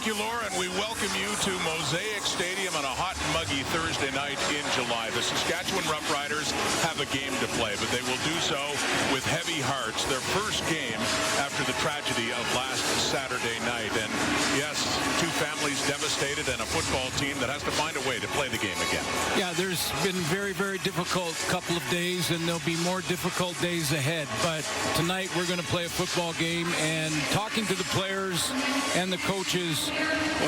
Thank you, Laura, and we welcome you to Mosaic Stadium on a hot and muggy Thursday night in July. The Saskatchewan Roughriders have a game to play, but they will do so with heavy hearts. Their first game after the tragedy of last Saturday night. And yes, two families devastated and a football team that has to find a way to play the game again. Yeah, there's been very, very difficult couple of days, and there'll be more difficult days ahead. But tonight we're going to play a football game, and talking to the players and the coaches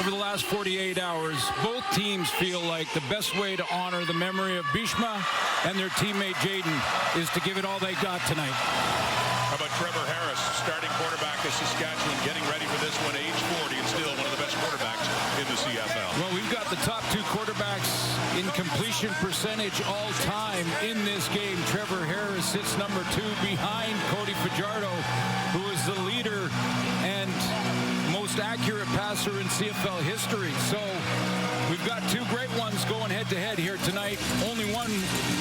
over the last 48 hours, both teams feel like the best way to honor the memory of Bishma and their teammate Jaden is to give it all they got tonight. How about Trevor Harris, starting quarterback of Saskatchewan, getting ready for this one, age 40, and still one of the best quarterbacks in the CFL. Well, we've got the top two quarterbacks in completion percentage all time in this game. Trevor Harris sits number 2 behind Cody Fajardo, who is the leader and most accurate passer in CFL history. So we've got two great ones going head-to-head here tonight. Only one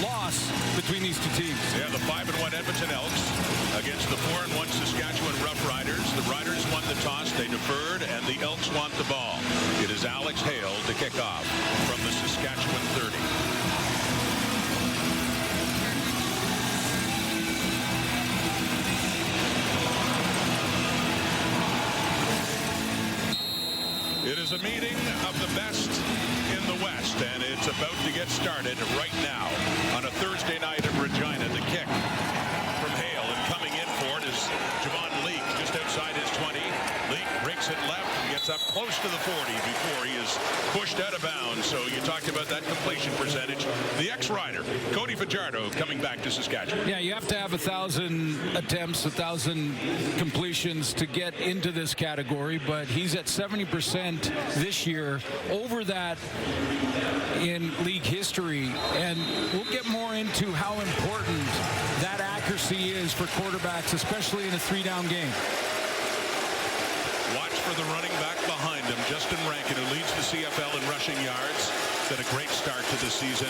loss between these two teams. Yeah, the 5-1 Edmonton Elks against the 4-1 Saskatchewan Roughriders. The Riders won the toss, they deferred, and the Elks want the ball. It is Alex Hale to kick off from the Saskatchewan 30. It is a meeting of the best in the West, and it's about to get started right now on a Thursday night in Regina. The kick from Hale, and coming in for it is Javon Leak, just outside his 20. Leak breaks it left and gets up close to the 40 before he is pushed out of bounds. So you talked about that completion percentage. The ex-Rider, Cody Fajardo, coming back to Saskatchewan. Yeah, you have to have 1,000 attempts, 1,000 completions to get into this category, but he's at 70% this year, over that in league history. And we'll get more into how important that accuracy is for quarterbacks, especially in a 3-down game. Watch for the running back behind him, Justin Rankin, who leads the CFL in rushing yards. Had a great start to the season.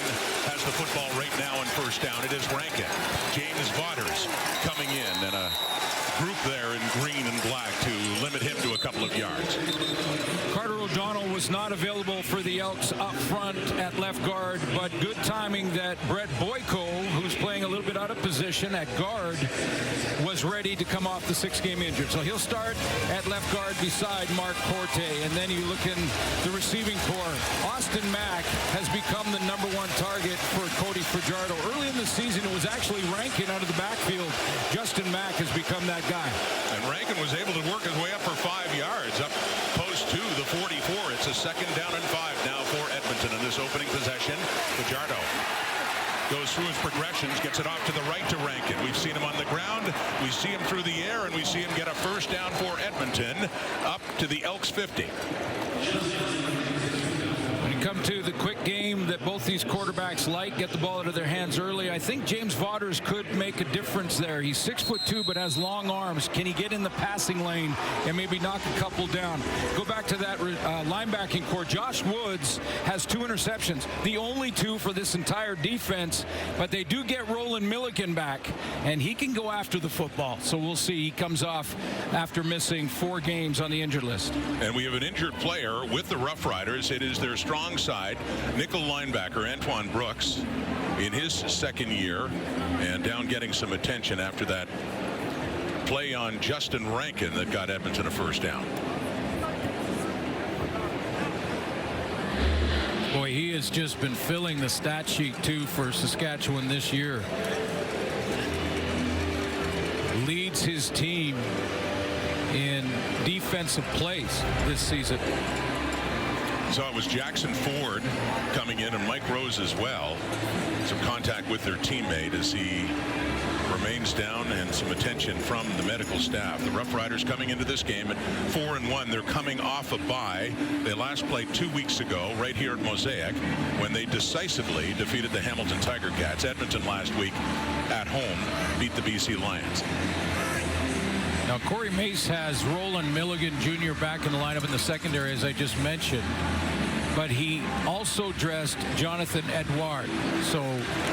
Has the football right now in first down. It is Rankin. James Vaughters coming in, and a group there in green and black to limit him to a couple of yards. Carter O'Donnell was not available for the Elks up front at left guard, but good timing that Brett Boyko, who's playing a little bit out of position at guard, was ready to come off the 6-game injured. So he'll start at left guard beside Mark Porte, and then you look in the receiving corps. Austin Mack has become the #1 target for Cody Fajardo. Early in the season, it was actually Rankin out of the backfield. Justin Mack has become that guy. And Rankin was able to work his way up for 5 yards, up post to the 44. It's a 2nd down and 5 now for Edmonton in this opening possession. Fajardo goes through his progressions, gets it off to the right to Rankin. We've seen him on the ground, we see him through the air, and we see him get a first down for Edmonton up to the Elks 50. Come to the quick game that both these quarterbacks like, get the ball out of their hands early. I think James Vaughters could make a difference there. He's 6'2", but has long arms. Can he get in the passing lane and maybe knock a couple down? Go back to that linebacking core. Josh Woods has 2 interceptions, the only 2 for this entire defense, but they do get Roland Milligan back, and he can go after the football. So we'll see. He comes off after missing 4 games on the injured list. And we have an injured player with the Roughriders. It is their strong side, nickel linebacker Antoine Brooks, in his 2nd year, and down getting some attention after that play on Justin Rankin that got Edmonton a first down. Boy, he has just been filling the stat sheet too for Saskatchewan this year. Leads his team in defensive plays this season. So it was Jackson Ford coming in, and Mike Rose as well. Some contact with their teammate as he remains down, and some attention from the medical staff. The Roughriders coming into this game at 4-1. They're coming off a bye. They last played 2 weeks ago right here at Mosaic when they decisively defeated the Hamilton Tiger Cats. Edmonton last week at home beat the BC Lions. Now, Corey Mace has Roland Milligan Jr. back in the lineup in the secondary, as I just mentioned. But he also dressed Jonathan Edouard. So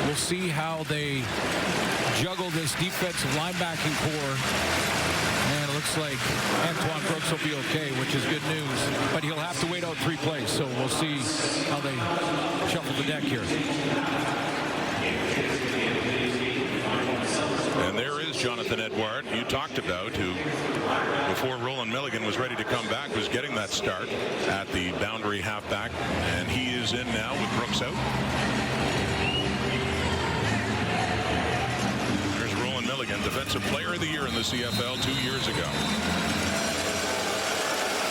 we'll see how they juggle this defensive linebacking core. And it looks like Antoine Brooks will be okay, which is good news. But he'll have to wait out 3 plays, so we'll see how they shuffle the deck here. And there is Jonathan Edouard, you talked about, who, before Roland Milligan was ready to come back, was getting that start at the boundary halfback. And he is in now with Brooks out. There's Roland Milligan, Defensive Player of the Year in the CFL 2 years ago.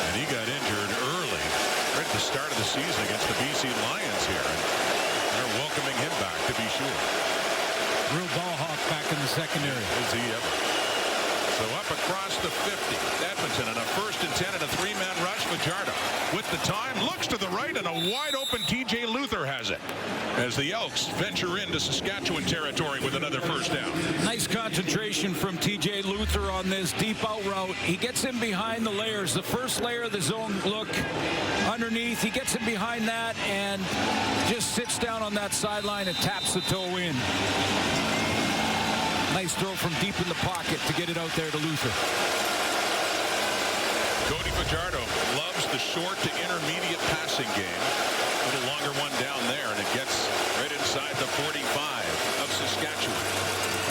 And he got injured early, right at the start of the season against the BC Lions here. And they're welcoming him back, to be sure. Real ball hawk back in the secondary. Is he ever? So up across the 50. Edmonton on a 1st and 10 and a 3-man rush. Fajardo with the time. Looks to the right and a wide open TJ Luther has it. As the Elks venture into Saskatchewan territory with another first down. Nice concentration from TJ Luther on this deep out route. He gets in behind the layers. The first layer of the zone look underneath. He gets in behind that and just sits down on that sideline and taps the toe in. Nice throw from deep in the pocket to get it out there to Luther. Cody Fajardo loves the short to intermediate passing game. A little longer one down there, and it gets right inside the 45 of Saskatchewan.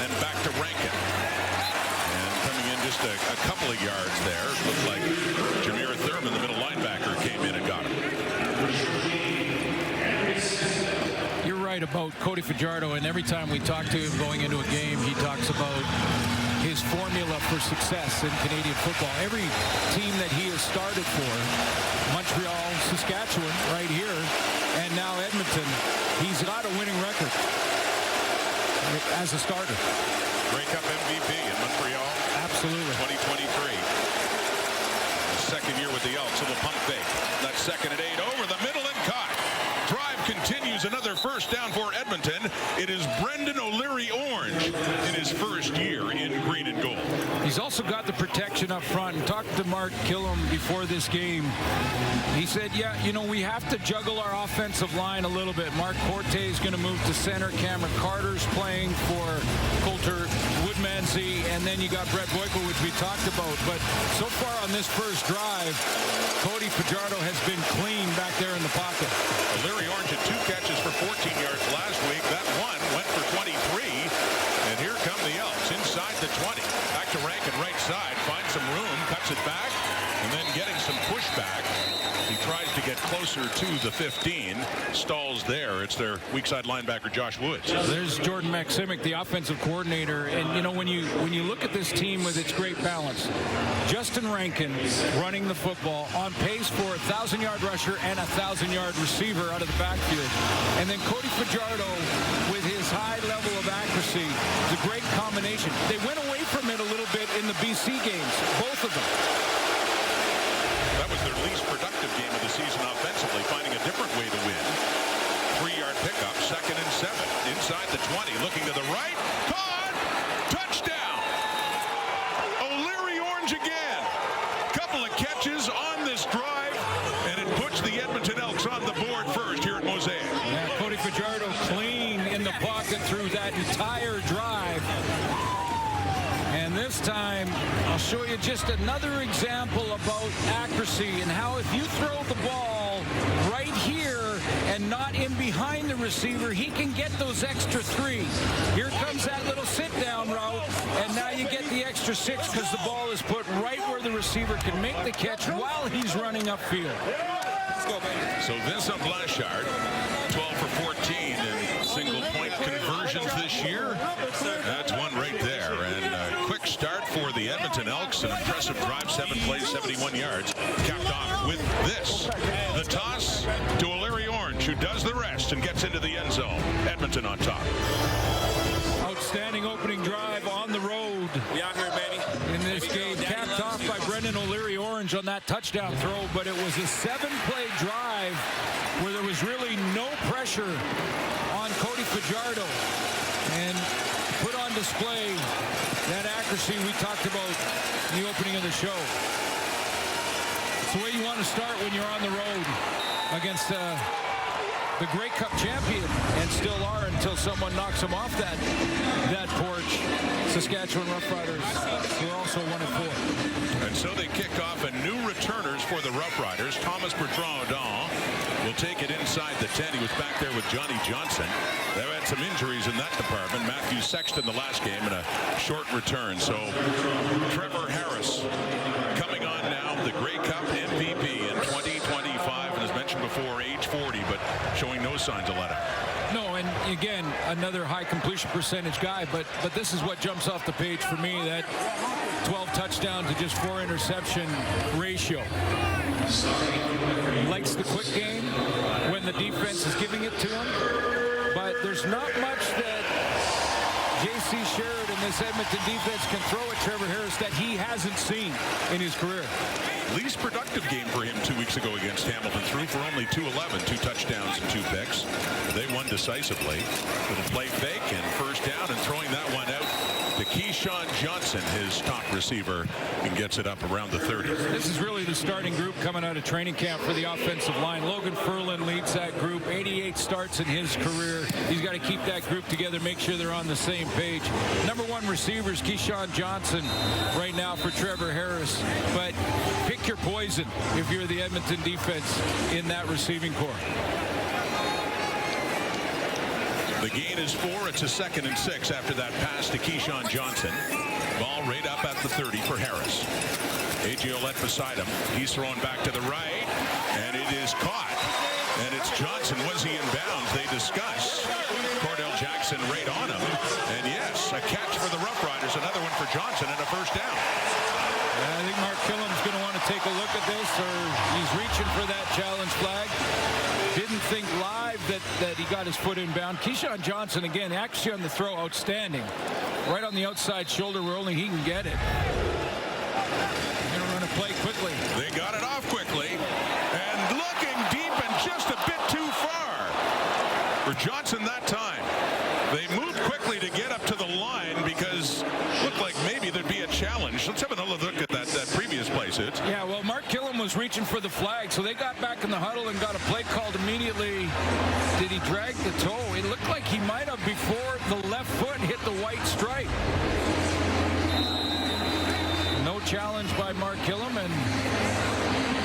And back to Rankin. And coming in just a couple of yards there. It looked like Jameer Thurman, the middle linebacker, came in and got him. You're right about Cody Fajardo, and every time we talk to him going into a game, he talks about his formula for success in Canadian football. Every team that he has started for, Montreal, Saskatchewan, right here, and now Edmonton, he's got a winning record as a starter. Grey Cup MVP in Montreal. Absolutely. 2023. Second year with the Elks. Little pump fake. That 2nd and 8 over the middle and caught. Drive continues. Another first down for Edmonton. It is Brendan O'Leary-Orange in his first year in green and gold. He's also got the protection up front. And talked to Mark Killam before this game. He said, yeah, you know, we have to juggle our offensive line a little bit. Mark Corte is going to move to center. Cameron Carter's playing for Coulter Woodmansey. And then you got Brett Boyko, which we talked about. But so far on this first drive, Cody Fajardo has been clean back there in the pocket. O'Leary-Orange had 2 catches for 14 yards last week. That one went for 23. And here come the Elks inside the 20. Back to Rankin, right side. Finds some room, cuts it back, and then getting some pushback. He tries to get closer to the 15. Stalls there. It's their weak side linebacker, Josh Woods. There's Jordan Maksimic, the offensive coordinator. And, you know, when you look at this team with its great balance, Justin Rankin running the football on pace for a 1,000-yard rusher and a 1,000-yard receiver out of the backfield. And then Cody Fajardo with his high level of accuracy. It's a great combination. They went away from it a little bit in the BC games, both of them. That was their least productive game of the season offensively, finding a different way to win. 3-yard pickup, 2nd and 7. Inside the 20, looking to the right. Caught! Touchdown! O'Leary-Orange again. Couple of catches on this drive, and it puts the Edmonton Elks on the board first here at Mosaic. Yeah, Cody Fajardo clean in the pocket through that entire drive. And this time, I'll show you just another example about accuracy and how if you throw the ball right here and not in behind the receiver, he can get those extra 3. Here comes that little sit-down route, and now you get the extra 6 because the ball is put right where the receiver can make the catch while he's running upfield. Let's go, baby. So Vincent Blanchard, 12 for 14 in single-point conversions this year. That's one right there. And a quick start for the Edmonton Elks. An impressive drive, 7 plays, 71 yards. Capped off with this. The toss to O'Leary-Orange, who does the rest and gets into the end zone. Edmonton on top. Outstanding opening drive on the road. We out here, baby. In this game, capped off by Brendan O'Leary-Orange on that touchdown throw, but it was a 7-play drive where there was really no pressure on Cody Fajardo, and put on display that accuracy we talked about in the opening of the show. It's the way you want to start when you're on the road against the Grey Cup champion, and still are until someone knocks them off that porch. Saskatchewan Roughriders were also 1-4. And so they kick off, and new returners for the Roughriders. Thomas Bertrand-Audin will take it inside the 10. He was back there with Johnny Johnson. They've had some injuries in that department. Matthew Sexton the last game and a short return. So Trevor Harris coming on now, the Grey Cup MVP in 2025, and as mentioned before, age 40, but showing no signs of letting. No, and again, another high completion percentage guy, but this is what jumps off the page for me, that 12 touchdown to just 4 interception ratio. Likes the quick game when the defense is giving it to him, but there's not much that J.C. Sherrod and this Edmonton defense can throw at Trevor Harris that he hasn't seen in his career. Least productive game for him 2 weeks ago against Hamilton. Threw for only 211, 2 touchdowns and 2 picks. They won decisively. Little play fake and first down, and throwing that one out to Keyshawn Johnson, his top receiver, and gets it up around the 30. This is really the starting group coming out of training camp for the offensive line. Logan Ferlin leads that group. 88 starts in his career. He's got to keep that group together, make sure they're on the same page. Number 1 receivers, Keyshawn Johnson right now for Trevor Harris. But pick your poison if you're the Edmonton defense in that receiving corps. The gain is 4. It's a 2nd and 6 after that pass to Keyshawn Johnson. Ball right up at the 30 for Harris. A.J. Ouellette beside him. He's throwing back to the right, and it is caught. And it's Johnson. Was he in bounds? They discuss. Cordell Jackson right on him. And yes, a catch for the Roughriders. Another one for Johnson and a first down. I think Mark Killam's going to want to take a look at this, or he's reaching for that challenge flag. Didn't think live that he got his foot inbound. Keyshawn Johnson, again, actually on the throw, outstanding. Right on the outside shoulder where only he can get it. They're going to run a play quickly. They got it off quickly. And looking deep and just a bit too far for Johnson that time. They moved quickly to get up to the line because it looked like maybe there'd be a challenge. Let's have another look at that previous play, Suits. Yeah, well, Mark Killam was reaching for the flag, so they got back in the huddle and got a play called immediately. Did he drag the toe? It looked like he might have before the left foot hit the white stripe. No challenge by Mark Killam, and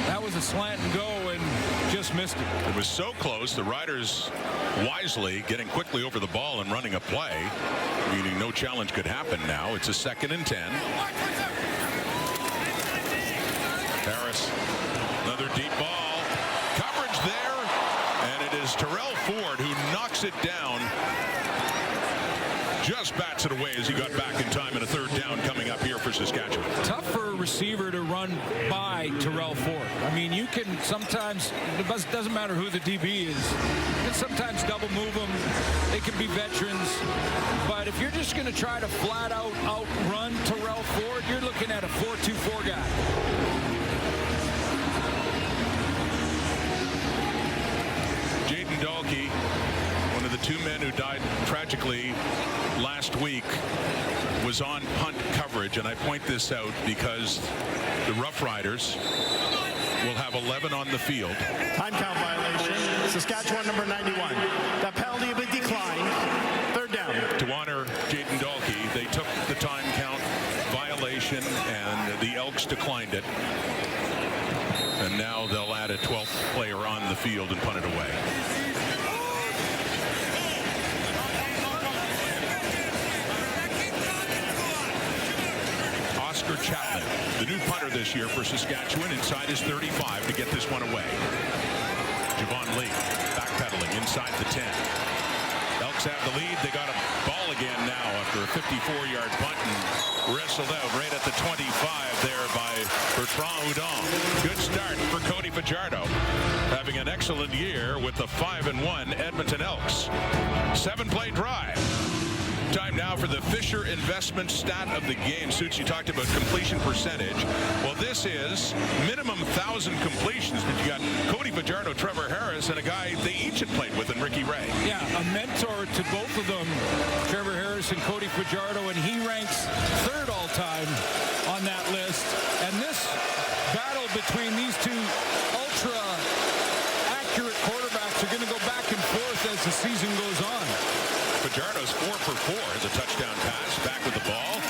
that was a slant and go, and just missed it. It was so close. The Riders wisely getting quickly over the ball and running a play, meaning no challenge could happen now. It's a 2nd and 10. Harris, another deep ball. Coverage there, and it is Terrell Ford who knocks it down. Just bats it away as he got back in time, and a 3rd down coming up here for Saskatchewan. Tough for a receiver to run by Terrell Ford. I mean, you can sometimes, it doesn't matter who the DB is, you can sometimes double move them. They can be veterans. But if you're just going to try to flat out outrun Terrell Ford, you're looking at a 4-2-4 guy. Jaden Dahlke, one of the 2 men who died tragically last week, was on punt coverage, and I point this out because the Roughriders will have 11 on the field. Time count violation. Saskatchewan number 91. The penalty will be declined. 3rd down. To honor Jaden Dahlke, they took the time count violation, and the Elks declined it. And now they'll add a 12th player on the field and punt it away. Oscar Chapman, the new punter this year for Saskatchewan, inside his 35 to get this one away. Javon Lee backpedaling inside the 10. Elks have the lead. They got a ball again now after a 54-yard punt and wrestled out right at the 25 there by Bertrand-Audin. Good start for Cody Fajardo, having an excellent year with the 5-1 Edmonton Elks. 7-play drive. Time now for the Fisher Investment stat of the game. Suits, you talked about completion percentage. Well, this is minimum 1,000 completions, but you got Cody Fajardo, Trevor Harris, and a guy they each had played with in Ricky Ray. Yeah, a mentor to both of them, Trevor Harris and Cody Fajardo, and he ranks 3rd all-time on that list. And this battle between these two ultra-accurate quarterbacks are going to go back and forth. the season goes on. Fajardo's 4 for 4 as a touchdown pass. Back with the ball.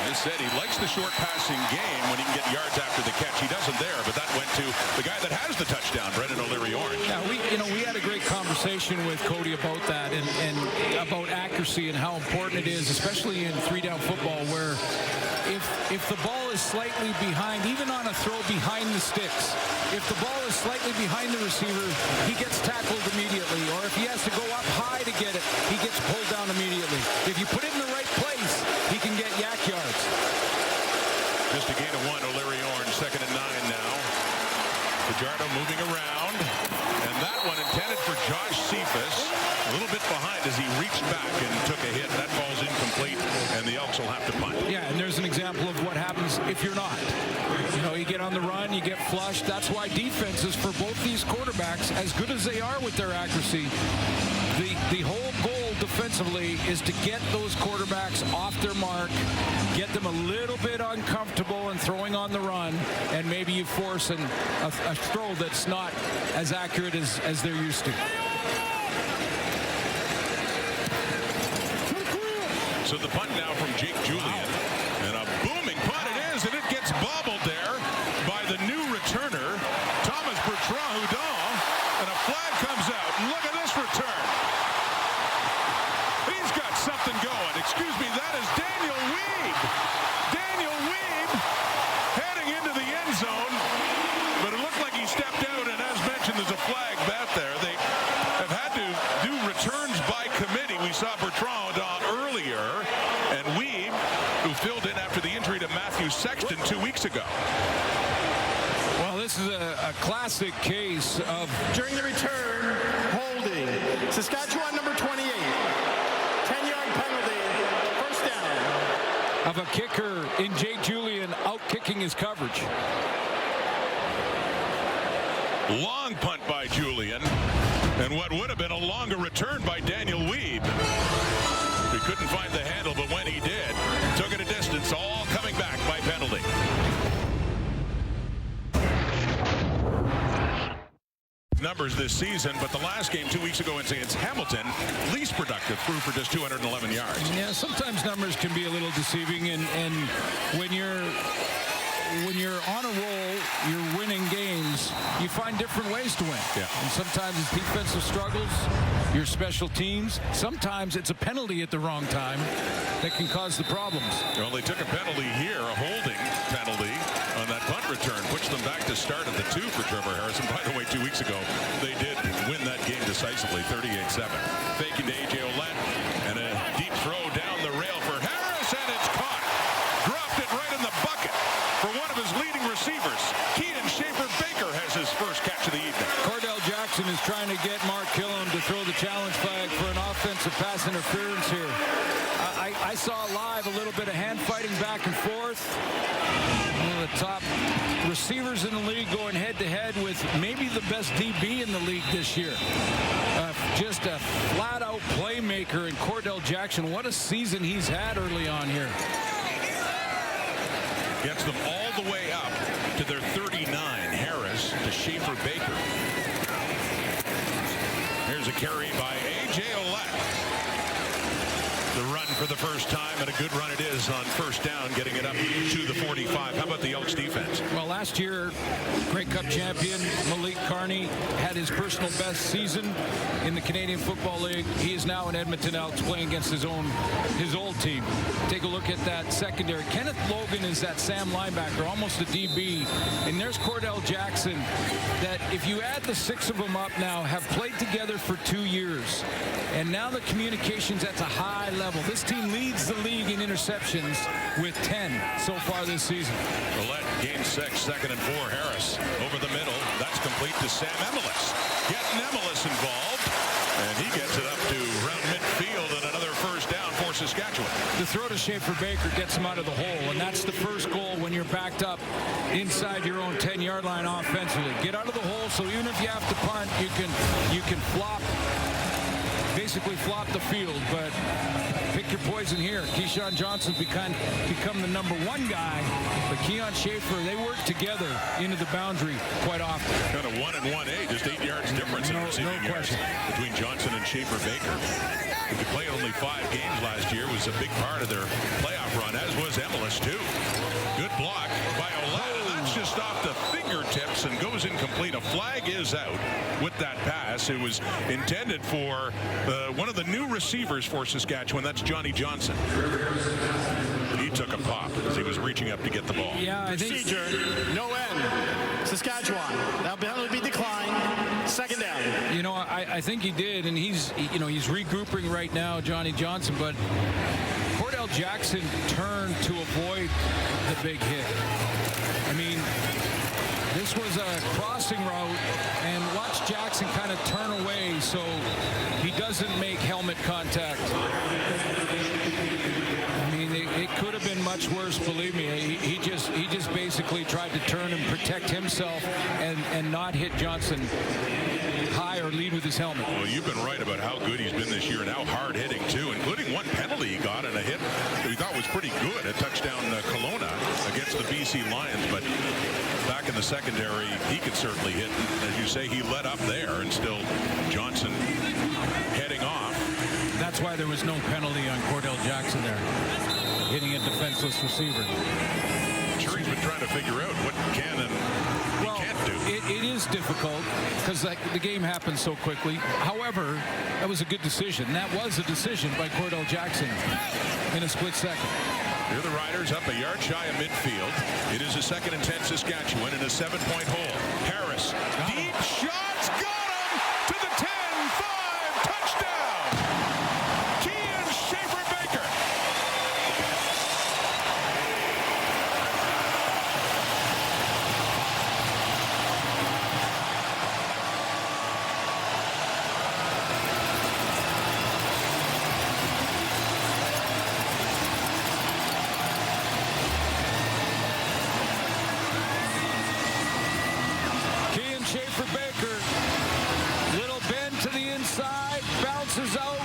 I said he likes the short passing game when he can get yards after the catch. He doesn't there, but that went to the guy that has the touchdown, Brendan O'Leary-Orange. Yeah, we had a great conversation with Cody about that and about accuracy and how important it is, especially in 3-down football, where if the ball is slightly behind, even on a throw behind the sticks, if the ball is slightly behind the receiver, he gets tackled immediately. Or if he has to go up high to get it, he gets pulled down immediately. If you put it in the right place, he can get yak yards. Just a gain of 1, O'Leary-Orange, 2nd and 9 now. Fajardo moving around, and that one intended for Josh Cephas. A little bit behind as he reached back and took a hit. That ball's incomplete, and the Elks will have to punt. Yeah, and there's an example of what happens if you're not. You know, you get on the run, you get flushed. That's why defenses for both these quarterbacks, as good as they are with their accuracy, the whole goal defensively is to get those quarterbacks off their mark, get them a little bit uncomfortable and throwing on the run, and maybe you force a throw that's not as accurate as they're used to. So the punt now from Jake Julian, and a booming punt it is, and it gets bobbled there by the new returner, Thomas Bertrand-Hudon, and a flag comes out. And look at this return. He's got something going. Excuse me, that is Daniel Weeb. Daniel Weeb heading into the end zone, but it looked like he stepped out, and as mentioned, there's a flag back there. They have had to do returns by committee. We saw Bertrand-Hudon earlier, and Weeb, who filled in after the injury to Matthew Sexton 2 weeks ago. Well, this is a classic case of... During the return, holding. Saskatchewan number 28. 10-yard penalty. First down. Of a kicker in Jake Julian out-kicking his coverage. Long punt by Julian, and what would have been a longer return by Daniel Weeb. He couldn't find the handle, but when he did, took it a distance, all coming back by penalty. Numbers this season, but the last game 2 weeks ago against Hamilton, least productive, threw for just 211 yards. Yeah, sometimes numbers can be a little deceiving, and when you're on a roll, you're winning games, you find different ways to win. Yeah. And sometimes it's defensive struggles, your special teams. Sometimes it's a penalty at the wrong time that can cause the problems. Well, they took a penalty here, a holding penalty on that punt return, pushed them back to start at the 2 for Trevor Harrison. By the way, 2 weeks ago, they did win that game decisively, 38-7. Faking to A.J. Ouellette, and a deep throw down the rail for Harris, and it's caught. Dropped it right in the bucket for one of his leading receivers. Keaton Schaefer-Baker has his first catch of the evening. Cordell Jackson is trying to get Mark Killam to throw the challenge flag for an offensive pass interference here. I saw live a little bit of hand fighting back and forth. One of the top receivers in the league going head-to-head with maybe the best DB in the league this year. Just a flat-out playmaker in Cordell Jackson. What a season he's had early on here. Gets them all the way up to their 39. Harris to Schaefer-Baker. Here's a carry by A.J. Ouellette. The run for the first time, and a good run it is on first down, getting it up to the 45. How about the Elks defense? Well, last year, Grey Cup champion Malik Carney had his personal best season in the Canadian Football League. He is now in Edmonton Elks playing against his old team. Take a look at that secondary. Kenneth Logan is that Sam linebacker, almost a DB. And there's Cordell Jackson that, if you add the 6 of them up now, have played together for 2 years. And now the communication's at a high level. This team leads the league in interceptions with 10 so far this season. Ouellette gains 6, 2nd and 4. Harris over the middle. That's complete to Sam Emelis. Getting Emelis involved, and he gets it up to around midfield, and another first down for Saskatchewan. The throw to Schaefer-Baker gets him out of the hole, and that's the first goal when you're backed up inside your own 10-yard line offensively. Get out of the hole, so even if you have to punt, you can flop, basically flop the field, but pick pick your poison here. Keyshawn Johnson's become the number one guy, but Keon Schaefer, they work together into the boundary quite often. Kind of 1 and 1A, just 8 yards difference in receiving yards between Johnson and Schaefer-Baker. They played only 5 games last year, was a big part of their playoff run, as was Emilus too. Good block by Olata. That's just off the fingertips and goes incomplete. A flag is out with that pass. It was intended for one of the new receivers for Saskatchewan. That's Johnny Johnson. He took a pop as he was reaching up to get the ball. Yeah, I think Procedure, no end. Saskatchewan. That'll penalty be declined. Second down. You know, I think he did, and he's regrouping right now, Johnny Johnson, but Cordell Jackson turned to avoid the big hit. I mean, this was a crossing route, and watch Jackson kind of turn away so he doesn't make helmet contact. I mean, it could have been much worse, believe me. He just basically tried to turn and protect himself and not hit Johnson high or lead with his helmet. Well, you've been right about how good he's been this year and how hard hitting too, including one penalty he got and a hit that we thought was pretty good, a touchdown Kelowna against the BC Lions. But back in the secondary, he could certainly hit. As you say, he let up there, and still Johnson heading off. That's why there was no penalty on Cordell Jackson there, hitting a defenseless receiver. I'm sure he's been trying to figure out what he can and can't do. It is difficult because the game happens so quickly. However, that was a good decision. That was a decision by Cordell Jackson in a split second. Here the Riders up a yard shy of midfield. It is a 2nd and 10 Saskatchewan in a 7-point hole. Harris, deep shots, got him to the 10-5, touchdown. Keon Schaefer-Baker. Schaefer-Baker, little bend to the inside, bounces out.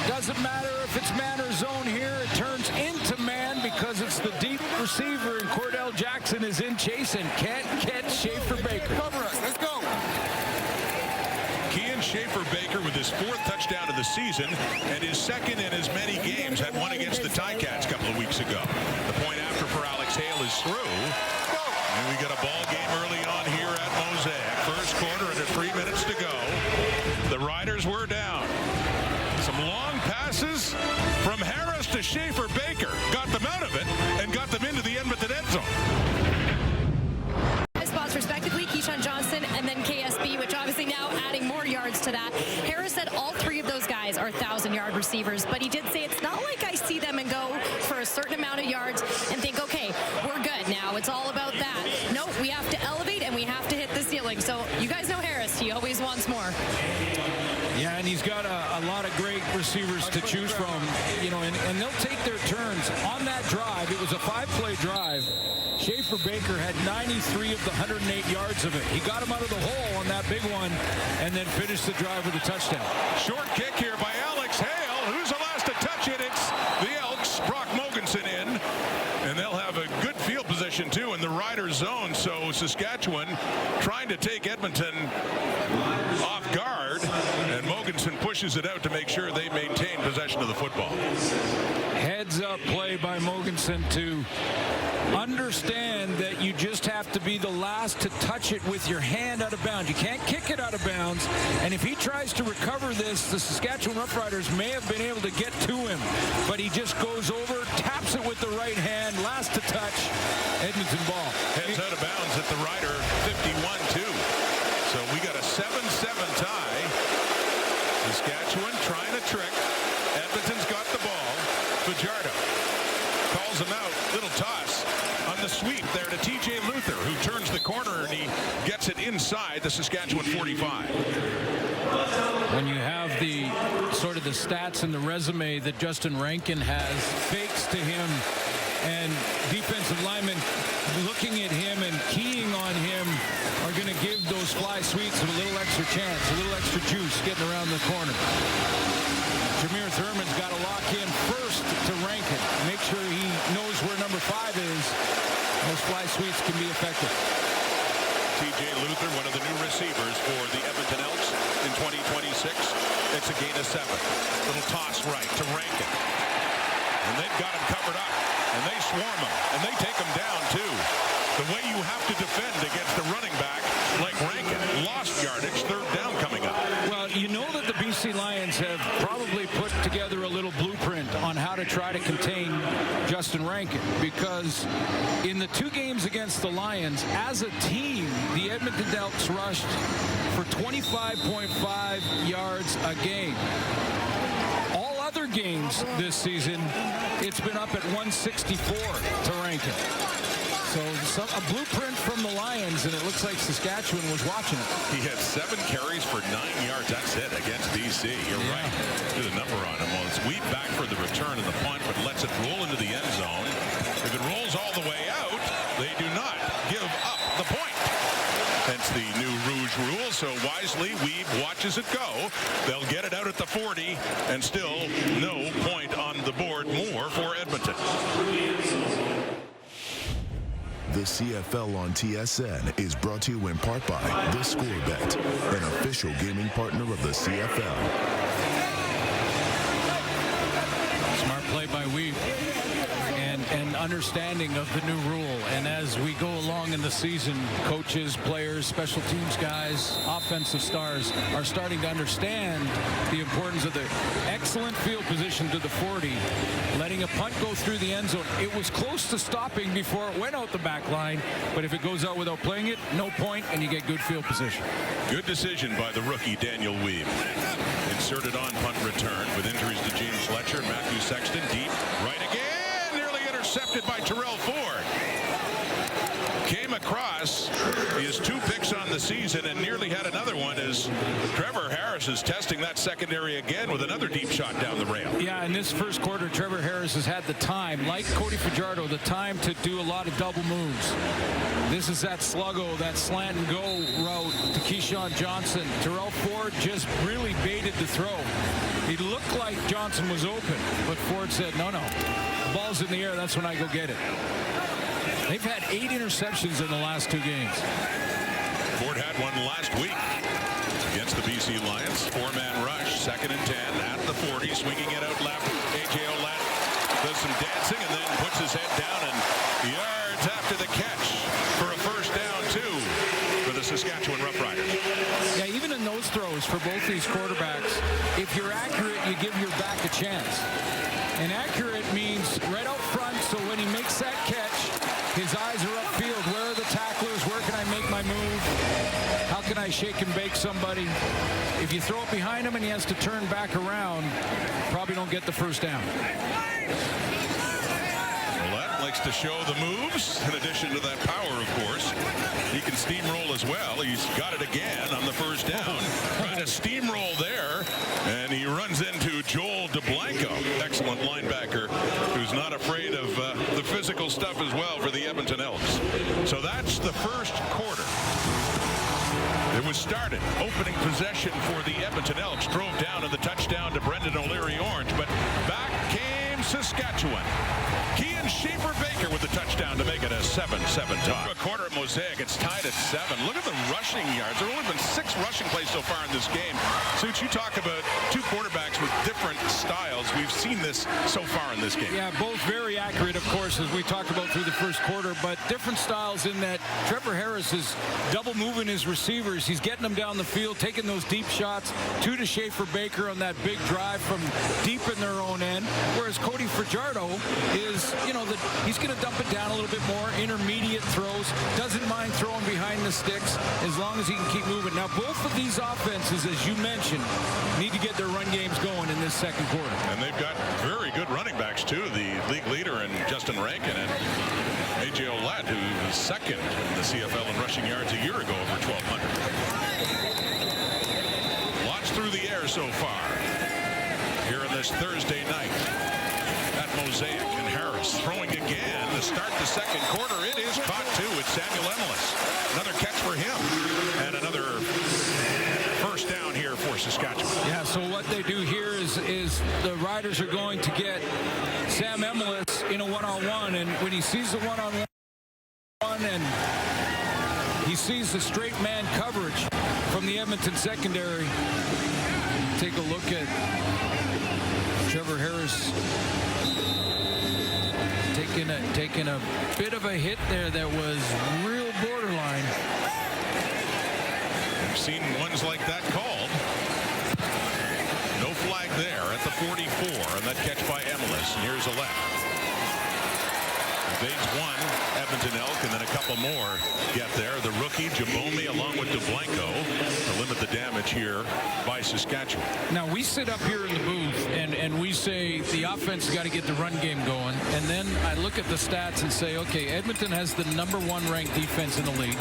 Doesn't matter if it's man or zone here. It turns into man because it's the deep receiver, and Cordell Jackson is in chase and can't catch Schaefer-Baker. Cover us. Let's go. Keon Schaefer-Baker with his 4th touchdown of the season and his 2nd in as many games. Had one against the Ticats a couple of weeks ago. The point after for Alex Hale is through. And we got a ball game early on here at Mosaic. First quarter and 3 minutes to go. The Riders were down. Some long passes from Harris to Schaefer-Baker. Got them out of it and got them into the Edmonton end zone. Spots respectively, Keyshawn Johnson and then KSB, which obviously now adding more yards to that. Harris said all 3 of those guys are 1,000-yard receivers, but he did say it's not like I see them and go for a certain amount of yards and think, okay, we're good now. It's all about that. No, we have to elevate and we have to hit the ceiling. So you guys know Harris. He always wants more. Yeah, and he's got a lot of great receivers to choose from, you know, and they'll take their turns. On that drive, it was a 5-play drive. Schaefer-Baker had 93 of the 108 yards of it. He got him out of the hole on that big one and then finished the drive with a touchdown. Short kick here by Alex Hale. Who's the last to touch it? It's the Elks. Brock Mogensen in. And they'll have a good field position, too, in the Riders zone. So Saskatchewan trying to take Edmonton off guard. And Mogensen pushes it out to make sure they maintain possession of the football. Heads up play by Mogensen to understand that you just have to be the last to touch it with your hand out of bounds. You can't kick it out of bounds. And if he tries to recover this, the Saskatchewan Roughriders may have been able to get to him. But he just goes over, taps it with the right hand, last to touch. Edmonton ball. Heads out of bounds at the Rider 51-2. So we got a 7-7 tie. Saskatchewan trying a trick. Edmonton's got the ball. Fajardo calls him out. Little toss on the sweep there to TJ Luther, who turns the corner and he gets it inside the Saskatchewan 45. When you have the sort of the stats and the resume that Justin Rankin has, fakes to him and defensive linemen looking at him and keying on him are going to give those fly sweeps a little extra chance, a little extra juice getting around the corner. Jameer Thurman's got to lock in first to Rankin. Make sure he knows where number 5 is. Those fly sweeps can be effective. TJ Luther, one of the new receivers for the Edmonton Elks in 2026. It's a gain of 7. Little toss right to Rankin. And they've got him covered up. And they swarm him. And they take him down, too. The way you have to defend against a running back like Rankin. Lost yardage, 3rd down coming up. Well, you know that the BC Lions have probably put together a little blueprint on how to try to contain Justin Rankin, because in the 2 games against the Lions, as a team, the Edmonton Elks rushed for 25.5 yards a game. All other games this season, it's been up at 164 to Rankin. So a blueprint from the Lions, and it looks like Saskatchewan was watching it. He had 7 carries for 9 yards. That's it against BC. You're right. Did a number on him. Well, it's Weed back for the return and the punt, but lets it roll into the end zone. If it rolls all the way out, they do not give up the point. Hence the new Rouge rule. So wisely, Weed watches it go. They'll get it out at the 40, and still no point on the board. More for Edmonton. The CFL on TSN is brought to you in part by The Score Bet, an official gaming partner of the CFL. Smart play by Weave. And understanding of the new rule. And as we go along in the season, coaches, players, special teams guys, offensive stars are starting to understand the importance of the excellent field position to the 40, letting a punt go through the end zone. It was close to stopping before it went out the back line, but if it goes out without playing it, no point, and you get good field position. Good decision by the rookie Daniel Weave. Inserted on punt return with injuries to James Fletcher and Matthew Sexton. Deep right again. Intercepted by Terrell Ford. Came across. He has 2 picks on the season and nearly had another one as Trevor Harris is testing that secondary again with another deep shot down the rail. Yeah, in this first quarter, Trevor Harris has had the time, like Cody Fajardo, the time to do a lot of double moves. This is that sluggo, that slant and go route to Keyshawn Johnson. Terrell Ford just really baited the throw. He looked like Johnson was open, but Ford said, no. The ball's in the air, that's when I go get it. They've had 8 interceptions in the last 2 games. Ford had one last week against the BC Lions. 4-man rush, 2nd and 10 at the 40, swinging it out left. A.J. Ouellette does some dancing and then puts his head down, and yards after the catch for a first down, 2 for the Saskatchewan Roughriders. Yeah, even in those throws for both these quarterbacks, if you're accurate, you give your back a chance. And accurate means right out front, so when he makes that catch, his eyes are upfield. Where are the tacklers? Where can I make my move? How can I shake and bake somebody? If you throw it behind him and he has to turn back around, probably don't get the first down. Ouellette likes to show the moves, in addition to that power, of course. He can steamroll as well. He's got it again on the first down. Trying to steamroll there, and he runs into Joel DeBlanco. Excellent linebacker who's not afraid of the physical stuff as well for the Edmonton Elks. So that's the first quarter. It was started. Opening possession for the Edmonton Elks. Drove down to the touchdown to Brendan O'Leary Orange, but back came Saskatchewan. Kean Schaefer-Baker with the touchdown to make it a 7-7 tie. A quarter at Mosaic. It's tied at 7. Look at the rushing yards. There have only been 6 rushing plays so far in this game. Suits, you talk about 2 quarterbacks with different styles. We've seen this so far in this game. Yeah, both very accurate, of course, as we talked about through the first quarter, but different styles in that Trevor Harris is double moving his receivers. He's getting them down the field, taking those deep shots. 2 to Schaefer-Baker on that big drive from deep in their own end, whereas Cody Fajardo is, he's going to dump it down a little bit more, intermediate throws, doesn't mind throwing behind the sticks as long as he can keep moving. Now, both of these offenses, as you mentioned, need to get their run games going in this second quarter. And they've got very good running backs, too. The league leader in Justin Rankin and A.J. Ouellette, who was 2nd in the CFL in rushing yards a year ago, over 1,200. Lots through the air so far here on this Thursday night at Mosaic. And Harris throwing again to start the second quarter. It is caught, too. It's Samuel Emelis. Another catch for him. And another first down here for Saskatchewan. Yeah, so what they do here is the Riders are going to get one-on-one, and when he sees the one-on-one and he sees the straight man coverage from the Edmonton secondary, take a look at Trevor Harris taking a bit of a hit there that was real borderline. We've seen ones like that called. No flag there at the 44, and that catch by Emilus. And here's a left. Evades one, Edmonton Elk, and then a couple more get there. The rookie, Jabome, along with DeBlanco, to limit the damage here by Saskatchewan. Now, we sit up here in the booth, and we say the offense got to get the run game going. And then I look at the stats and say, okay, Edmonton has the #1 ranked defense in the league.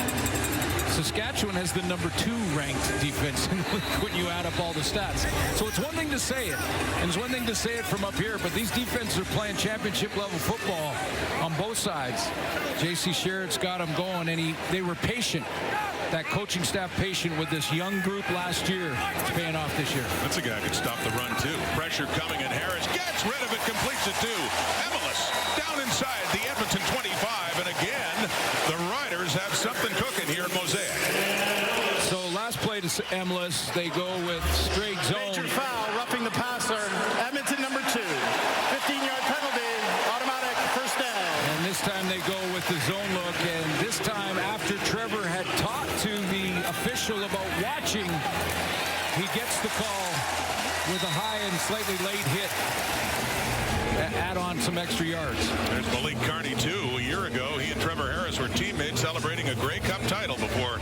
Saskatchewan has the #2 ranked defense in the league when you add up all the stats. So it's one thing to say it, and it's one thing to say it from up here, but these defenses are playing championship-level football on both sides. J.C. Sherritt's got them going, and they were patient. That coaching staff patient with this young group last year. It's paying off this year. That's a guy who could stop the run, too. Pressure coming, and Harris gets rid of it, completes it to Emilus down inside the Edmonton 25, and again, the Riders have something cooking here in Mosaic. So last play to Emilus, they go with straight zone. Major foul, roughing the passer. Edmonton #2. 15-yard penalty, automatic first down. And this time they go with the zone look, and this time after Trevor had talked to the official about watching, he gets the call with a high and slightly late hit. Add on some extra yards. There's Malik Carney, too. A year ago, he and Trevor Harris were teammates celebrating a Grey Cup title before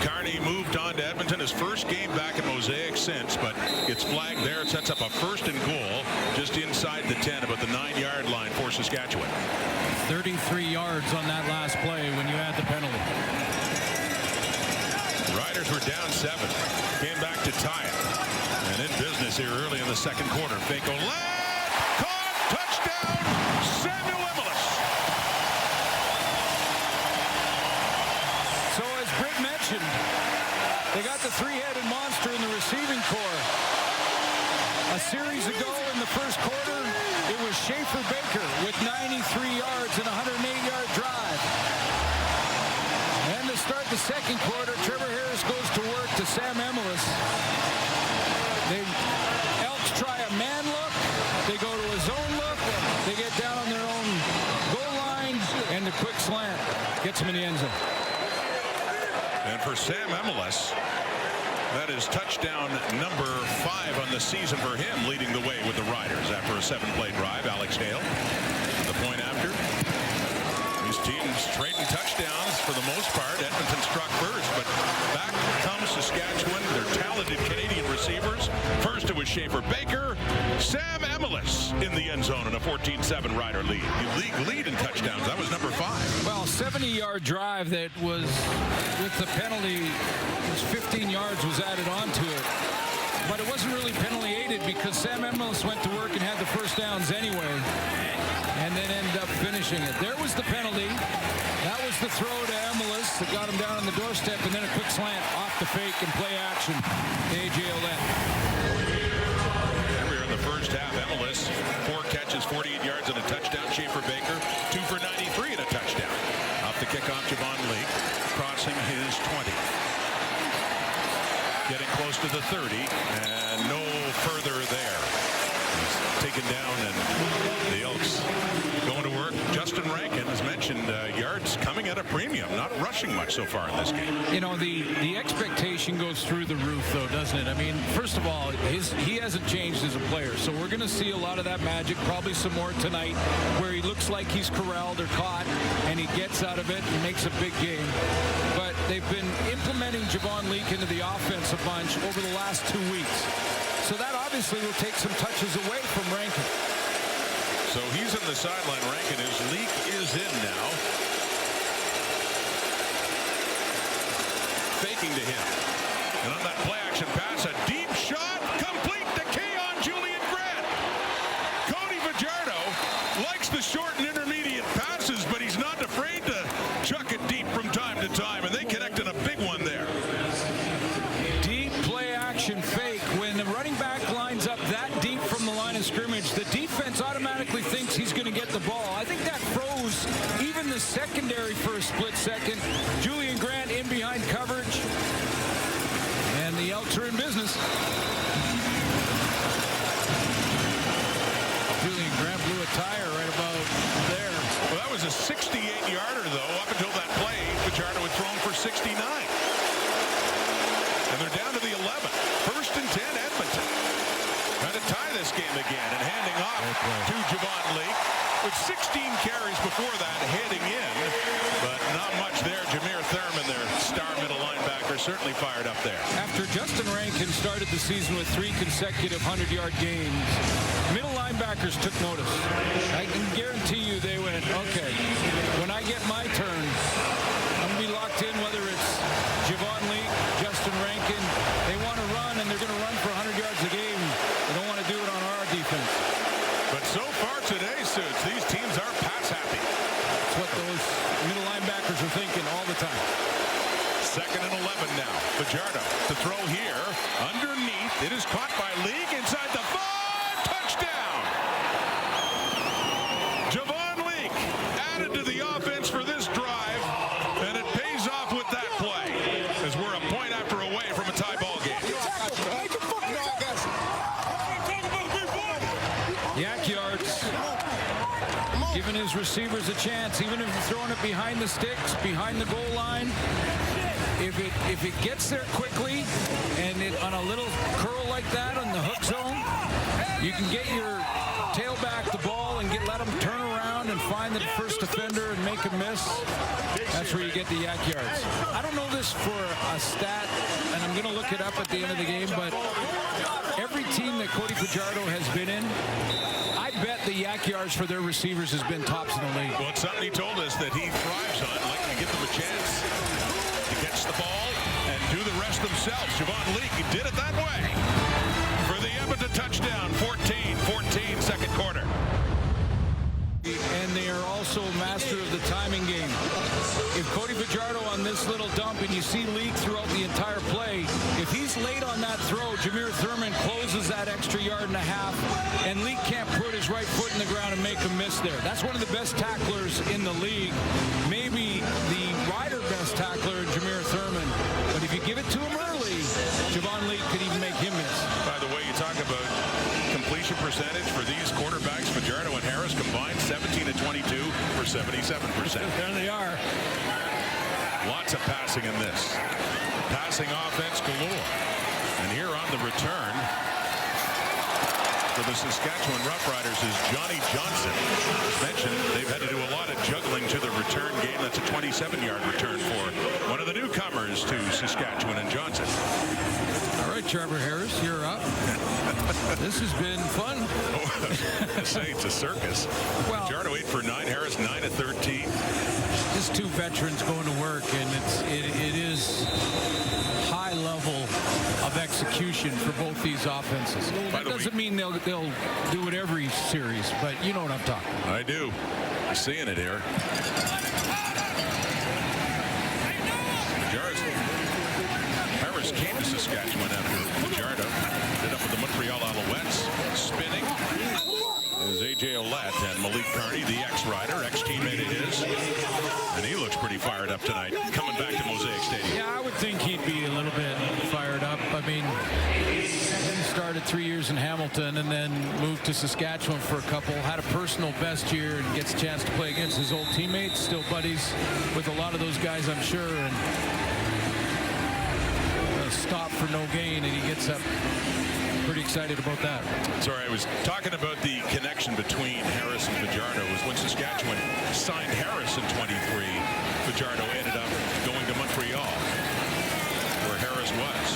Carney moved on to Edmonton. His first game back at Mosaic since, but it's flagged there. It sets up a 1st and goal just inside the 10, about the 9-yard line for Saskatchewan. 33 yards on that last play when you add the penalty. Riders were down 7. Came back to tie it. And in business here early in the second quarter. Fako led. Touchdown, Samuel Emilus. So as Britt mentioned, they got the three-headed monster in the receiving corps. A series ago in the first quarter, it was Schaefer Baker with 93 yards and a 108-yard drive. And to start the second quarter, Trevor Harris goes to work to Sam Emilus. The Elks try a man look. They go to a zone look. They get down on their own goal line, and the quick slant gets them in the end zone. And for Sam Emilus, that is touchdown number 5 on the season for him, leading the way with the Riders after a 7-play drive. Alex Hale, the point after. These teams trading touchdowns for the most part. Edmonton struck first, but back comes Saskatchewan. Their talented Canadian receivers. First it was Schaefer Baker. Sam Emilus in the end zone in a 14-7 Rider lead. The league lead in touchdowns. That was number 5. Well, 70-yard drive that was with the penalty. It was 15 yards was added onto it. But it wasn't really penalty aided because Sam Emilus went to work and had the first downs anyway. And then ended up finishing it. There was the penalty. That was the throw to Emilus that got him down on the doorstep, and then a quick slant off the fake and play action to A.J. Ouellette. We're in the first half. Emilus, 4 catches, 48 yards and a touchdown. Schaefer Baker, 2 for 93 and a touchdown. Off the kickoff, Javon Leake crossing his 20. Getting close to the 30, and no further there. He's taken down, and the Elks going to work. Justin Rankin has mentioned yards coming at a premium, not rushing much so far in this game. You know, the expectation goes through the roof, though, doesn't it? I mean, first of all, he hasn't changed as a player, so we're going to see a lot of that magic, probably some more tonight, where he looks like he's corralled or caught, and he gets out of it and makes a big game. But they've been implementing Javon Leake into the offense a bunch over the last 2 weeks. So that obviously will take some touches away from Rankin. So he's in the sideline. Rankin is. Leake is in now. Faking to him. And on that play action pass, a deep shot, complete to Keon Julian Grant. Cody Fajardo likes the short and intermediate passes, but he's not afraid to chuck it deep from time to time, and they connect in a big one there. Deep play action fake. When the running back lines up that deep from the line of scrimmage, the defense automatically thinks he's going to get the ball. I think that is. Julian Grant blew a tire right about there. Well, that was a 68-yarder, though. Up until that play, Fajardo had thrown for 69. And they're down to the 11. First and 10, Edmonton. Trying to tie this game again and handing off to Javon Leake with 16 carries before that, heading in. But not much there. Jameer Thurman, their star middle linebacker, certainly fired up there. After Justin Rankin started the season with 3 consecutive 100-yard games, middle linebackers took notice. I can guarantee you they went, okay, when I get my turn, I'm going to be locked in, whether it's Javon Leake, Justin Rankin. They want to run, and they're going to run for 100 yards a game. They don't want to do it on our defense. But so far today, Suits, these teams are pass happy. That's what those middle linebackers are thinking all the time. 2nd and 11 now. Fajardo to throw here. Underneath. It is caught by Leake inside the 5. Touchdown! Javon Leake added to the offense for this drive, and it pays off with that play as we're a point after away from a tie ball game. Yak yards, giving his receivers a chance, even if he's throwing it behind the sticks, behind the goal line. If it gets there quickly and it on a little curl like that on the hook zone, you can get your tailback the ball and let him turn around and find the first defender and make a miss. That's where you get the yak yards. I don't know this for a stat, and I'm going to look it up at the end of the game, but every team that Cody Fajardo has been in, I bet the yak yards for their receivers has been tops in the league. Well, it's something he told us that he thrives on, like to give them a chance to catch the ball and do the rest themselves. Javon Leake, he did it that way for the Edmonton touchdown. 14-14, second quarter. And they are also master of the timing game. If Cody Fajardo on this little dump, and you see Leake throughout the entire play, if he's late on that throw, Jameer Thurman closes that extra yard and a half, and Leake can't put his right foot in the ground and make a miss there. That's one of the best tacklers in the league. Maybe the Rider best tackler, Jameer Thurman. But if you give it to him early, Javon Leake could even make him miss. By the way, you talk about completion percentage for these quarterbacks, Fajardo and Harris combined 17-22 for 77%. There they are. Lots of passing in this. Passing offense galore. And here on the return for the Saskatchewan Roughriders is Johnny Johnson. As mentioned, they've had to do a lot of juggling to the return game. That's a 27-yard return for one of the newcomers to Saskatchewan and Johnson. All right, Trevor Harris, you're up. This has been fun. I say it's a circus. Well, Fajardo 8 for 9, Harris 9 of 13. Just two veterans going to work, and it is high level of execution for both these offenses. That doesn't mean they'll do it every series, but you know what I'm talking about. I do. I'm seeing it here. Harris came to Saskatchewan after Fajardo ended up with the Montreal Alouettes. Spinning is A.J. Ouellette and Malik Carney, the ex-rider, ex-teammate of his. And he looks pretty fired up tonight, coming back to Mosaic Stadium. Yeah, I would think he'd be a little bit fired up. I mean, he started 3 years in Hamilton and then moved to Saskatchewan for a couple, had a personal best year and gets a chance to play against his old teammates, still buddies with a lot of those guys, I'm sure. And stop for no gain, and he gets up pretty excited about that. Sorry, I was talking about the connection between Harris and Fajardo. Was when Saskatchewan signed Harris in 23, Fajardo ended up going to Montreal, where Harris was.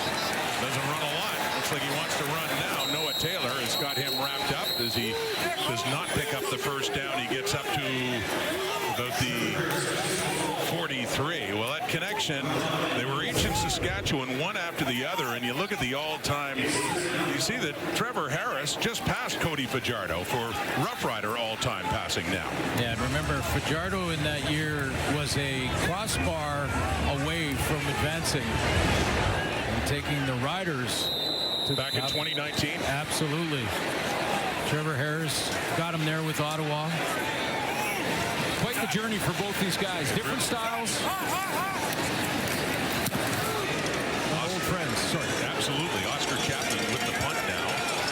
Doesn't run a lot. Looks like he wants to run now. Noah Taylor has got him wrapped up as he does not pick up the first down. He gets up to about the 43. Well, that connection, they were each in Saskatchewan, one after the other, and you look at the all-time, you see that Trevor Harris just passed Cody Fajardo for Roughrider all-time passing now. Yeah, and remember, Fajardo in that year was a crossbar away from advancing and taking the Riders to back in 2019. Absolutely. Trevor Harris got him there with Ottawa. Quite the journey for both these guys. Different styles. Old friends. Sorry. Absolutely. Oscar Chapman with the punt now.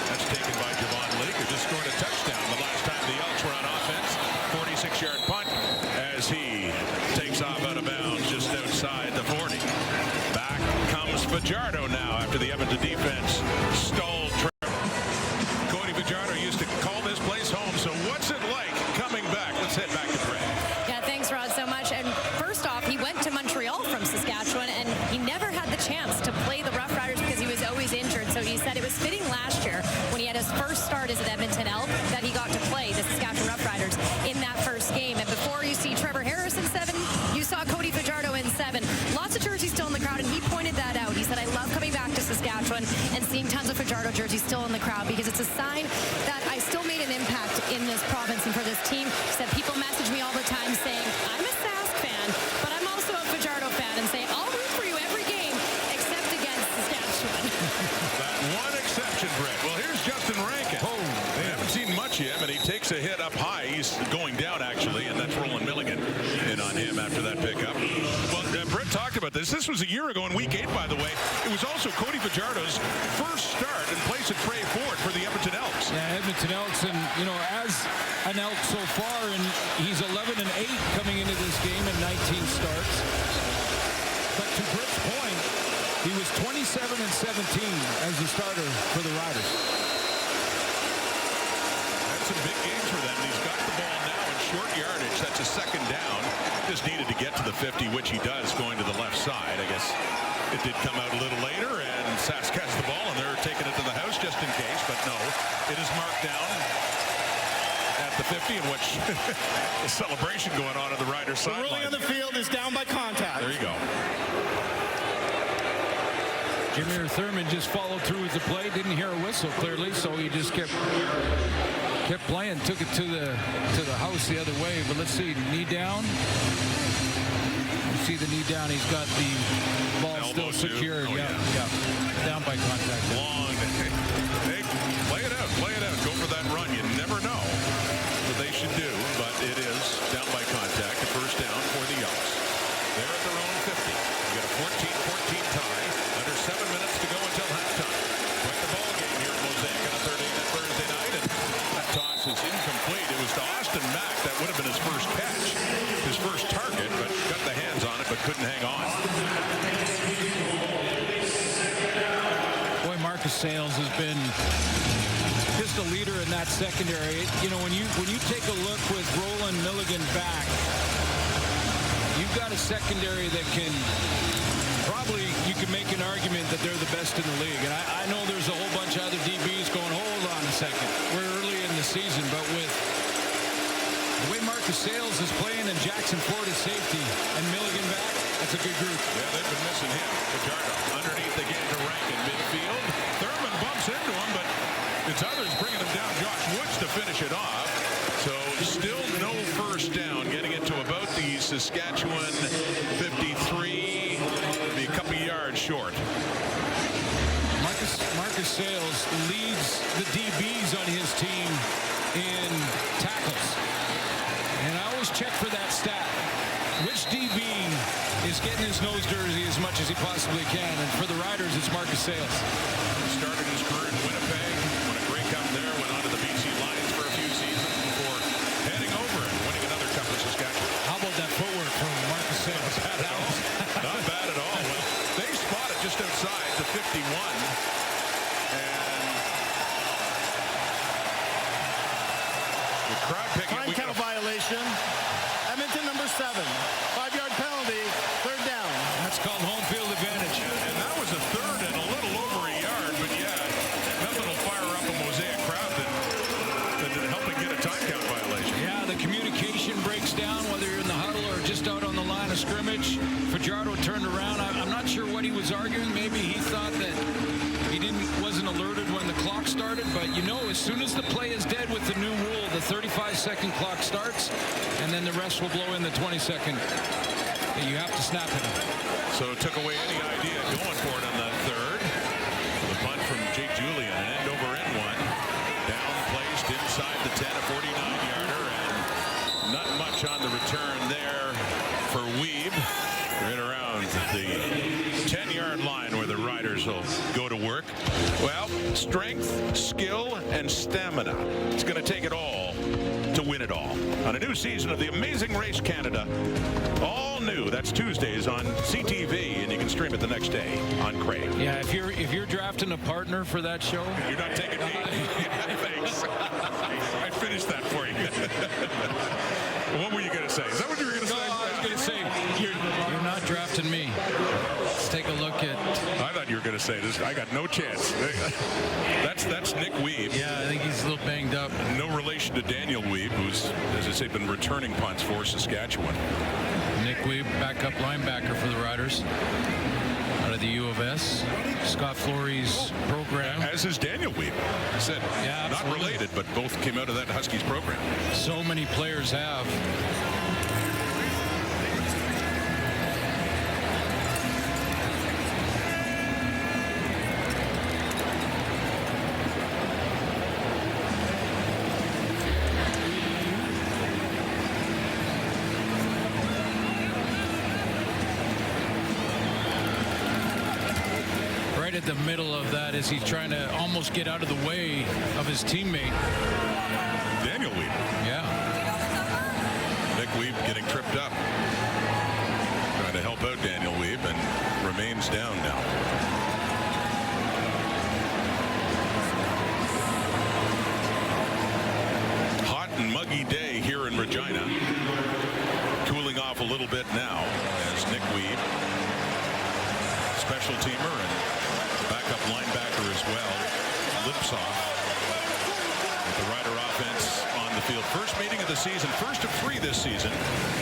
That's taken by Javon Leake, who just scored a touchdown the last time the Elks were on offense. 46-yard punt as he takes off out of bounds just outside the 40. Back comes Fajardo now after the Edmonton defense stalled. Cody Fajardo used to call this place home. So what's it like coming back? Let's head back to Brad. Yeah, thanks, Rod, so much. And first off, he went to Montreal from Saskatchewan, and he never had the chance to play the Roughriders because he was always injured. So he said it was fitting last year when he had his first start as an Edmonton Elk that he got to play the Saskatchewan Roughriders in that first game. And before you see Trevor Harris in 7, you saw Cody Fajardo in 7. Lots of jerseys still in the crowd, and he pointed that out. He said, I love coming back to Saskatchewan and seeing tons of Fajardo jerseys still in the crowd because it's a sign that I still made an impact in this province and for this team. He said, people message me all the time saying, I'm a Sask fan, but I'm also a Fajardo fan, and say, I'll root for you every game except against Saskatchewan. That one exception, Brett. Well, here's Justin Rankin. They haven't seen much yet, and he takes a hit up high. He's going down, actually, and that's Roland Milligan in on him after that pickup. Well, Brett talked about this. This was a year ago in Week 8, by the way. It was also Cody Fajardo's first start in place of Trey Ford for the Edmonton Elks. Yeah, Edmonton Elks, and, you know, as an Elk so far, and he's 11-8 coming into this game in 19 starts. But to Britt's point, he was 27-17 as the starter for the Riders. That's some big games for them. He's got the ball now in short yardage. That's a second down. Just needed to get to the 50, which he does, going to the left side. I guess it did come out a little later, and Sask has the ball, and they're taking it to the house just in case. But no, it is marked down at the 50, in which a celebration going on the Riders The sideline. ruling on the field is down by contact. There you go. Jameer Thurman just followed through with the play, didn't hear a whistle clearly, so he just kept playing, took it to the house the other way. But let's see, knee down. You see the knee down. He's got the ball Elbow still secured. too. Oh, yeah, down by contact. Long. Hey, play it out. Play it out. Go for that run. You never know what they should do, but it is down by contact. A first down for the Elks. They're at their own 50. You got a 14-14 tie. Under 7 minutes to go until halftime. Quite the ball game here at Mosaic on a Thursday night, and that toss is incomplete. It was to Austin Mack. That would have been his first catch, his first target, but got the hands on it, but couldn't hang on. Boy, Marcus Sales has been just a leader in that secondary. You know, when you take a look with Roland Milligan back, you've got a secondary that can probably, you can make an argument that they're the best in the league. And I know there's a whole bunch of other DBs going, hold on a second, we're early in the season, but with the way Marcus Sales is playing and Jackson Ford is safety and Milligan back, that's a good group. Yeah, they've been missing him. Fajardo underneath again to Rankin midfield. Thurman bumps into him, but it's others bringing him down. Josh Woods to finish it off. So still no first down, getting it to about the Saskatchewan 53, be a couple yards short. Marcus Sales leads the DBs on his team in tackles. And I always check for that stat. Which DB is getting his nose jersey as much as he possibly can? And for the Riders, it's Marcus Sales. Started his career in Winnipeg, won a Grey Cup there, went on to the BC Lions for a few seasons before heading over and winning another Cup in Saskatchewan. How about that footwork from Marcus Sales? Not bad at all. Well, they spot it just outside the 51. And the crowd picking. Time count violation. Edmonton number 7. 5-yard penalty. Third down. That's called home field advantage. And that was a third and a little over a yard. But yeah, nothing will fire up a Mosaic crowd than helping get a time count violation. Yeah, the communication breaks down, whether you're in the huddle or just out on the line of scrimmage. Fajardo turned around. I'm not sure what he was arguing. Maybe he thought that he wasn't alerted when the clock started. But, you know, as soon as the play is dead with the new rule, the 35-second clock starts, and then the rest will blow in the 20-second. You have to snap it. So it took away any idea going for it on the third. The punt from Jake Julian, an end-over-end one. Down placed inside the 10, a 49-yarder, and not much on the return there for Weeb. Right around the 10-yard line where the Riders Roughriders will go to work. Well, strength, skill, and stamina. It's going to take it all to win it all. On a new season of The Amazing Race Canada, all new. That's Tuesdays on CTV, and you can stream it the next day on Crave. Yeah, if you're drafting a partner for that show, You're not taking me. Thanks. I finished that for you. What were you going to say? Is that what you were going to say? I was going to say you're not drafting me. Let's take a look at. I thought you were going to say this. I got no chance. That's Nick Weeb. Yeah, I think he's a little banged up. No relation to Daniel Weeb, who's, as I say, been returning punts for Saskatchewan. Nick Weeb, backup linebacker for the Riders, out of the U of S. Scott Flory's program. As is Daniel Weeb. I said, Yeah, not absolutely. related, but both came out of that Huskies program. So many players have. Right at the middle of that as he's trying to almost get out of the way of his teammate. Daniel Weeb. Yeah. Nick Weeb getting tripped up. Trying to help out Daniel Weeb and remains down now. Hot and muggy day here in Regina. Cooling off a little bit now as Nick Weeb, special teamer and backup linebacker as well, lips off with the Rider offense on the field. First meeting of the season, first of 3 this season,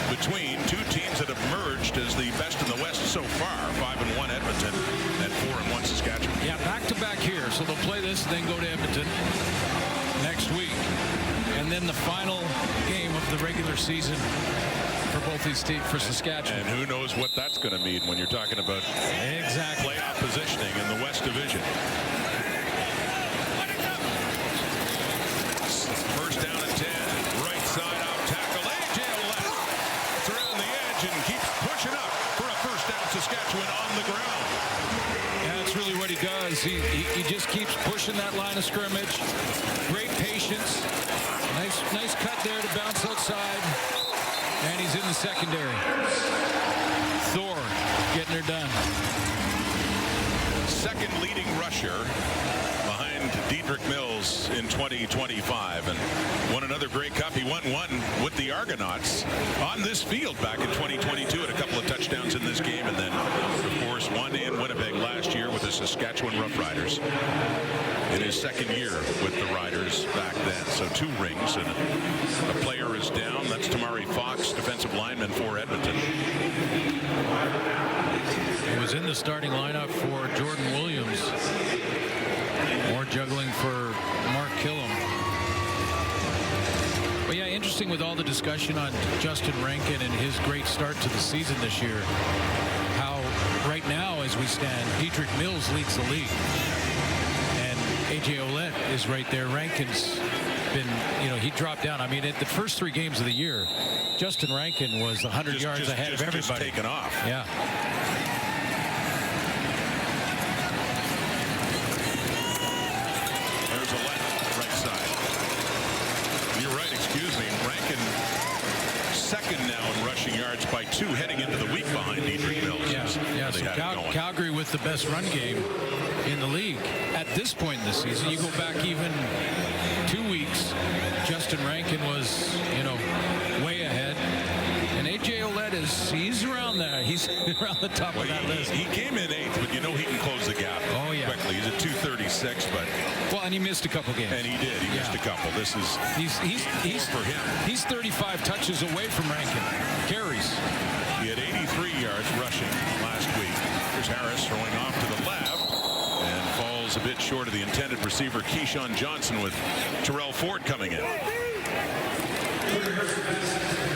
between two teams that have merged as the best in the West so far. 5-1 Edmonton and 4-1 Saskatchewan. Yeah, back-to-back here. So they'll play this, then go to Edmonton next week. And then the final game of the regular season for both these teams, for Saskatchewan. And who knows what that's going to mean when you're talking about Exactly. playoff positioning in the West Division. First down and 10. Right side out tackle. A.J. Ouellette. It's around the edge and keeps pushing up for a first down. Saskatchewan on the ground. Yeah, that's really what he does. He just keeps pushing that line of scrimmage. Great patience. Nice cut there to bounce outside. And he's in the secondary. Thor getting her done. Second leading rusher behind Dedrick Mills in 2025 and won another Grey Cup. He won one with the Argonauts on this field back in 2022 and a couple of touchdowns in this game, and then of course won in Winnipeg last year with the Saskatchewan Roughriders in his second year with the Riders back then. So 2 rings and a player is down. That's Tamari Fox, defensive lineman for Edmonton. He was in the starting lineup for Jordan Williams. More juggling for Mark Killam. But yeah, interesting with all the discussion on Justin Rankin and his great start to the season this year. How right now, as we stand, Dedrick Mills leads the league. And A.J. Ouellette is right there. Rankin's been, he dropped down. I mean, at the first 3 games of the year, Justin Rankin was 100 yards ahead of everybody. Just taken off. Yeah. There's Ouellette, right side. You're right, excuse me. Rankin second now in rushing yards by 2 heading into the week behind Dedrick Mills. Yeah. So Calgary with the best run game in the league at this point in the season. You go back even 2 weeks, Justin Rankin was, way ahead. And A.J. Ouellette he's around there. He's around the top of that list. He came in 8th, but he can close the gap quickly. He's at 236, but and he missed a couple games. And he did. He missed a couple. This is he's for him. He's 35 touches away from Rankin. Carries. He had 83 yards rushing last week. Here's Harris throwing off to the left and falls a bit short of the intended receiver, Keyshawn Johnson, with Terrell Ford coming in.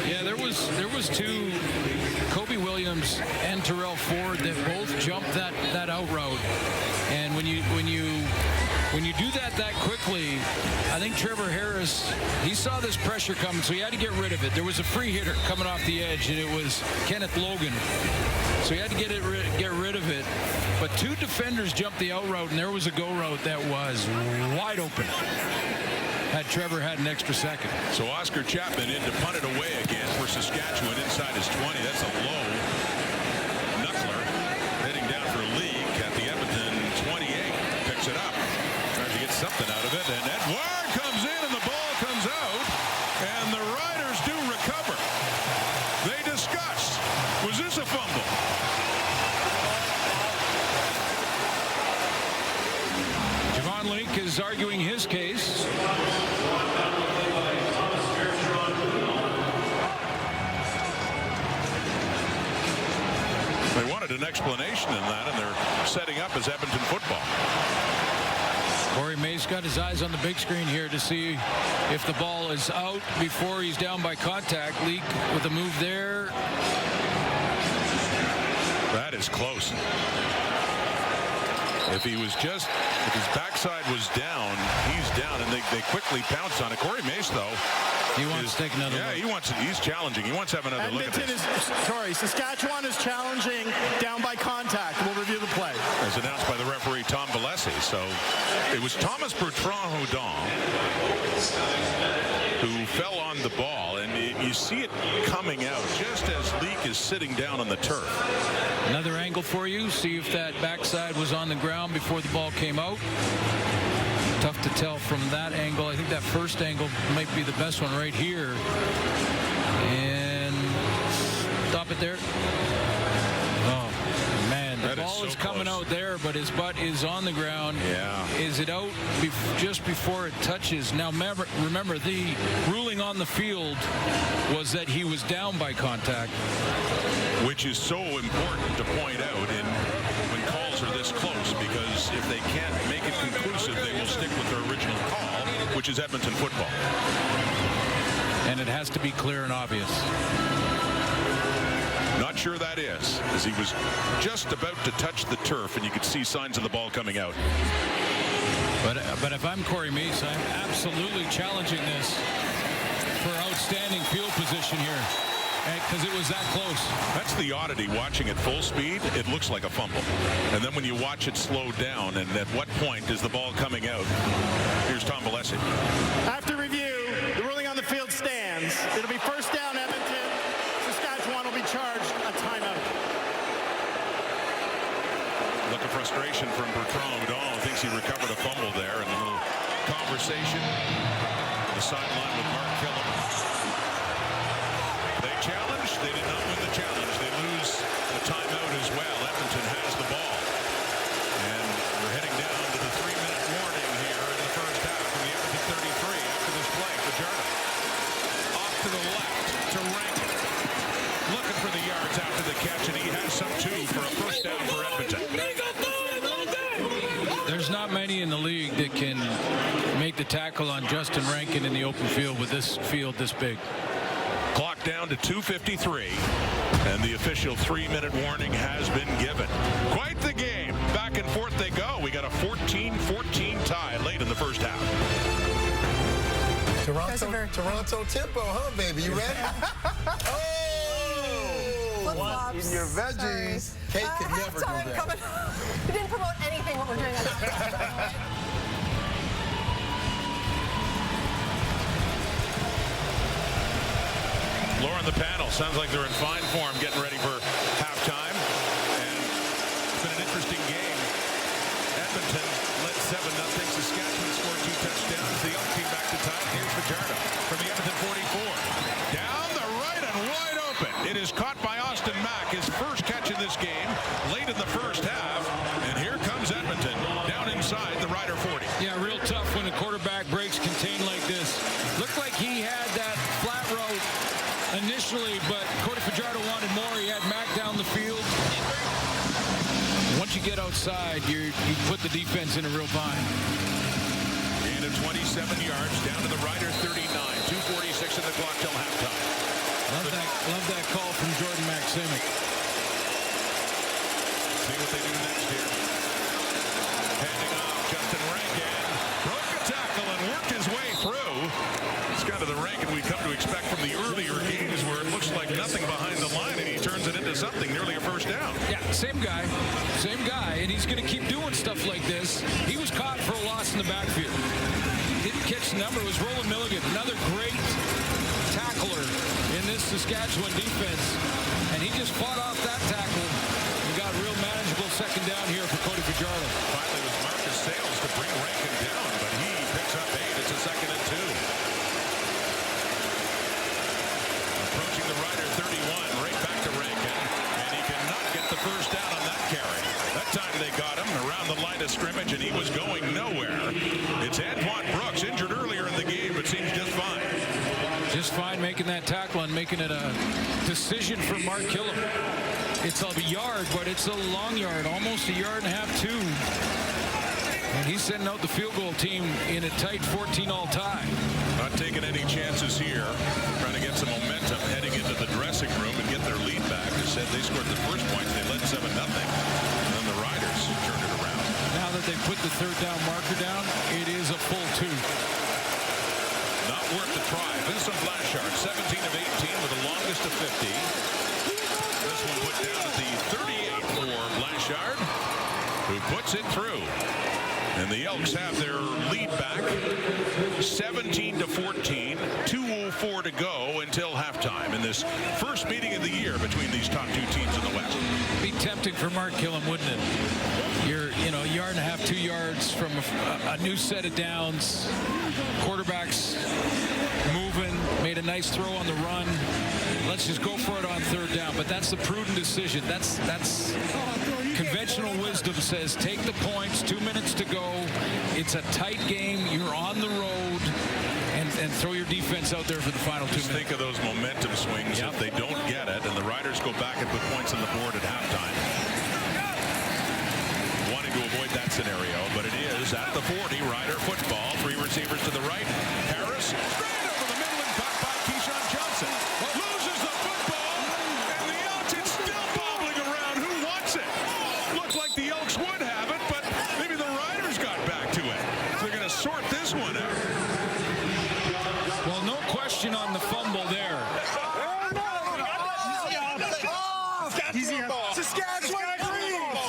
Yeah, there was 2, Kobe Williams and Terrell Ford, that both jumped that out route. And when you do that quickly, I think Trevor Harris, he saw this pressure coming, so he had to get rid of it. There was a free hitter coming off the edge, and it was Kenneth Logan. So he had to get rid of it. but two defenders jumped the out route, and there was a go route that was wide open. Had Trevor had an extra second. So Oscar Chapman in to punt it away again for Saskatchewan inside his 20. That's a low knuckler. Heading down for Leak at the Edmonton 28. Picks it up. Tries to get something out of it. And Edouard comes in and the ball comes out. And the Riders do recover. They discuss. Was this a fumble? Javon Leak is arguing his case. They wanted an explanation in that, and they're setting up as Edmonton football. Corey May's got his eyes on the big screen here to see if the ball is out before he's down by contact. Leak with a move there. That is close. If his backside was down, he's down, and they quickly pounce on it. Corey Mace, though, he wants to take another look. He's challenging. He wants to have another look at this. Saskatchewan is challenging down by contact. We'll review the play. As announced by the referee, Tom Valesi. So it was Thomas Bertrand-Houdon who fell on the ball, and you see it coming out just as Leak is sitting down on the turf. Another angle for you. See if that backside was on the ground before the ball came out. Tough to tell from that angle. I think that first angle might be the best one right here. And stop it there. Oh, man. The ball is coming out there, but his butt is on the ground. Yeah. Is it out just before it touches? Now, remember, the ruling on the field was that he was down by contact. Which is so important to point out when calls are this close, because if they can't make it conclusive, they will stick with their original call, which is Edmonton football. And it has to be clear and obvious. Not sure that is, as he was just about to touch the turf, and you could see signs of the ball coming out. But if I'm Corey Mace, I'm absolutely challenging this for outstanding field position here, because it was that close. That's the oddity. Watching at full speed, it looks like a fumble. And then when you watch it slow down, and at what point is the ball coming out? Here's Tom Valesi. After review, the ruling on the field stands. It'll be first down, Edmonton. Saskatchewan will be charged a timeout. Look of frustration from Bertrand-Houdon. Thinks he recovered a fumble there, and a little conversation on the sideline with Mark Killam. They challenged. They did not win the challenge. They lose the timeout as well. Edmonton has the ball. And we're heading down to the 3-minute warning here in the first half from the Edmonton 33 after this play. Fajardo off to the left to Rankin. Looking for the yards after the catch, and he has some too for a first down for Edmonton. There's not many in the league that can make the tackle on Justin Rankin in the open field with this field this big. Clock down to 2:53, and the official 3-minute warning has been given. Quite the game. Back and forth they go. We got a 14-14 tie late in the first half. Toronto tempo, huh, baby? You ready? Flip-flops. In your veggies. Kate could never do that. We didn't promote anything what we're doing on this. Laura on the panel. Sounds like they're in fine form, getting ready for halftime. And it's been an interesting game. Edmonton led 7-0. Saskatchewan scored 2 touchdowns. The Elks came back to tie. Here's Fajardo from the Edmonton 44. Down the right and wide open. It is caught by Austin Mack. His first catch in this game late in the first half. And here comes Edmonton down inside the Rider 40. Yeah, real tough when a quarterback breaks contain like this. Looked like he had that flat route initially, but Cody Fajardo wanted more. He had Mack down the field. Once you get outside, you put the defense in a real bind. And a 27 yards down to the Rider 39. 2:46 in the clock till halftime. Love that call from Jordan Maximic. See what they do next here. Handing off Justin Rankin. Broke a tackle and worked his way through. It's kind of the Rankin we come to expect from the earlier games, where it looks like nothing behind the line, and he turns it into into something, nearly a first down. Yeah, same guy, and he's going to keep doing stuff like this. He was caught for a loss in the backfield. Didn't catch the number. It was Roland Milligan, another great tackler in this Saskatchewan defense, and he just fought off that tackle and got real manageable second down here for Cody Fajardo. Finally was Marcus Sales to bring Rankin down, but he picks up 8. It's a 2nd and 2. Approaching the Rider 31, right back to Rankin, and he cannot get the first down on that carry. That time they got him around the line of scrimmage, and he was going nowhere. It's Antoine Brooks, injured earlier in the game, but seems just fine. Just fine making that tackle and making it a decision for Mark Killam. It's a yard, but it's a long yard, almost a yard and a half, too. And he's sending out the field goal team in a tight 14-all tie. Not taking any chances here. Trying to get some momentum heading into the dressing room and get their lead back. They said they scored the first points. They led 7-0. And then the Riders turned it around. Now that they put the third down marker down, it is a full 2. Not worth the try. Vincent Blanchard, 17 of 18 with the longest of 50. This one put down at the 38 for Blanchard, who puts it through. And the Elks have their lead back, 17-14, 2:04 to go until halftime in this first meeting of the year between these top 2 teams in the West. Be tempting for Mark Killam, wouldn't it? You're, a yard and a half, 2 yards from a new set of downs. Quarterback's moving, made a nice throw on the run. Let's just go for it on third down. But that's the prudent decision. That's conventional wisdom says take the points, 2 minutes to go. It's a tight game. You're on the road. And throw your defense out there for the final 2 minutes. Think of those momentum swings if they don't get it, and the Riders go back and put points on the board at halftime. Wanting to avoid that scenario, but it is at the 40. Rider football, 3 receivers to the right. Harris straight over the middle and caught by Keyshawn Johnson. Loses the football, and the Elks, it's still bobbling around. Who wants it? Looked like the Elks would have it, but maybe the Riders got back to it. So they're going to sort this one out. Well, no question on the fumble there.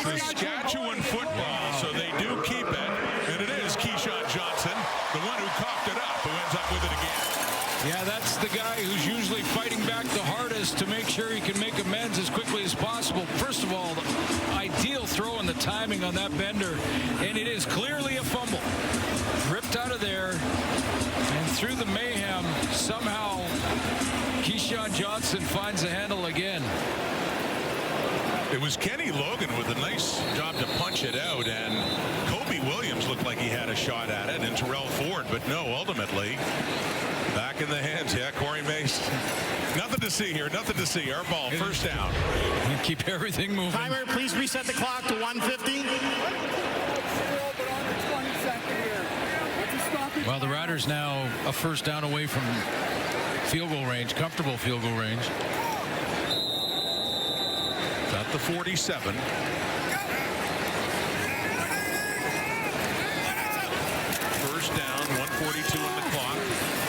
Saskatchewan football, so they do keep it, and it is Keyshawn Johnson, the one who coughed it up, who ends up with it again. Yeah, that's the guy who's usually fighting back the hardest to make sure he can make amends as quickly as possible. First of all, the ideal throw and the timing on that bender, and it is clearly a fumble. Ripped out of there, and through the mayhem, somehow Keyshawn Johnson finds the handle again. It was Kenny Logan with a nice job to punch it out, and Kobe Williams looked like he had a shot at it, and Terrell Ford, but no, ultimately, back in the hands. Yeah, Corey Mace. Nothing to see here, nothing to see. Our ball, first down. Keep everything moving. Timer, please reset the clock to 1:50. Well, the Riders now a first down away from field goal range, comfortable field goal range. At the 47. First down, 1:42 on the clock.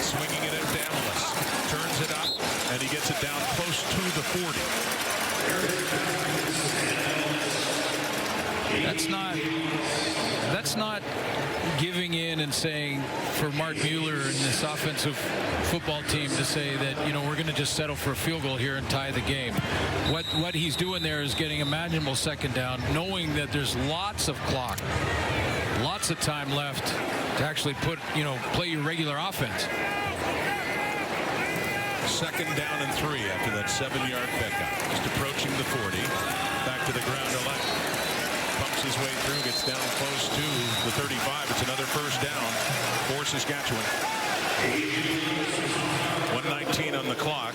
Swinging it at Danilis. Turns it up, and he gets it down close to the 40. That's not giving in and saying for Mark Mueller and this offensive football team to say that, we're going to just settle for a field goal here and tie the game. What he's doing there is getting a manageable second down, knowing that there's lots of clock, lots of time left to actually play your regular offense. Second down and 3 after that 7-yard pickup. Just approaching the 40. Back to the ground to left. Pumps his way through, gets down close to the 35. It's another first down for Saskatchewan. 1:19 on the clock.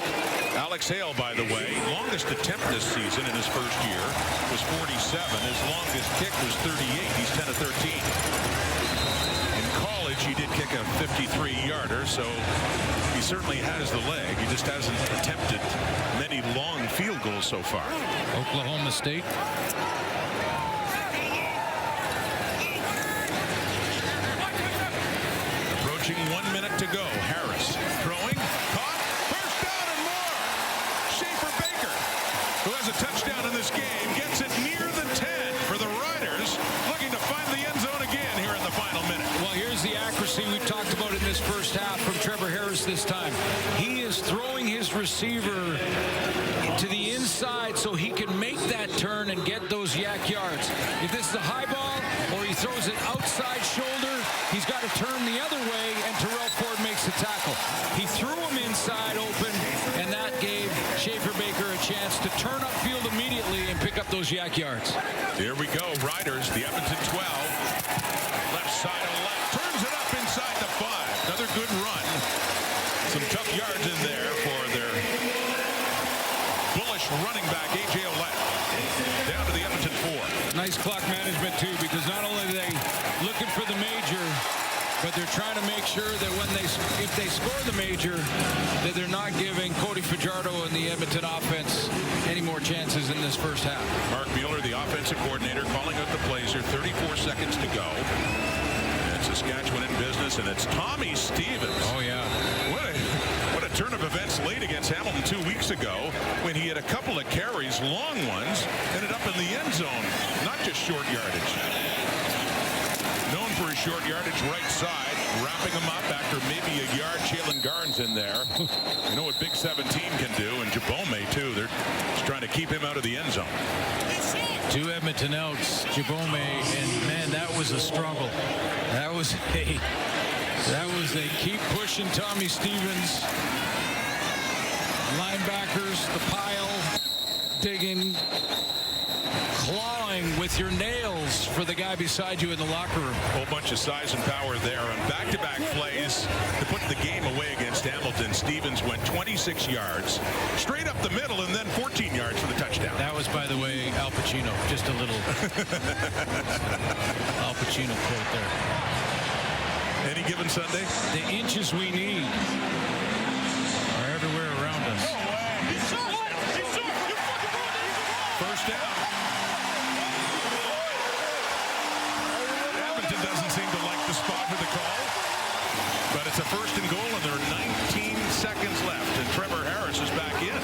Alex Hale, by the way, longest attempt this season in his first year was 47. His longest kick was 38. He's 10 of 13. In college, he did kick a 53-yarder, so he certainly has the leg. He just hasn't attempted many long field goals so far. Oklahoma State. Approaching 1 minute to go. Harris throwing, caught, first down and more. Schaefer Baker, who has a receiver to the inside so he can make that turn and get those yak yards. If this is a high ball or he throws it outside shoulder, he's got to turn the other way, and Terrell Ford makes the tackle. He threw him inside open, and that gave Schaefer Baker a chance to turn upfield immediately and pick up those yak yards. Here we go, Riders, the Edmonton 12. Left side of left, turns it up inside the 5. Another good run. Some tough yards in there for their bullish running back, A.J. Ouellette. Down to the Edmonton 4. Nice clock management, too, because not only are they looking for the major, but they're trying to make sure that if they score the major, that they're not giving Cody Fajardo and the Edmonton offense any more chances in this first half. Mark Mueller, the offensive coordinator, calling out the plays here. 34 seconds to go. And Saskatchewan in business, and it's Tommy Stevens. Oh, yeah. What a turn of events late against Hamilton 2 weeks ago when he had a couple of carries, long ones, ended up in the end zone, not just short yardage. Known for his short yardage right side, wrapping him up after maybe a yard. Jalen Garnes in there. You know what Big 17 can do, and Jabome too. They're just trying to keep him out of the end zone. 2 Edmonton Elks, Jabome, and man, that was a struggle. That was a keep pushing Tommy Stevens. Linebackers, the pile, digging, clawing with your nails for the guy beside you in the locker room. Whole bunch of size and power there, and back-to-back plays to put the game away against Hamilton. Stevens went 26 yards straight up the middle, and then 14 yards for the touchdown. That was, by the way, Al Pacino. Just a little Al Pacino quote there. Any given Sunday? The inches we need are everywhere around us. First down. Edmonton doesn't seem to like the spot for the call, but it's a first and goal, and there are 19 seconds left, and Trevor Harris is back in.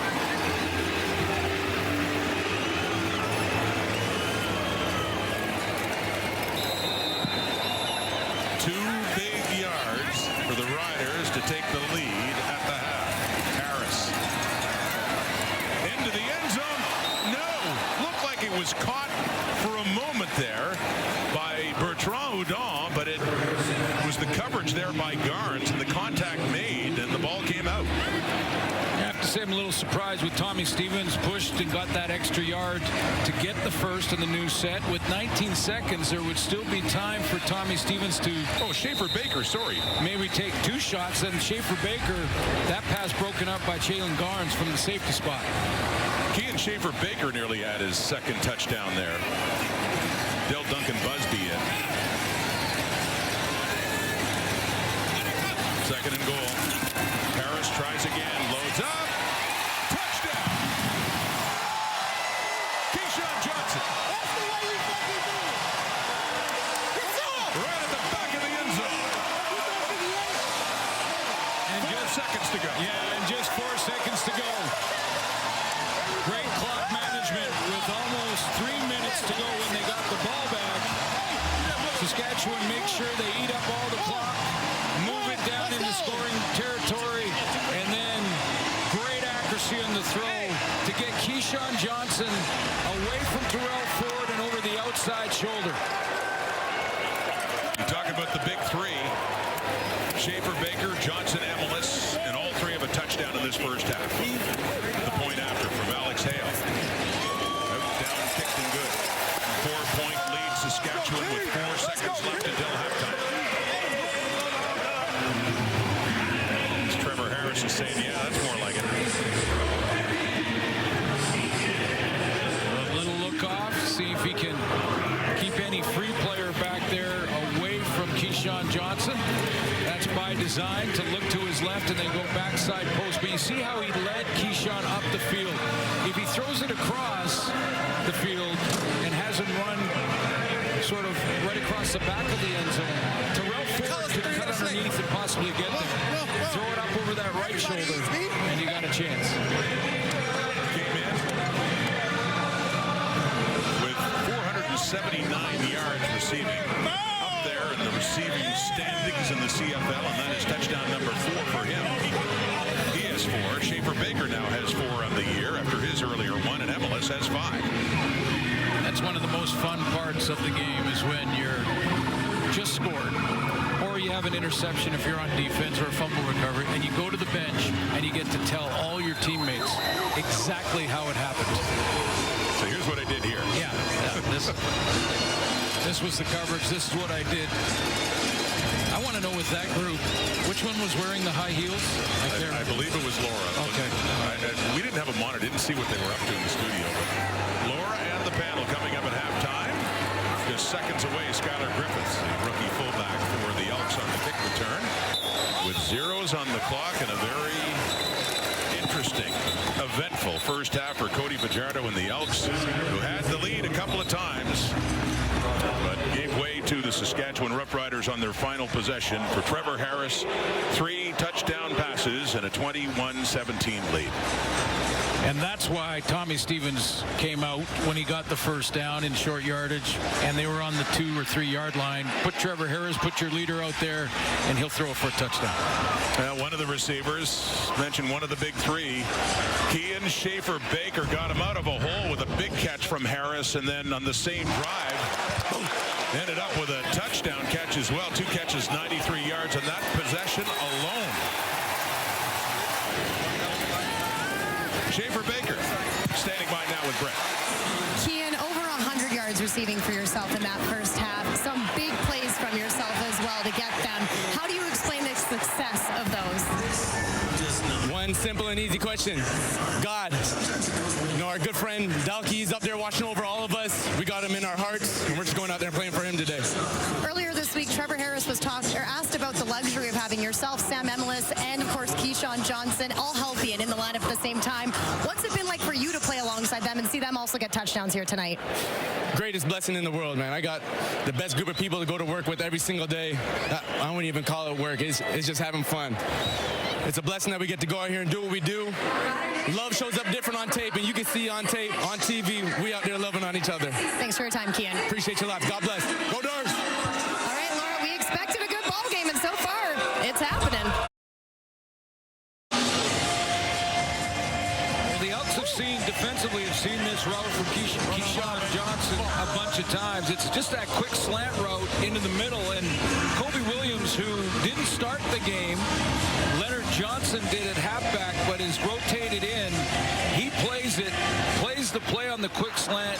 For the Riders to take the lead at the half. Harris into the end zone. No, looked like it was caught for a moment there by Bertrand Houdon, but it was the coverage there by Garnes, and the contact made, and the ball came out. I have to say I'm a little surprised with Tommy Stevens pushed and got that extra yard to get the first in the new set. With 19 seconds, there would still be time for Tommy Stevens to... Oh, Schaefer Baker, sorry. Maybe take 2 shots, and Schaefer Baker, that pass broken up by Jalen Garnes from the safety spot. Kean Schaefer Baker nearly had his second touchdown there. Del Duncan Busby in. Second and goal. Harris tries again, loads up. Touchdown! Keyshawn Johnson. That's the way you fucking do it. Right at the back of the end zone. And 4 seconds to go. Yeah, and just 4 seconds to go. Great clock management with almost 3 minutes to go when they got the ball back. Saskatchewan makes sure they eat up all the clock, move it down into scoring territory, and then great accuracy on the throw to get Keyshawn Johnson away from Terrell Ford and over the outside shoulder. You talk about the big 3. Schaefer Baker, Johnson, Amelis, and all 3 have a touchdown in this first half. The point after from Alex Hale. Out, down, kicked and good. 4-point lead Saskatchewan with 4 seconds left until halftime. As Trevor Harris is saying, yeah, that's more like it. A little look off, see if he can keep any free player back there away from Keyshawn Johnson. That's by design, to look to his left and then go backside post. But you see how he led Keyshawn up the field. If he throws it across the field and has him run sort of right across the back of the end zone, Terrell Ford could cut underneath and possibly get there. Throw it up over that right shoulder, and you got a chance. Came in with 479 yards receiving. Up there in the receiving standings in the CFL, and that is touchdown number 4 for him. He has 4. Schaefer Baker now has 4 on the year after his earlier one, and Emilus has 5. That's one of the most fun parts of the game is when you're just scored or you have an interception if you're on defense or a fumble recovery and you go to the bench and you get to tell all your teammates exactly how it happened. So here's what I did here. Yeah. This was the coverage. This is what I did. I want to know with that group, which one was wearing the high heels? I believe it was Laura. Okay. We didn't have a monitor, didn't see what they were up to in the studio. But Laura and the panel coming up at halftime. Just seconds away, Skylar Griffiths, the rookie fullback for the Elks on the kick return. With zeros on the clock and a very interesting, eventful first half for Cody Fajardo and the Elks, who had the lead a couple of times, but gave way to the Saskatchewan Roughriders on their final possession for Trevor Harris. 3 touchdown passes and a 21-17 lead. And that's why Tommy Stevens came out when he got the first down in short yardage and they were on the 2 or 3 yard line. Put Trevor Harris, put your leader out there, and he'll throw for a touchdown. One of the receivers mentioned one of the big 3. Kean Schaefer Baker got him out of a hole with a big catch from Harris, and then on the same drive ended up with a touchdown catch as well. 2 catches, 93 yards on that possession alone. Schaefer Baker standing by now with Brett. Kean, over 100 yards receiving for yourself in that first half. Some big plays from yourself as well to get them. How do you explain the success of those? One simple and easy question. God. You know, our good friend Dalkey's up there watching over all of us. We got him in our hearts, and we're just going out there and playing for him today. Earlier this week, Trevor Harris was asked about the luxury of having yourself, Sam Emilus, and of course Keyshawn Johnson all healthy and in the lineup at the same time. What's it been like for you to play alongside them and see them also get touchdowns here tonight? Greatest blessing in the world, man. I got the best group of people to go to work with every single day. I wouldn't even call it work. It's just having fun. It's a blessing that we get to go out here and do what we do. Love shows up different on tape, and you can see on tape, on TV, we out there loving on each other. Thanks for your time, Kean. Appreciate you a lot. God bless. Go Doors! All right, Laura, we expected a good ball game, and so far, it's happening. Well, the Elks defensively have seen this route from Keyshawn Johnson a bunch of times. It's just that quick slant route into the middle, and Kobe Williams, who didn't start the game, Leonard Johnson did at halfback, but is rotated in. He plays it, plays the play on the quick slant,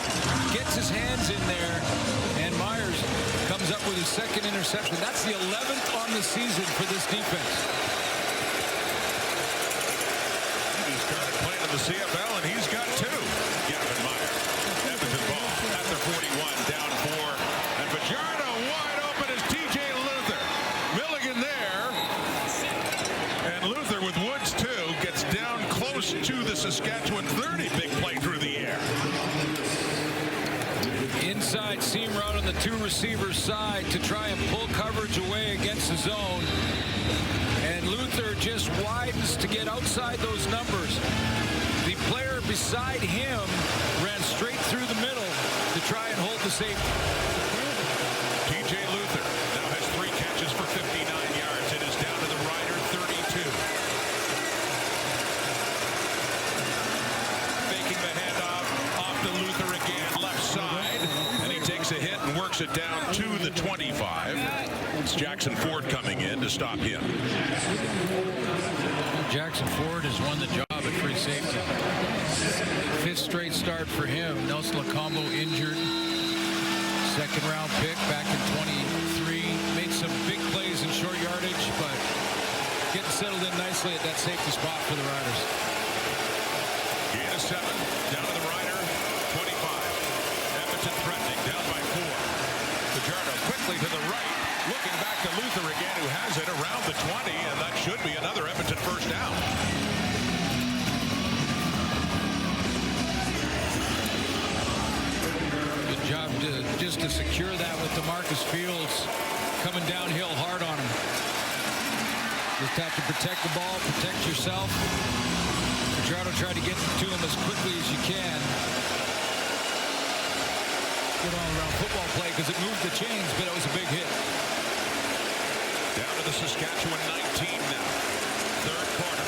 gets his hands in there, and Myers comes up with his second interception. That's the 11th on the season for this defense. He started playing in the CFL, and he's got 2. Gavin Myers. Edmonton ball at the 41, down 4. And Fajardo wide open is TJ Luther. Milligan there. And Luther with Woods, too, gets down close to the Saskatchewan 30. Big play through the air. Inside seam route on the 2 receivers side to try and pull coverage away against the zone. And Luther just widens to get outside those numbers. The player beside him ran straight through the middle to try and hold the safety. TJ Luther now has 3 catches for 59 yards. It is down to the Rider 32. Making the handoff off to Luther again, left side, and he takes a hit and works it down to the 25. It's Jackson Ford coming in to stop him. Jackson Ford has won the job at free safety. 5th straight start for him. Nelson Lacombo injured. 2nd round pick back in 23. Made some big plays in short yardage, but getting settled in nicely at that safety spot for the Riders. Gain of 7, down to the Rider 25. Edmonton threatening, down by 4. Fajardo quickly to the right, looking back to Luther again, who has it around the 20, and that should be another Edmonton first down. Good job just to secure that with DeMarcus Fields coming downhill hard on him. Just have to protect the ball, protect yourself. Fajardo tried to get to him as quickly as you can. Good all-around football play because it moved the chains, but it was a big hit. Down to the Saskatchewan 19 now. 3rd quarter.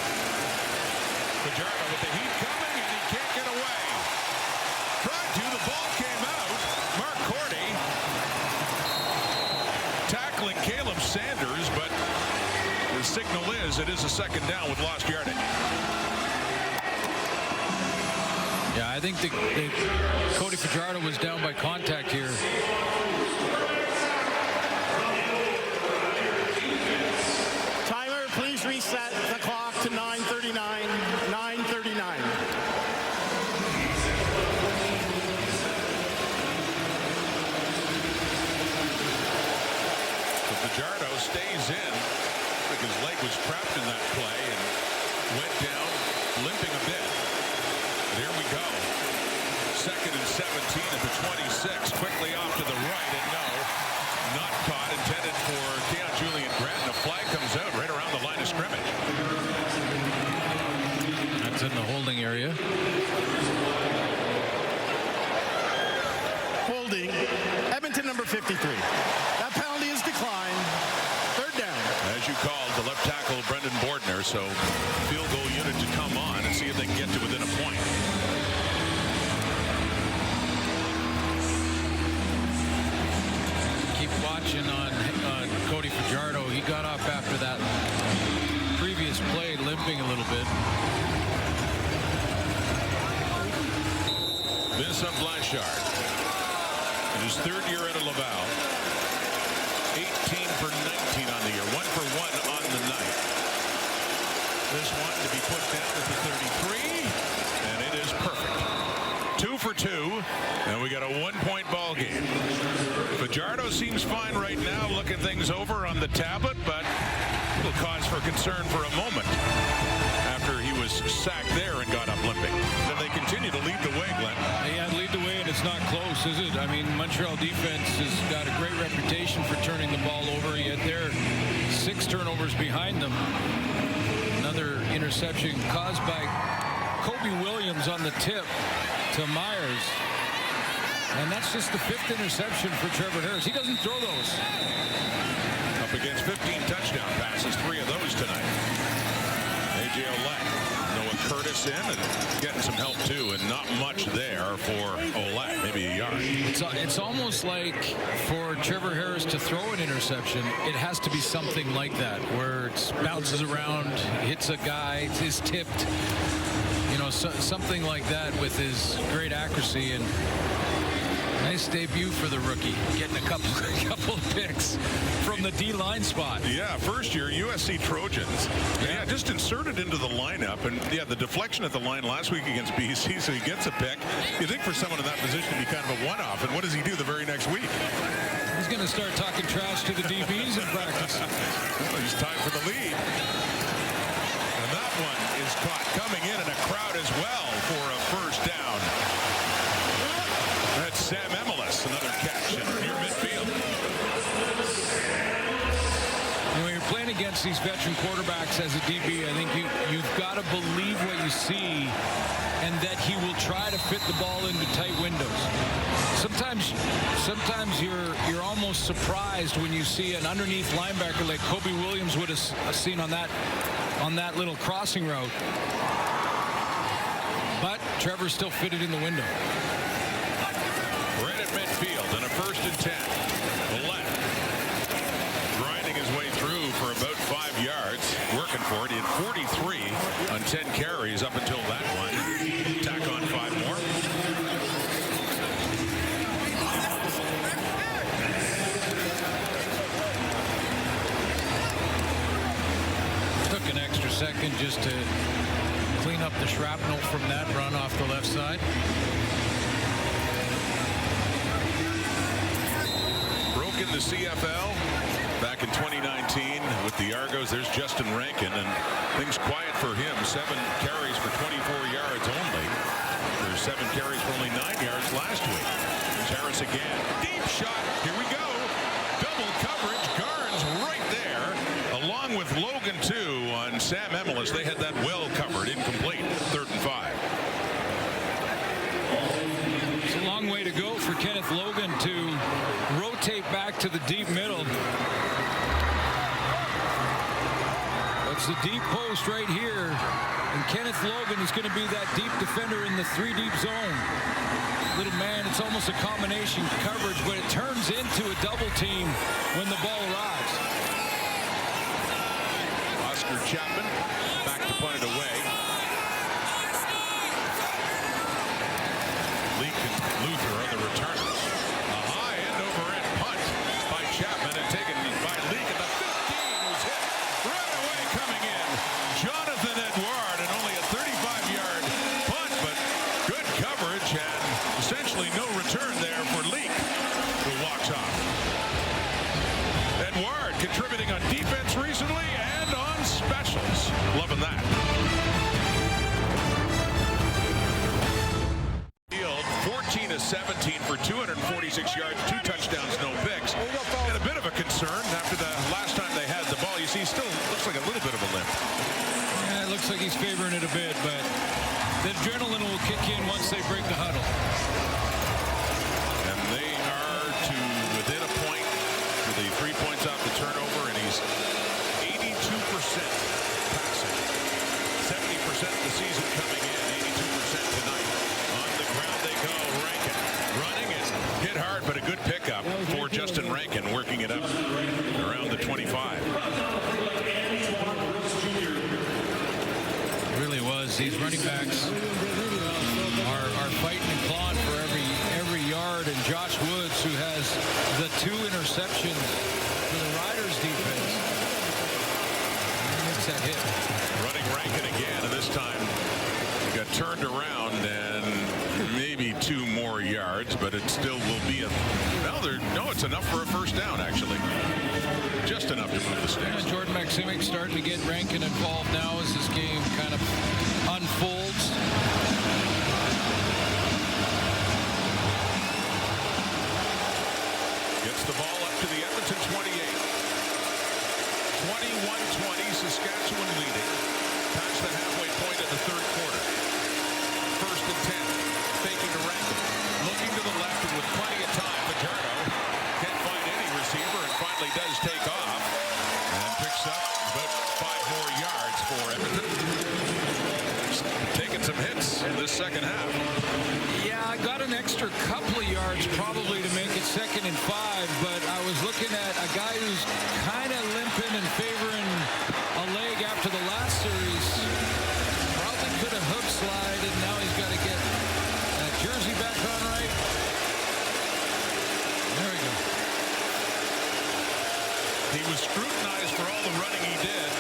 tackling Caleb Sanders, but the signal is it is a second down with lost yardage. Yeah, I think Cody Fajardo was down by contact here. Timer, please reset the clock to 9:39. 9:39. Fajardo stays in. I think his leg was trapped in that play and went down limping a bit. Here we go. 2nd and 17 at the 26. Quickly off to the right, and no, not caught. Intended for Keon Julian Grant. And a flag comes out right around the line of scrimmage. That's in the holding area. Holding. Edmonton number 53. That penalty is declined. 3rd down. As you called, the left tackle Brendan Bordner. So field goal unit to come on and see if they can get to within a point. Keep watching on Cody Fajardo. He got off after that previous play, limping a little bit. Vincent Blanchard, in his 3rd year at Laval, 18 for 19 on the year, 1 for 1 on the night. This one to be put down at the 33, and it is perfect. 2 for 2, and we got a 1-point ball game. Fajardo seems fine right now, looking things over on the tablet, but a little cause for concern for a moment after he was sacked there and got up limping. And they continue to lead the way, Glenn. Yeah, lead the way, and it's not close, is it? I mean, Montreal defense has got a great reputation for turning the ball over, yet they're 6 turnovers behind them. Another interception caused by Kobe Williams on the tip to Myers. And that's just the 5th interception for Trevor Harris. He doesn't throw those. Up against 15 touchdown passes, 3 of those tonight. A.J. Olek, Noah Curtis in and getting some help too, and not much there for Olek, maybe a yard. It's almost like for Trevor Harris to throw an interception, it has to be something like that, where it bounces around, hits a guy, is tipped. You know, something like that with his great accuracy. And nice debut for the rookie, getting a couple of picks from the D-line spot. Yeah, first year USC Trojans. Yeah, just inserted into the lineup, and yeah, the deflection at the line last week against BC, so he gets a pick. You think for someone in that position to be kind of a one-off, and what does he do the very next week? He's going to start talking trash to the DBs in practice. Well, he's tied for the lead. And that one is caught coming in a crowd as well for a first down. That's Sam Emelis, another catch near midfield. When you're playing against these veteran quarterbacks as a DB, I think you've got to believe what you see, and that he will try to fit the ball into tight windows. Sometimes you're almost surprised when you see an underneath linebacker like Kobe Williams would have seen on that little crossing route. But Trevor still fitted in the window. Right at midfield and a 1st and 10. The left. Grinding his way through for about 5 yards. Working for it. He had 43 on 10 carries up until that one. Tack on 5 more. Took an extra second just to clean up the shrapnel from that run off the left side. Broke in the CFL back in 2019 with the Argos. There's Justin Rankin, and things quiet for him. 7 carries for 24 yards only. There's 7 carries for only 9 yards last week. There's Harris again. Deep shot. Here we go. Double coverage. Garnes right there, along with Logan too on Sam Emelis. They had that well covered. Incomplete. 3rd and 5. It's a long way to go for Kenneth Logan to rotate back to the deep middle. It's the deep post right here, and Kenneth Logan is going to be that deep defender in the 3 deep zone. little man. It's almost a combination coverage, but it turns into a double team when the ball arrives. Oscar Chapman back to punt it away. Leak and Luther are the returners. A high end-over-end punt by Chapman and taken by Leak at the 15, who's hit right away coming in. Jonathan Edward, and only a 35-yard punt, but good coverage and essentially no return there for Leak, who walks off. Edward contributing on defense recently and on specials. Loving that. 14-17 for 246 yards, 2 touchdowns, no picks. And a bit of a concern after the last time they had the ball. You see, still looks like a little bit of a limp. Yeah, it looks like he's favoring it a bit, but the adrenaline will kick in once they break the huddle. And they are to within a point for the 3 points off the turnover, and he's 82% passing. 70% of the season coming in, 82% tonight. On the ground they go. Rankin running it. Hit hard, but a good pickup for Justin Rankin, working it up around the 25. It really was. These running backs are fighting and clawing for every yard, and Josh Woods, who has the 2 interceptions for the Riders defense, makes that hit. Running Rankin again, and this time he got turned around and maybe 2 more yards, but it still will be a no, it's enough for a first down, actually. Just enough to move the sticks. Yeah, Jordan Maximic starting to get Rankin involved now as this game kind of unfolds. Gets the ball up to the Edmonton 28. 21-20, Saskatchewan leading. Past the halfway point of the third quarter. First and 10. Faking to Rankin. Looking to the left and with plenty of time. Paterno can't find any receiver and finally does take off. And picks up about 5 more yards for Edmonton. Taking some hits in this second half. Yeah, I got an extra couple of yards probably to make it 2nd and 5, but I was looking at a guy who's kind of limping and favoring a leg after the last series. Probably could have hook slide, and now he's got to get that jersey back on right. There we go. He was scrutinized for all the running he did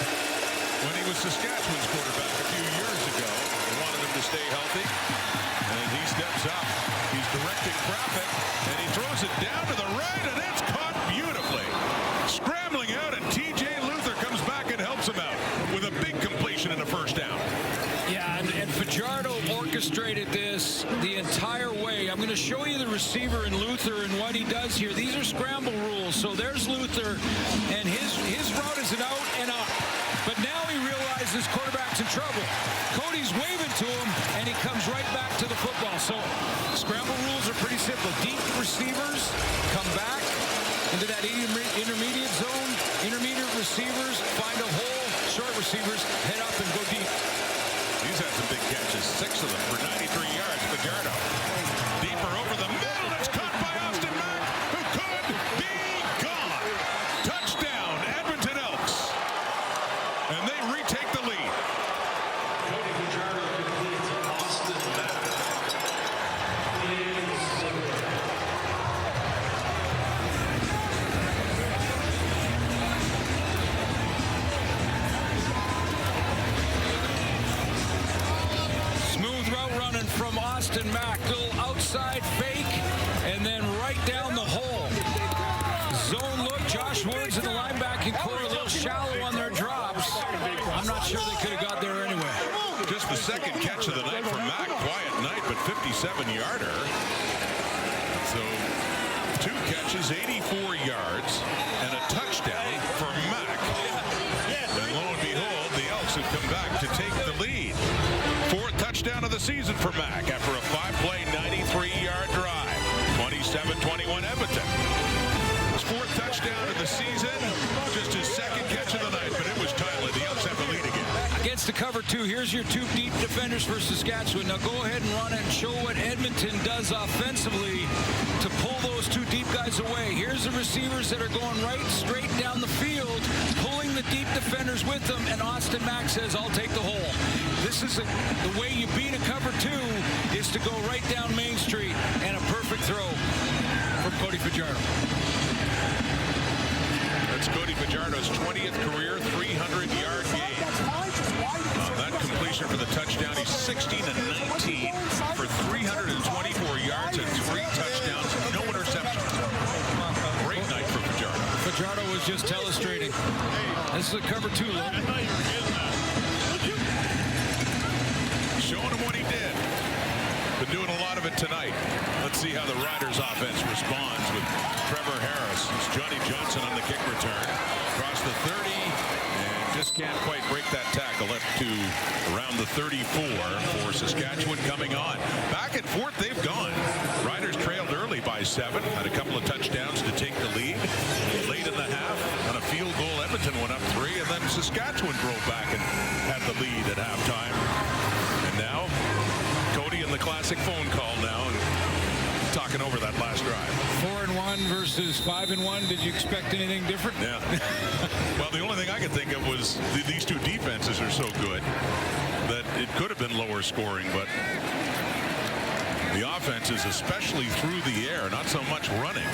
when he was Saskatchewan's quarterback a few years ago. They wanted him to stay healthy, and he steps up. He's directing traffic, and he throws it down to the right, and it's caught beautifully. Scrambling out, and T.J. Luther comes back and helps him out with a big completion and a first down. Yeah, and Fajardo orchestrated this the entire way. I'm going to show you the receiver in Luther and what he does here. These are scramble rules. So there's Luther, and his route is an out and up. But now he realizes quarterback's in trouble. Cody's waving to him, and he comes right back to the football. So scramble rules are pretty simple. Deep receivers come back into that intermediate zone. Intermediate receivers find a hole. Short receivers head up and go deep. He's had some big catches, 6 of them for 93 yards. Fajardo deeper over the middle. It's caught by Austin Mack, who could be gone. Touchdown, Edmonton Elks. And they retake the lead. From Austin Mack, little outside fake, and then right down the hole. Zone look, Josh Woods and the linebacking core a little shallow on their drops. I'm not sure they could have got there anyway. Just the second catch of the night for Mack. Quiet night, but 57-yarder. So 2 catches, 84 yards, and a touchdown for Mack. And lo and behold, the Elks have come back to take the lead. 4th touchdown of the season for Mack after a 5-play, 93-yard drive. 27-21 Edmonton. His 4th touchdown of the season. Just his 2nd catch of the night, but it was timely. The Elks have the lead again. Against the cover two. Here's your two deep defenders for Saskatchewan. Now go ahead and run it and show what Edmonton does offensively to pull those two deep guys away. Here's the receivers that are going right straight down the field, pulling the deep defenders with them, and Austin Mack says, I'll take the hole. This is the way you beat a cover two, is to go right down Main Street, and a perfect throw from Cody Fajardo. That's Cody Fajardo's 20th career 300-yard game. That completion for the touchdown. He's 16 and 19 for 324 yards and 3 touchdowns, no interceptions. Great night for Fajardo. Fajardo was just illustrating. This is a cover two look. Showing him what he did. Been doing a lot of it tonight. Let's see how the Riders offense responds with Trevor Harris. It's Johnny Johnson on the kick return. Across the 30 and just can't quite break that tackle up to around the 34 for Saskatchewan coming on. Back and forth they've gone. Riders trailed early by 7. Had a couple of touchdowns to take the lead. Late in the half on a field goal, Edmonton went up 3, and then Saskatchewan drove back and had the lead at halftime. And now Cody in the classic phone call now and talking over that last drive. 4-1 versus 5-1. Did you expect anything different? Yeah. Well, the only thing I could think of was these two defenses are so good that it could have been lower scoring, but the offenses, especially through the air, not so much running.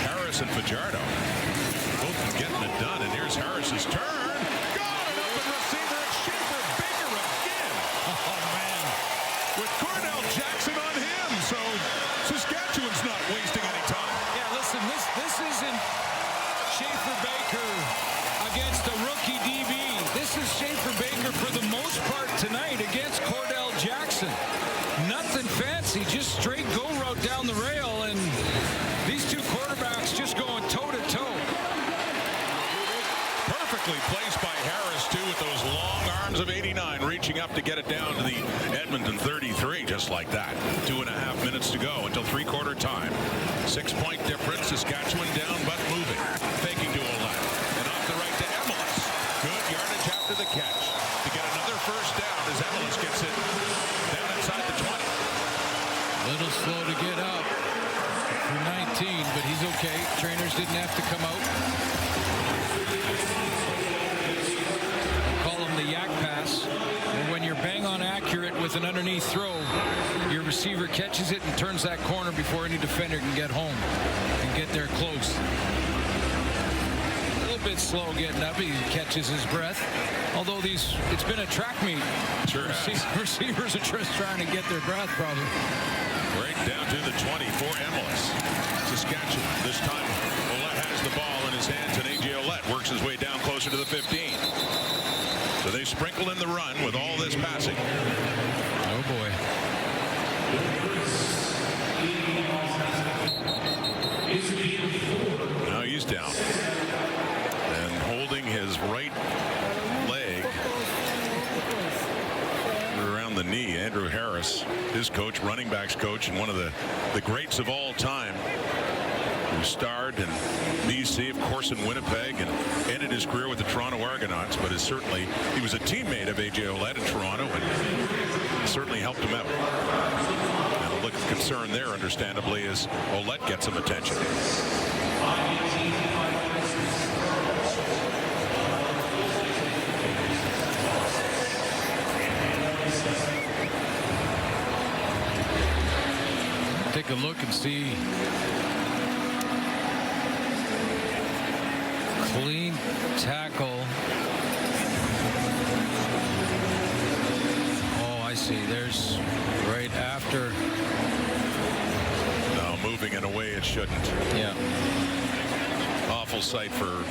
Harris and Fajardo both getting it done, and here's Harris's turn. Got an open receiver. It's Schaefer Baker again. Oh, man. With Cordell Jackson on him, so Saskatchewan's not wasting any time. Yeah, listen, this isn't Schaefer Baker against a rookie DB. This is Schaefer Baker for the most part tonight against Cordell Jackson. Nothing fancy, just straight go route down the rail, and these two quarterbacks just going toe-to-toe. Perfectly placed by Harris, too, with those long arms of 89, reaching up to get it down to the Edmonton 33, just like that. 2.5 minutes to go until three-quarter time. 6-point difference. Saskatchewan down, but moving. Faking to Olette. And off the right to Emilus. Good yardage after the catch to get another first down as Emilus gets it down inside the 20. Little slow to get up for 19, but he's okay. Trainers didn't have to come out. Call him the yak pass. And when you're bang on accurate with an underneath throw, your receiver catches it and turns that corner before any defender can get home and get there close. A little bit slow getting up. He catches his breath. Although it's been a track meet. Sure has. Receivers are just trying to get their breath probably. Right down to the 20 for Emilus. Saskatchewan. This time, Olette has the ball in his hands, and A.J. Olette works his way down closer to the 15. So they sprinkle in the run with all this passing. Oh, boy. Now he's down. And holding his right leg around the knee, Andrew Harris, his coach, running backs coach, and one of the greats of all time, who starred in BC, of course, in Winnipeg, and ended his career with the Toronto Argonauts, but he was a teammate of A.J. Olette in Toronto, and certainly helped him out. And a look of concern there, understandably, as Olette gets some attention. Take a look and see. Clean tackle. Oh, I see. There's right after. Now moving in a way it shouldn't. Yeah. Awful sight for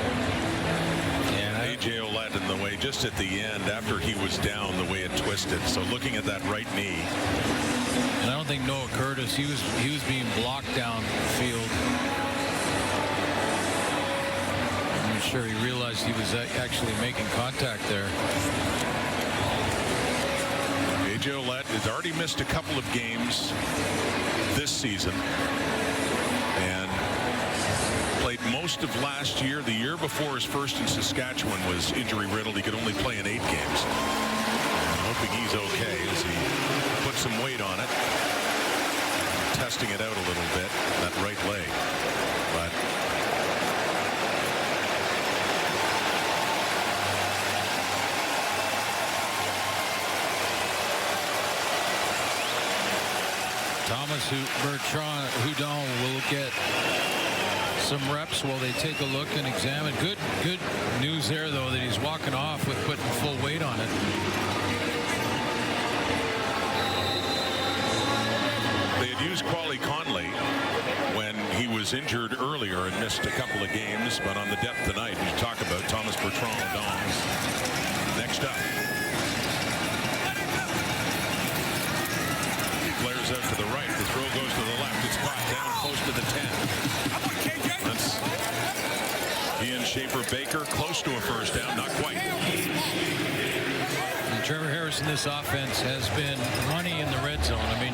A.J. Olette in the way, just at the end, after he was down, the way it twisted. So looking at that right knee. And I don't think Noah Curtis, he was being blocked downfield. I'm sure he realized he was actually making contact there. A.J. Olette has already missed a couple of games this season and played most of last year. The year before his first in Saskatchewan was injury-riddled. He could only play in 8 games. And hoping he's okay as he puts some weight on it. Testing it out a little bit, that right leg. But Thomas Bertrand Hudon will get some reps while they take a look and examine. Good news there, though, that he's walking off with putting full weight on it. they had used Quali Conley when he was injured earlier and missed a couple of games, but on the depth tonight, you talk about Thomas Bertrand Hudon. Next up. Flares out to the right. The throw goes to the left. It's caught down close to the 10. That's Ian Schaefer-Baker close to a first down. Not quite. And Trevor Harris in this offense has been money in the red zone. I mean,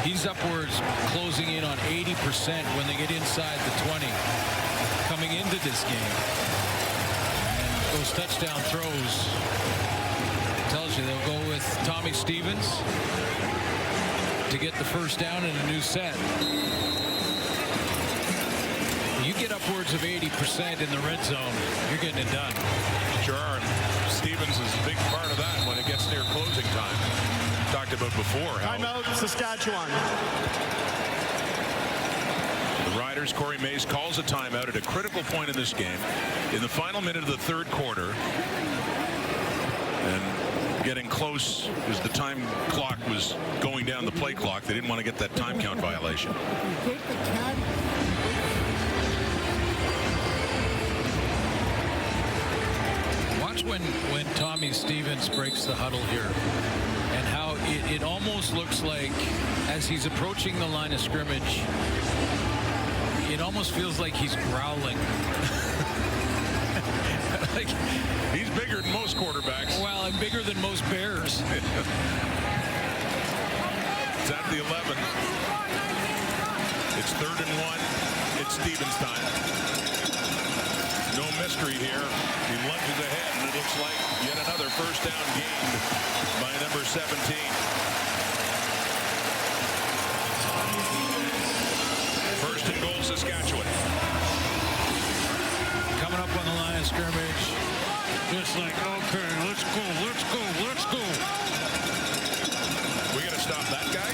he's upwards closing in on 80% when they get inside the 20 coming into this game. And those touchdown throws tells you they'll go with Tommy Stevens to get the first down in a new set. You get upwards of 80% in the red zone, you're getting it done. Sure are. Stevens is a big part of that when it gets near closing time. Talked about before how Timeout, Saskatchewan. the Riders, Corey Mays calls a timeout at a critical point in this game in the final minute of the third quarter. And getting close as the time clock was going down the play clock. They didn't want to get that time count violation. Watch when Tommy Stevens breaks the huddle here and how it almost looks like as he's approaching the line of scrimmage, it almost feels like he's growling. Like, he's bigger than most quarterbacks. Well, and bigger than most Bears. It's at the 11. It's 3rd and 1. It's Stevens time. No mystery here. He lunges ahead, and it looks like yet another first down gained by number 17. First and goal, Saskatchewan. Coming up on the line of scrimmage. Just like, okay, let's go. We got to stop that guy.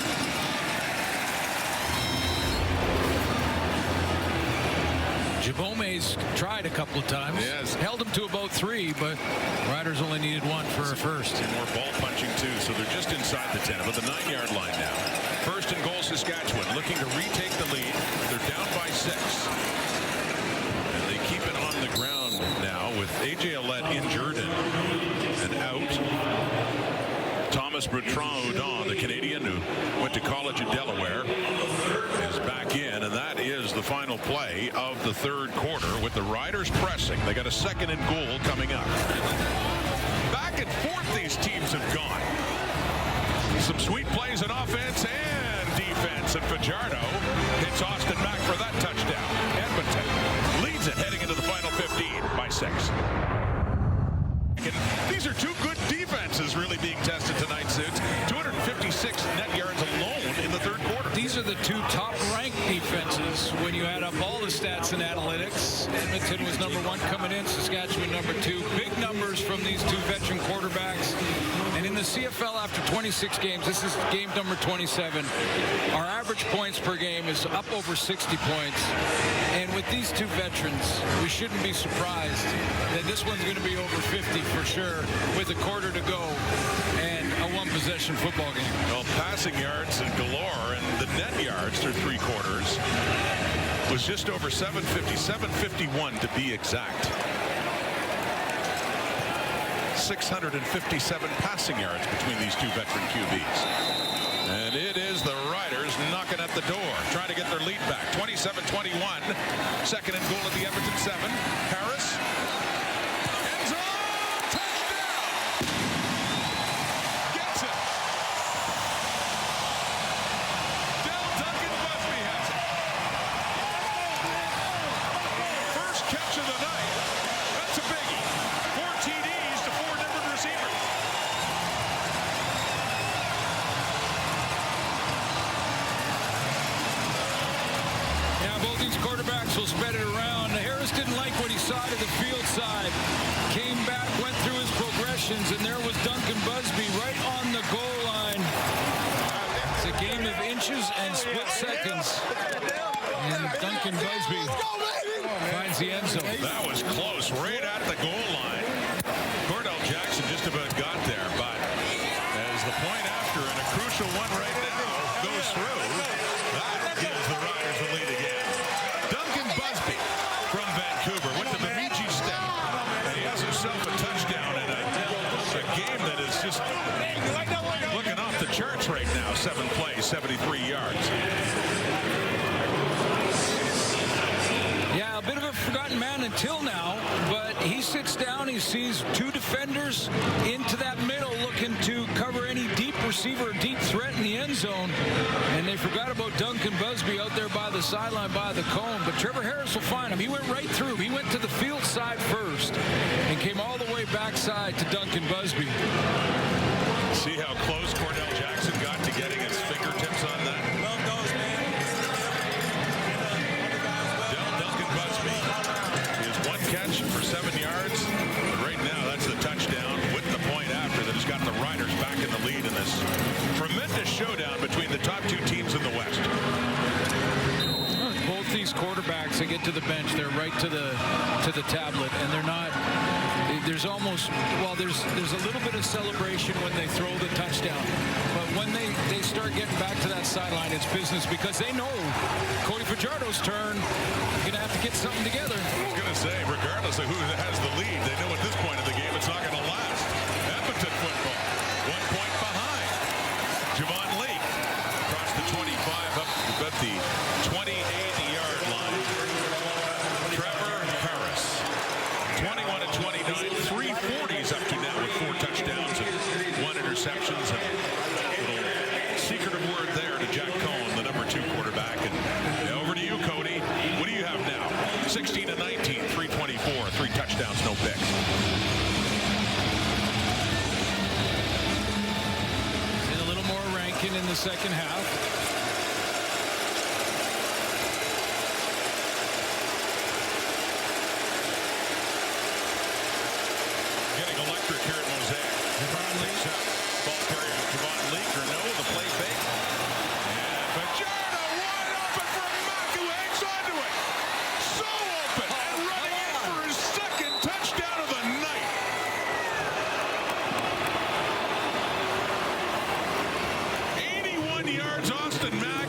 Jabome's tried a couple of times. Yes. Held him to about 3, but Riders only needed 1 for a first. And more ball punching too, so they're just inside the 10, about the 9-yard line now. First and goal, Saskatchewan, looking to retake the lead. They're down by 6. And they keep it on the ground now with A.J. Ouellette injured and out. Thomas Bertrand Hudon, the Canadian who went to college at Delaware, is back in, and that is the final play of the third quarter with the Riders pressing. They got a 2nd and goal coming up. Back and forth these teams have gone. Some sweet plays in offense and defense, and Fajardo hits Austin Mack for that touchdown. Edmonton leads it heading into the final 15 by 6. And these are two good defenses really being tested tonight, Suits. 256 net yards alone in the third quarter. These are the 2 top-ranked defenses when you add up all the stats and analytics. Edmonton was number 1 coming in, Saskatchewan number 2. Big numbers from these 2 veteran quarterbacks. And in the CFL after 26 games, this is game number 27. Our average points per game is up over 60 points. And with these 2 veterans, we shouldn't be surprised that this one's going to be over 50 for sure with a quarter to go and a 1-possession football game. Well, passing yards and galore, and the net yards through 3 quarters was just over 750, 751 to be exact. 657 passing yards between these 2 veteran QBs. And it is the Riders knocking at the door, trying to get their lead back. 27-21. 2nd and goal at the Edmonton 7. Harris. End zone. Touchdown. Gets it. Del Duncan Busby has it. just didn't like what he saw to the field side. Came back, went through his progressions, and there was Duncan Busby right on the goal line. It's a game of inches and split seconds. And Duncan Busby finds the end zone. That was close, right at the goal line. Cordell Jackson just about got there, but as the point after and a crucial one right now goes through, that gives the Riders the lead again. Duncan Busby from Vancouver with the Bemidji step, and he has himself a touchdown in a game that is just looking off the charts right now. 7 plays, 73 yards. Yeah, a bit of a forgotten man until now, but he sits down, he sees 2 defenders into that middle looking to cover any deep receiver or deep threat in the end zone, and they forgot about Duncan Busby out there by the sideline by the cone, but Trevor Harris will find him. He went right through. He went to the field side first and came all the way backside to Duncan Busby. See how close Cordell Jackson got to getting his fingertips on that? Love those, man. Duncan Busby is 1 catch for 7 yards. But right now, that's the touchdown with the point after that has got the Riders back in the lead in this tremendous showdown between the top 2 teams in the West. Both these quarterbacks, they get to the bench, they're right to the tablet, and they're not. There's almost, well, there's a little bit of celebration when they throw the touchdown, but when they start getting back to that sideline, it's business because they know Cody Fajardo's turn. You're gonna have to get something together. I was gonna say, regardless of who has the lead, they know at this point of the game it's not gonna last. Edmonton football, 1 point behind. Javon Leake across the 25 up about the 28-yard line. Trevor Harris, 21 and 29, 340s up to now with 4 touchdowns and 1 interception. Little secretive word there to Jack Cohn, the number 2 quarterback. And over to you, Cody. What do you have now? 16 and 19, 324, 3 touchdowns, no picks. And a little more Rankin in the second half. Getting electric here at Mosaic. Javon Leake up. Ball carrier to Javon Leake, or no, the play fake. And Fajardo wide open for Mack, who hangs onto it. So open and running in for his 2nd touchdown of the night. 81 yards, Austin Mack,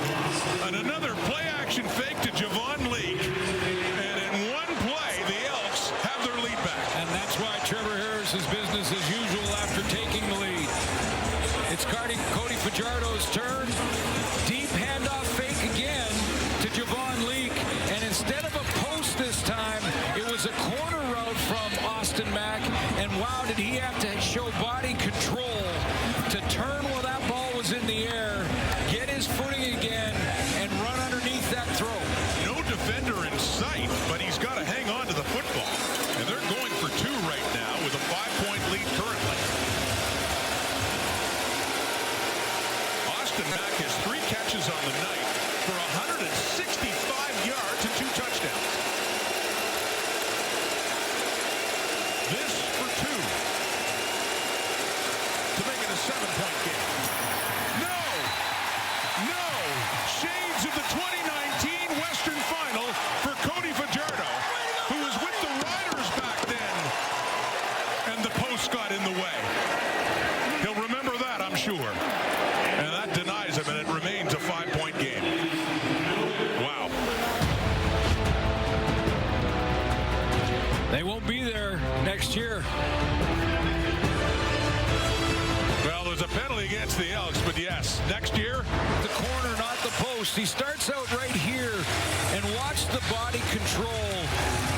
and another play action fake to Javon Leake. And in one play, the Elks have their lead back. And that's why Trevor Harris is business as usual after taking the lead. It's Cody Fajardo's turn. Deep handoff fake again to Javon Leake. And instead of a post this time, it was a corner route from Austin Mack. And wow, did he have to show body control to turn while that ball was in the air, get his footing again, and run underneath that throw. No defender in sight, but he's got to hang on to the football. And they're going for 2 right now with a 5-point lead currently. Austin Mack has 3 catches on the night for 165 yards and 2 touchdowns. This for 2 to make it a 7-point game. No! Shades of the 2019 Western Final for Cody Fajardo, who was with the Riders back then, and the post got in the way. He'll remember that, I'm sure. And that denies him, and it remains a 5-point game. Wow. They won't be there next year. Well, there's a penalty against the Elks, but yes, next year. The corner, not the post. He starts out right here, and watch the body control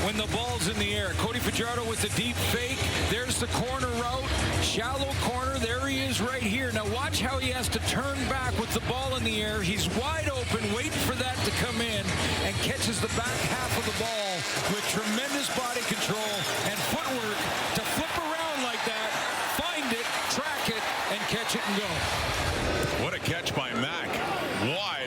when the ball's in the air. Cody Fajardo with the deep fake. There's the corner route. Shallow corner. There he is right here. Now watch how he has to turn back with the ball in the air. He's wide open, waiting for that to come in, and catches the back half of the ball with tremendous body control and footwork to flip around like that, find it, track it, and catch it and go. What a catch by Mack.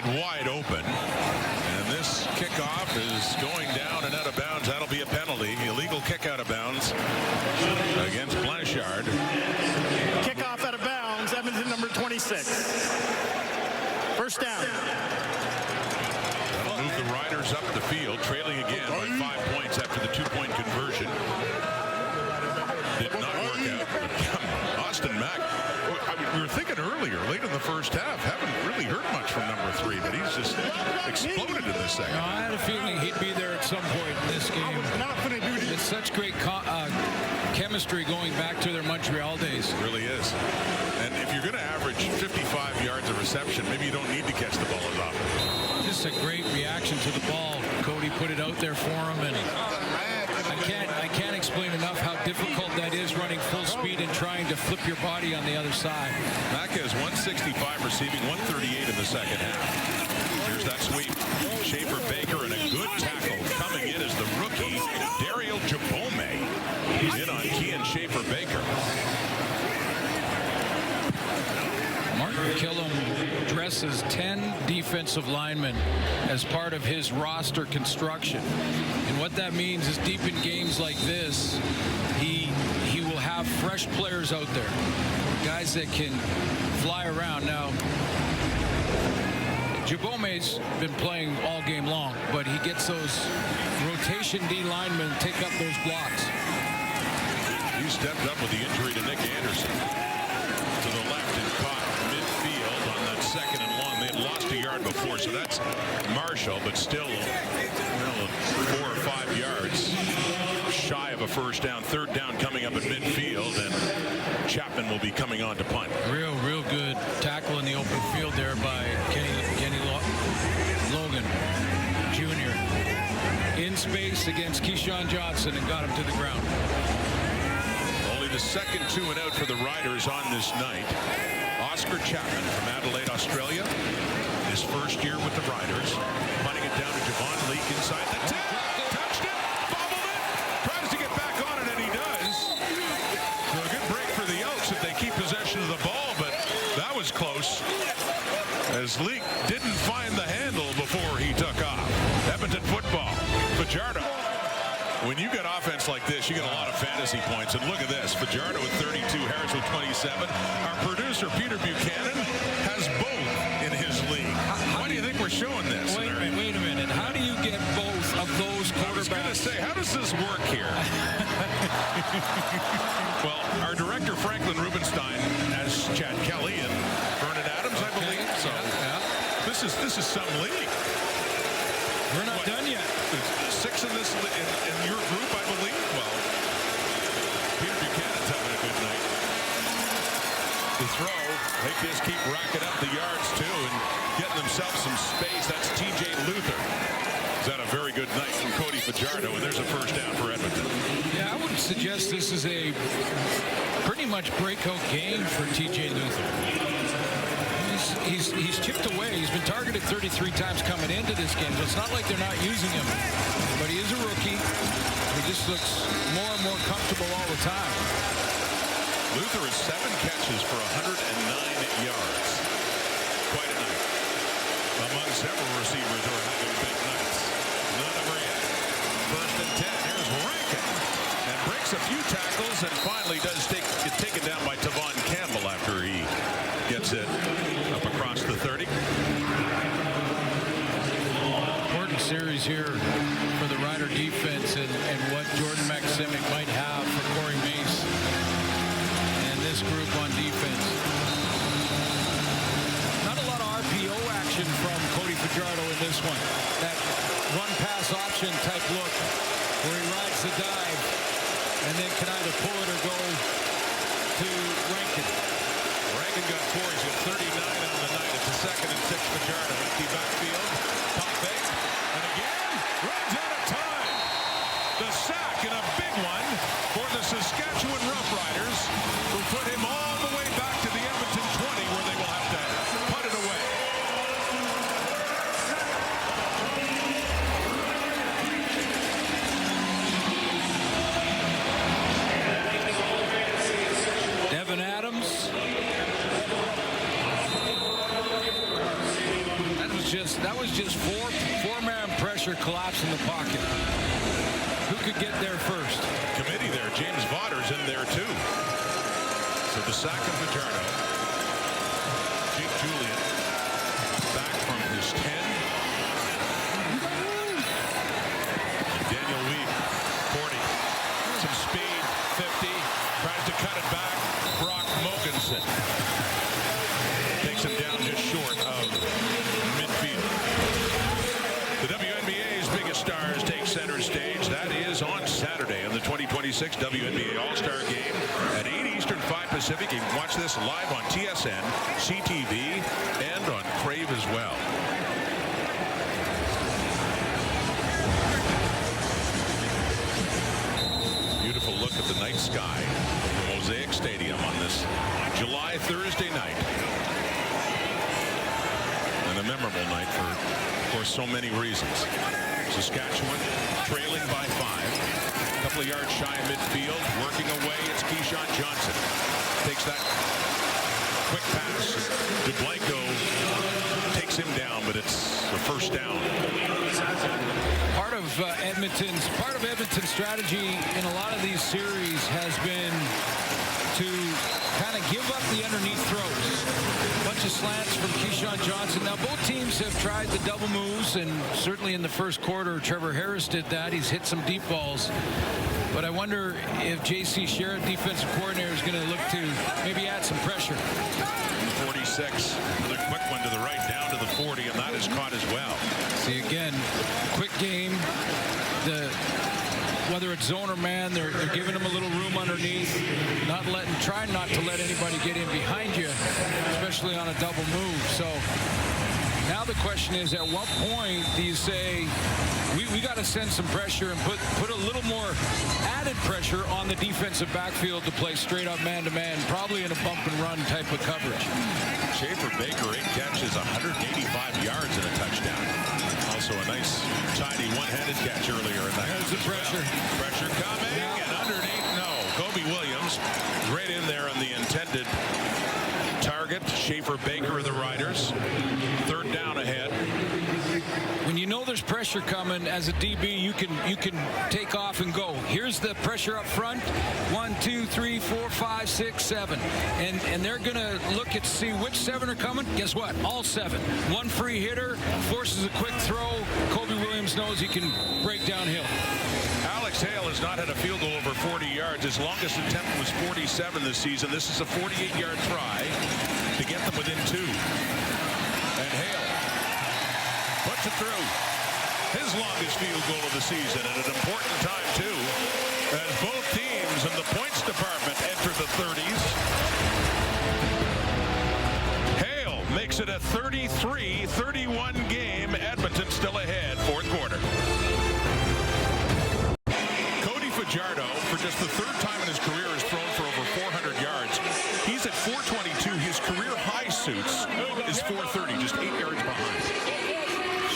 Wide open. And this kickoff is going down and out of bounds. That'll be a penalty. Illegal kick out of bounds against Blanchard. Kickoff out of bounds, Edmonton number 26. First down. That'll move the Riders up the field, trailing again by 5 points after the 2-point conversion. Did not work out. Austin Mack, we were thinking earlier, late in the first half, haven't really heard much from number 3, but he's just exploded in this second. I had a feeling he'd be there at some point in this game. It's such great chemistry going back to their Montreal days. It really is. And if you're going to average 55 yards of reception, maybe you don't need to catch the ball as often. Just a great reaction to the ball. Cody put it out there for him, and I can't explain enough how difficult that is, running full speed and trying to flip your body on the other side. Mack has 165 receiving, 138 in the second half. Here's that sweep. Schaefer Baker and a good tackle coming in as the rookie, Daryl Jabome. He's in on Kean Schaefer Baker. Martin Killam dresses 10 defensive linemen as part of his roster construction. And what that means is deep in games like this, he will have fresh players out there, guys that can fly around. Now, Jabome's been playing all game long, but he gets those rotation D linemen take up those blocks. He stepped up with the injury to Nick Anderson. To the left and caught midfield on that second and long. They had lost a yard before, so that's Marshall, but still 4 or 5 yards shy of a first down. Third down coming up at midfield, and Chapman will be coming on to punt. Real good tackle in the open field there by Kenny Logan Jr. in space against Keyshawn Johnson and got him to the ground. Only the second 2 and out for the Riders on this night. Oscar Chapman from Adelaide, Australia. His first year with the Riders. Punting it down to Javon Leake inside the 10. Touched it. Bobbled it. Tries to get back on it, and he does. So a good break for the Elks if they keep possession of the ball, but that was close. As Leake didn't find the handle before he took off. Edmonton football. Fajardo. When you get offense like this, you get a lot of fantasy points. And look at this. Fajardo with 32, Harris with 27. Our producer, Peter Buchanan, has both in his league. Why do you think we're showing this? Wait a minute. How do you get both of those quarterbacks? I was going to say, how does this work here? Well, our director, Franklin Rubenstein, has Chad Kelly and Vernon Adams, I believe. So this is some league. We're not done yet. 6 in this in your group, I believe. Well, Peter Buchanan's having a good night. The throw, they just keep racking up the yards too and getting themselves some space. That's TJ Luther. He's had a very good night from Cody Fajardo, and there's a first down for Edmonton. Yeah, I would suggest this is a pretty much breakout game for TJ Luther. He's chipped away. He's been targeted 33 times coming into this game, so it's not like they're not using him. But he is a rookie. He just looks more and more comfortable all the time. Luther has 7 catches for 109 yards. Quite a night. Among several receivers who are having big nights. None of yet. First and 10. Here's Rankin. And breaks a few tackles and finally does get taken down by Tavon Campbell after he gets it up across the 30. Important series here for the Rider defense and what Jordan Maximic might have for Corey Mace and this group on defense. Not a lot of RPO action from Cody Fajardo in this one. That run-pass option type look where he rides the dive and then can either pull it or go to Rankin. Rankin got 4. He's got 39 on the night. It's a 2nd and 6 Fajardo. Empty backfield. Pop fake. And again, runs out of time. The sack and a big one for the Saskatchewan Roughriders, who put him all the way back to the Edmonton 20, where they will have to put it away. Devin Adams. That was just four-man pressure collapse in the pocket. Who could get there first? Committee there. James Votter's in there too. So the sack of Fajardo. Jake Julian back from his 10. And Daniel Weed, 40. Some speed, 50. Tries to cut it back. Brock Mogensen takes him down just short of midfield. The WNBA's biggest stars take center stage. That is on Saturday in the 2026 WNBA All-Star Game at 8 Eastern, 5 Pacific. You can watch this live on TSN, CTV, and on Crave as well. Beautiful look at the night sky over Mosaic Stadium on this July Thursday night. And a memorable night for, of course, so many reasons. Saskatchewan trailing by 5. A couple of yards shy of midfield. Working away, it's Keyshawn Johnson. Takes that quick pass. DeBlanco takes him down, but it's a first down. Part of Edmonton's strategy in a lot of these series has been to kind of give up the underneath throws. A bunch of slants from Keyshawn Johnson. Now both teams have tried the double moves, and certainly in the first quarter Trevor Harris did that. He's hit some deep balls. But I wonder if J.C. Sherritt, defensive coordinator, is going to look to maybe add some pressure. 46, another quick one to the right, down to the 40, and that is caught as well. See, again, quick game. Whether it's zone or man, they're giving him a little room underneath, trying not to let anybody get in behind you, especially on a double move. So now the question is, at what point do you say, we got to send some pressure and put a little more added pressure on the defensive backfield to play straight up man-to-man, probably in a bump and run type of coverage. Schaefer Baker, 8 catches, 185 yards and a touchdown. Also a nice, tidy one-handed catch earlier in that. There's the pressure. Well. Pressure coming, and underneath, no. Kobe Williams, right in there on the intended target. Schaefer Baker of the Riders. Third down ahead. When you know there's pressure coming as a DB, you can take off and go. Here's the pressure up front. 1, 2, 3, 4, 5, 6, 7. And they're going to look at see which 7 are coming. Guess what? All 7. One free hitter, forces a quick throw. Kobe Williams knows he can break downhill. Alex Hale has not had a field goal over 40 yards. His longest attempt was 47 this season. This is a 48-yard try to get them within 2. And Hale puts it through. His longest field goal of the season at an important time, too, as both teams in the points department enter the 30s. Hale makes it a 33-31 game. Edmonton still ahead, fourth quarter. Cody Fajardo, for just the 3rd time in his career, has thrown for over 400 yards. He's at 422. His career high suits is 430, just 8 yards behind.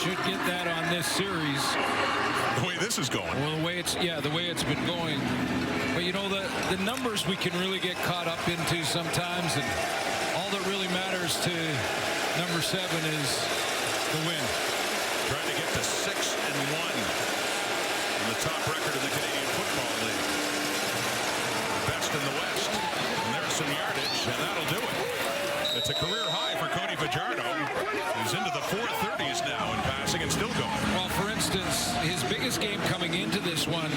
Should get that on this series. The way this is going. Well, the way it's been going. But you know, the numbers we can really get caught up into sometimes, and all that really matters to number 7 is the win. Trying to get to 6-1 in the top record in the Canadian Football League. Best in the West. And there's some yardage, and that'll do it. It's a career high for Cody Fajardo. He's into the 430s now in passing and still going. Well, for instance, his biggest game coming into this one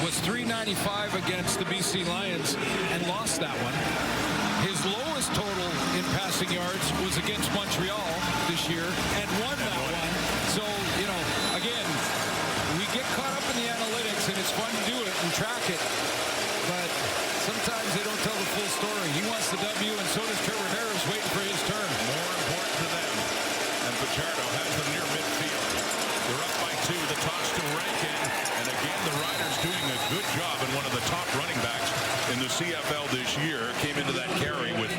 was 395 against the BC Lions and lost that one. His lowest total in passing yards was against Montreal this year and won that one. So, you know, again, we get caught up in the analytics, and it's fun to do it and track it. But sometimes they don't tell the full story. He wants the W, and so does Trevor Harris, waiting for his turn. More important to them. And Fajardo has them near midfield. They're up by 2. The toss to Rankin. And again, the Riders doing a good job, and one of the top running backs in the CFL this year came into that carry with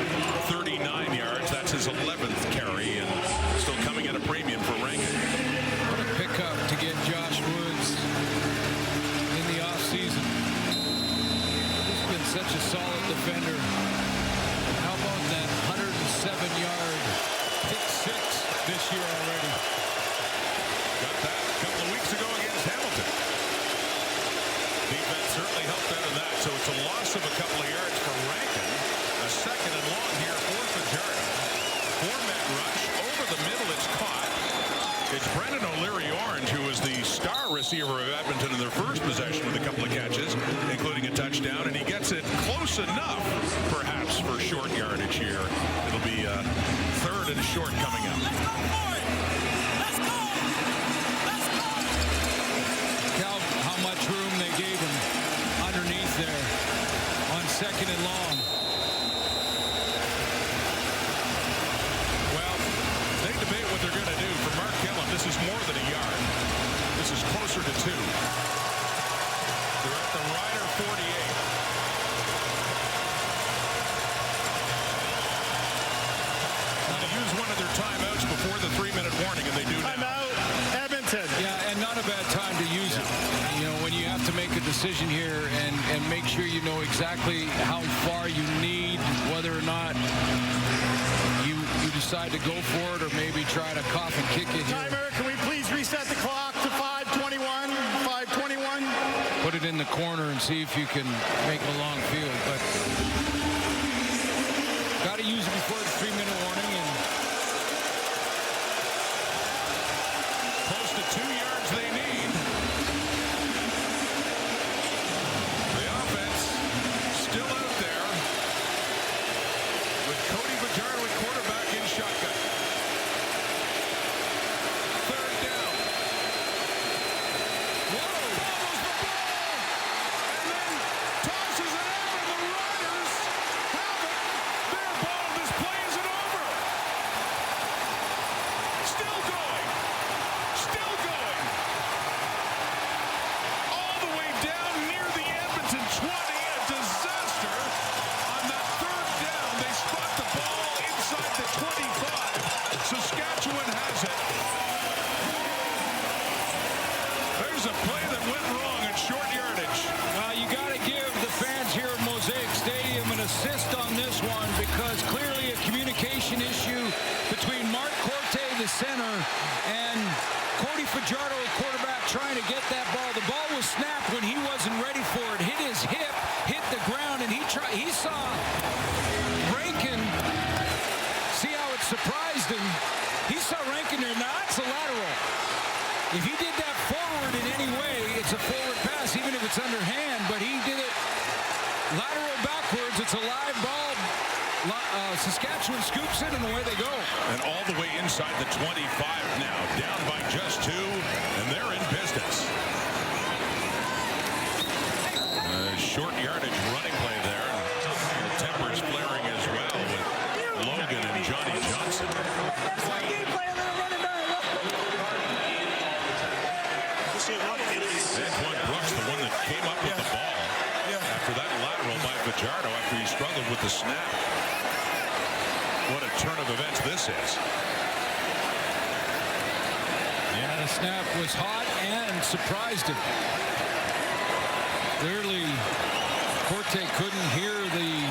39 yards. That's his 11th carry, and still coming at a premium for Rankin. What a pickup to get Josh Woods in the offseason. He's been such a solid defender. How about that 107-yard pick 6 this year already? Got that a couple of weeks ago against Hamilton. event certainly helped out in that. So it's a loss of a couple of yards for Rankin. A second and long here for Fajardo. Four-man rush over the middle. It's caught. It's Brendan O'Leary-Orange, who was the star receiver of Edmonton in their first possession with a couple of catches, including a touchdown, and he gets it close enough, perhaps, for short yardage here. It'll be third and short coming up. Cal, how much room they gave him underneath there on second and long. Well, they debate what they're going to do. For Mark Gillum, this is more than a yard. This is closer to 2. They're at the Rider 48. Now to use one of their timeouts before the 3-minute warning, and they do now. Timeout, Edmonton. Yeah, and not a bad time to use it. You know, when you have to make a decision here and make sure you know exactly how far you need, whether or not you decide to go for it or maybe try to cough and kick it here. Timer, can we please reset the clock to 5:21? 5:21. Put it in the corner and see if you can make a long field. But got to use it before the 3-minute warning. And Close to 2 yards they need. The offense still out there with Cody Fajardo at quarterback in shotgun. Third down. Whoa! Follows the ball and then tosses it out, and the Riders have it. Their ball. This play isn't over. Still going. Still going. All the way down near the Edmonton 20. A disaster on that third down. They spot the ball inside the 25. Saskatchewan has it. There's a play that went wrong at short yardage. you got to give the fans here at Mosaic Stadium an assist on this one, because clearly a communication issue between Mark Corte, the center, and Cody Fajardo, the quarterback, trying to get that ball. The ball was snapped when he wasn't ready for it. Hit his hip, hit the ground, and he saw Rankin. See how it surprised him? He saw Rankin there. Now that's a lateral. If he did that forward in any way, it's a forward pass, even if it's underhand. But he did it lateral backwards. It's a live ball. Saskatchewan scoops it, and away they go. And all the way inside the 25 now, down by just 2, and they're in business. Short yardage running play there. The tempers flaring as well with Logan and Johnny Johnson. Antoine Brooks, the one that came up with the ball after that lateral by Fajardo after he struggled with the snap. What a turn of events this is. Yeah, the snap was hot and surprised him. Clearly, Corte couldn't hear the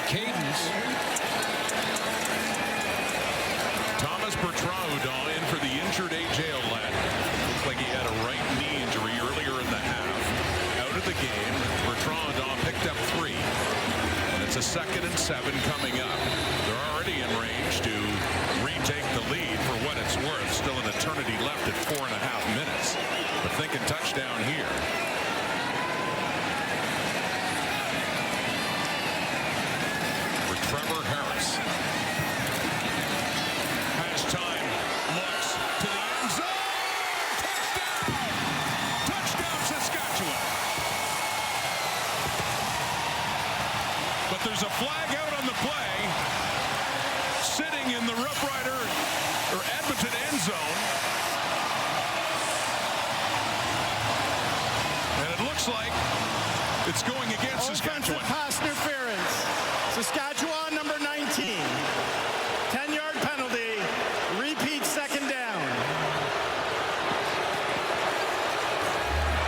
cadence. Thomas Bertrand in for the injured A.J. Olatte. Looks like he had a right knee injury earlier in the half. Out of the game, Bertrand picked up 3. And it's a 2nd and 7 coming up. They're already in range to retake the lead for what it's worth. Still an eternity left at 4.5 minutes. But thinking touchdown here. For Trevor Harris. Has time. Looks to the end zone. Touchdown! Touchdown, Saskatchewan. But there's a flag out on the play. Sitting in the Roughrider or Edmonton end zone. And it looks like it's going against Saskatchewan. Offensive pass interference. Saskatchewan, number 19. 10-yard penalty. Repeat 2nd down.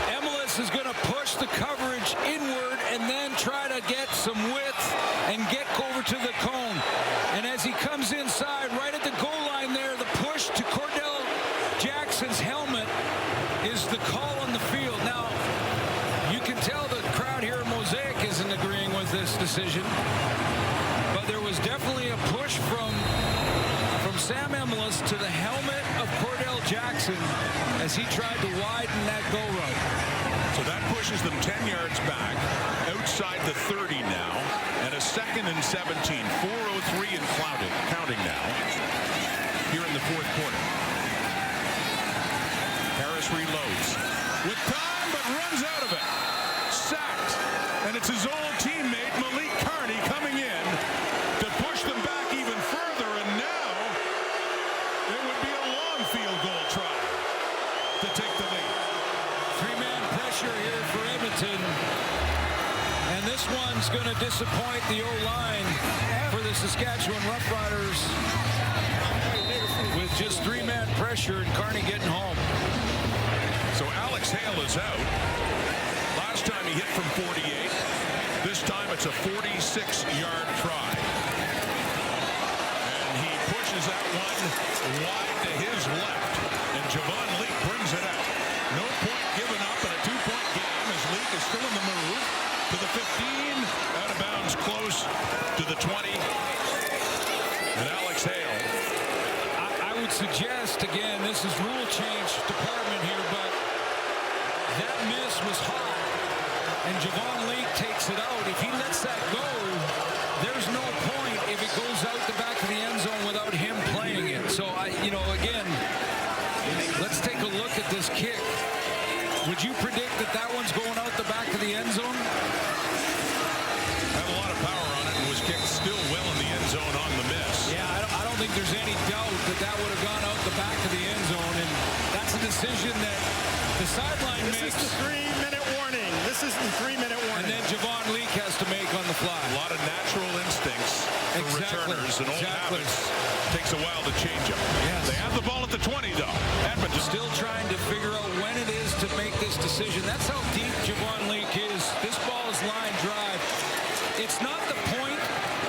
Emelis is going to push the coverage inward and then try to get some width and get over to the cone. And as he comes inside, right at the goal line there, the push to Cordell Jackson's helmet is the call on the field. Now, decision, but there was definitely a push from Sam Emilus to the helmet of Cordell Jackson as he tried to widen that go route. So that pushes them 10 yards back, outside the 30 now, and a 2nd and 17, 4:03 and counting now, here in the fourth quarter. Harris reloads with time, but runs out of it. Sacked, and it's his old teammate Malik Carney coming in to push them back even further, and now it would be a long field goal try to take the lead. Three-man pressure here for Edmonton, and this one's going to disappoint the O-line for the Saskatchewan Roughriders with just three-man pressure and Carney getting home. So Alex Hale is out. Last time he hit from 48. This time it's a 46-yard try. And he pushes that one wide to his left. And Javon Leake brings it out. No point given up in a 2-point game as Leake is still in the move to the 15. Out of bounds close to the 20. And Alex Hale. I would suggest, again, this is rule change department here, but that miss was hot, and Javon Leake takes it out. If he lets that go, there's no point if it goes out the back of the end zone without him playing it. So, again, let's take a look at this kick. Would you predict that one's going out the back of the end zone? Had a lot of power on it and was kicked still well in the end zone on the miss. Yeah, I don't think there's any doubt that would have gone out the back of the end zone, and that's a decision that the sideline makes. This is the 3-minute warning. This is the 3-minute warning. And then Javon Leake has to make on the fly. A lot of natural instincts for returners and old habits. Takes a while to change them. Yes. They have the ball at the 20, though. Edmonton Still trying to figure out when it is to make this decision. That's how deep Javon Leake is. This ball is line drive. It's not the point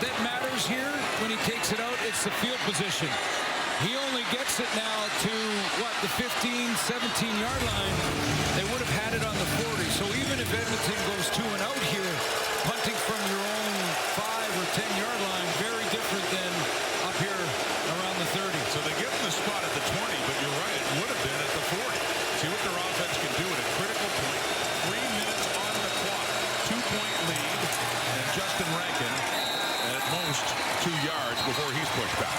that matters here when he takes it out. It's the field position. He only gets it now to, the 15, 17-yard line. They would have had it on the 40. So even if Edmonton goes 2 and out here, punting from your own 5 or 10-yard line, very different than up here around the 30. So they give them the spot at the 20, but you're right, it would have been at the 40. See what their offense can do at a critical point. 3 minutes on the clock. 2-point lead. And Justin Rankin at most 2 yards before he's pushed back.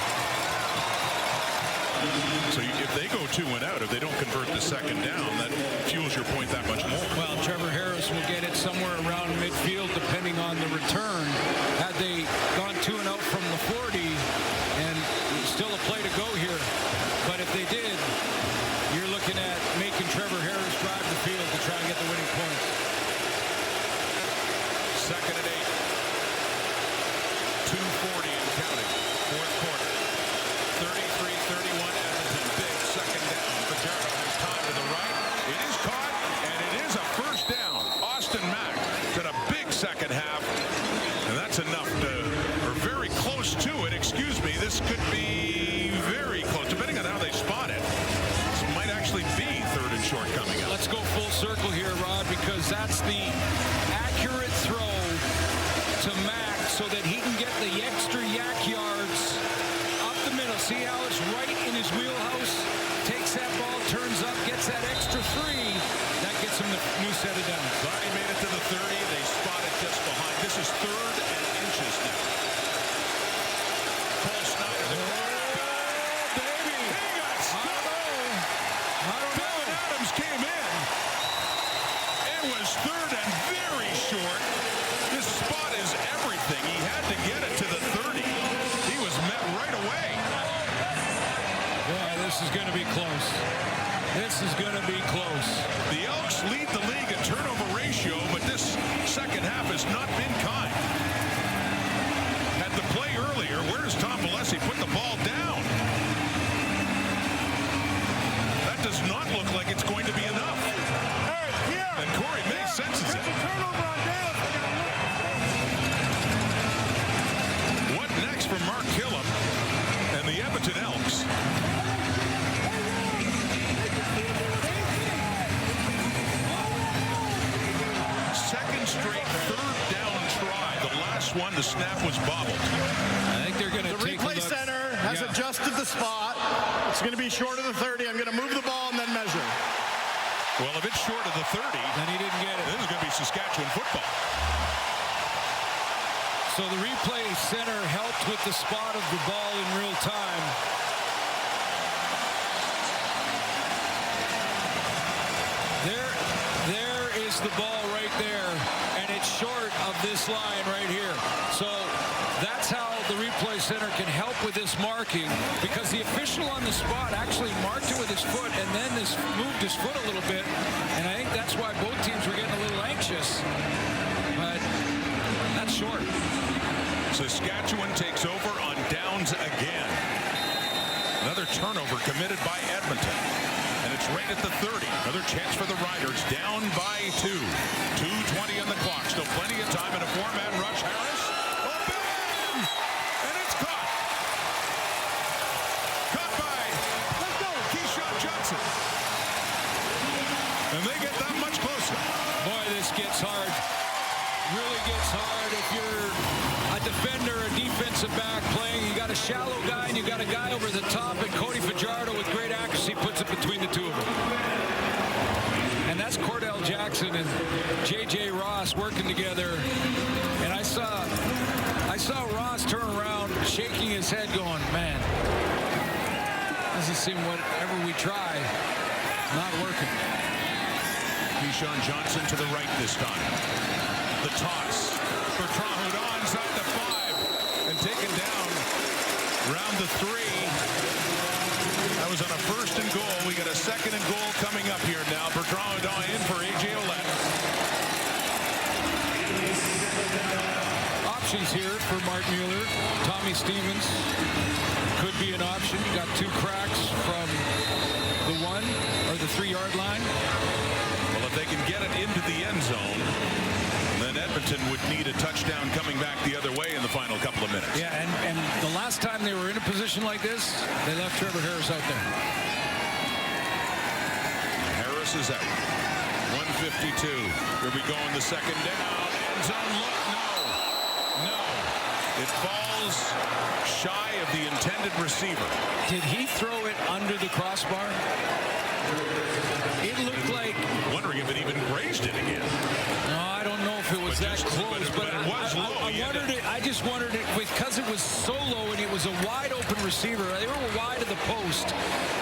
So if they go 2 and out, if they don't convert the second down, that fuels your point that much more. Well, Trevor Harris will get it somewhere around midfield depending on the return. Had they gone 2 and out from the 40, and still a play to go here. But if they did, you're looking at making Trevor Harris drive the field to try and get the winning points. 2nd and 8. 2:40 and counting. Fourth quarter. 33-31 Edmonton. Big second down for Jarrett. There's time to the right. It is caught, and it is a first down. Austin Mack did a big second half, and that's enough to, or very close to it. Excuse me. This could be very close, depending on how they spot it. This might actually be 3rd and short coming up. Let's go full circle here, Rod, because that's the accurate throw to Mack so that he can get the extra yak yards up the middle. See how it's right in his wheelhouse? Takes that ball, turns up, gets that extra 3. That gets him the new set of downs. Thought he made it to the 30. They spot it just behind. This is 3rd and inches now. Paul Snyder, the quarterback. Baby! He got stuck. I don't know. Devin Adams came in. It was 3rd and very short. This spot is everything. He had to get it to the 30. He was met right away. Boy, this is going to be close. This is going to be close. The Elks lead the league in turnover ratio, but this second half has not been kind. Had the play earlier, where does Tom Valesi put the ball down? That does not look like it's going to be enough. And Corey May senses it. What next for Mark Killam and the Edmonton Elks? this one, the snap was bobbled. I think they're going to The take a replay look. center has adjusted the spot. It's going to be short of the 30. I'm going to move the ball and then measure. Well, if it's short of the 30, Then he didn't get it. this is going to be Saskatchewan football. So the replay center helped with the spot of the ball in real time. There is the ball right there, and it's short of this line right here. So that's how the replay center can help with this marking, because the official on the spot actually marked it with his foot and then moved his foot a little bit, and I think that's why both teams were getting a little anxious. But that's short. Saskatchewan takes over on downs again. Another turnover committed by Edmonton. And it's right at the 30. Another chance for the Riders. Down by 2. 2:20 on the clock. Still plenty of time in a 4-man rush. Harris. Open! And it's caught. Caught by Keyshawn Johnson. And they get that much closer. Boy, this gets hard. Really gets hard if you're a defender, a defensive back playing. You got a shallow guy and you got a guy over the top, and Cody Fajardo with great accuracy puts it between the two of them. And that's Cordell Jackson and J.J. Ross working together. And I saw Ross turn around shaking his head going, man, doesn't seem whatever we try, not working. Keyshawn Johnson to the right this time. The toss. Bertrand Hudon inside the 5 and taken down around the 3. That was on a 1st and goal. We got a 2nd and goal coming up here now. Bertrand Hudon in for A.J. Ouellette. Options here for Mark Mueller. Tommy Stevens could be an option. You got 2 cracks from the 1 or the 3-yard line. Well, if they can get it into the end zone, then Edmonton would need a touchdown coming back the other way in the final couple of minutes. Yeah, and the last time they were in a position like this, they left Trevor Harris out there. Harris is out. 152. Here we go on the 2nd down. End zone look. No. It falls shy of the intended receiver. Did he throw it under the crossbar? It looked like... Wondering if it even grazed it again. No, I don't know if it was that close, but it was low. I just wondered it because it was so low and it was a wide open receiver. They were wide of the post,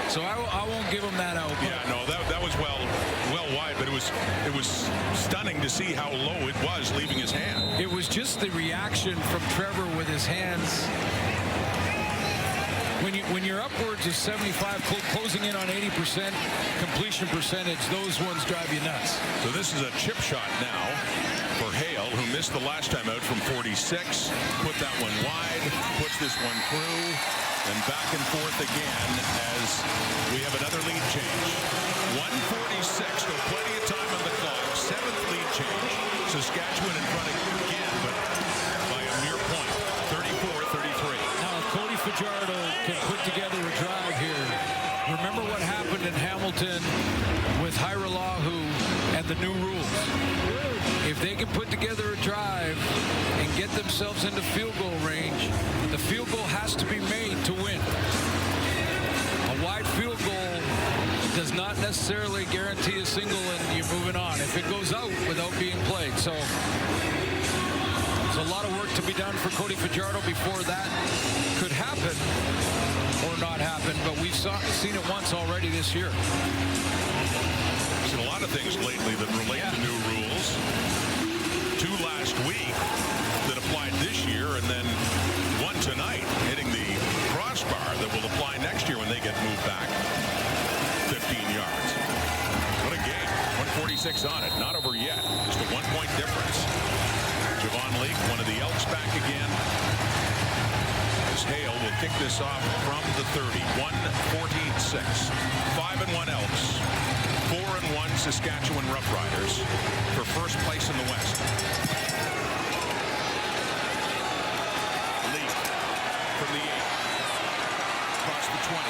so I won't give him that out. Yeah, no, that was well wide, but it was stunning to see how low it was leaving his hand. It was just the reaction from Trevor with his hands. When you're upwards of 75, closing in on 80% completion percentage, those ones drive you nuts. So this is a chip shot now for Hale, who missed the last time out from 46. Put that one wide, puts this one through, and back and forth again as we have another lead change. 146, so plenty of time on the clock. 7th lead change. Saskatchewan in front again, but by a mere point. 34-33. Now, if Cody Fajardo can put together a drive here, remember what happened in Hamilton with Hiralahu and the new rules. If they can put together a drive and get themselves into field goal range, the field goal has to be made to win. A wide field goal does not necessarily guarantee a single and you're moving on if it goes out without being played. So there's a lot of work to be done for Cody Fajardo before that could happen or not happen, but we've seen it once already this year. Seen a lot of things lately that relate to new rules. 2 last week that applied this year, and then 1 tonight hitting the crossbar that will apply next year when they get moved back 15 yards. What a game. 146 on it. Not over yet. Just a 1-point difference. Javon Leake, one of the Elks, back again. As Hale will kick this off from the 30. 146. 5-1 Elks. 4-1 Saskatchewan Roughriders for first place in the West. Leake from the 8. Across the 20.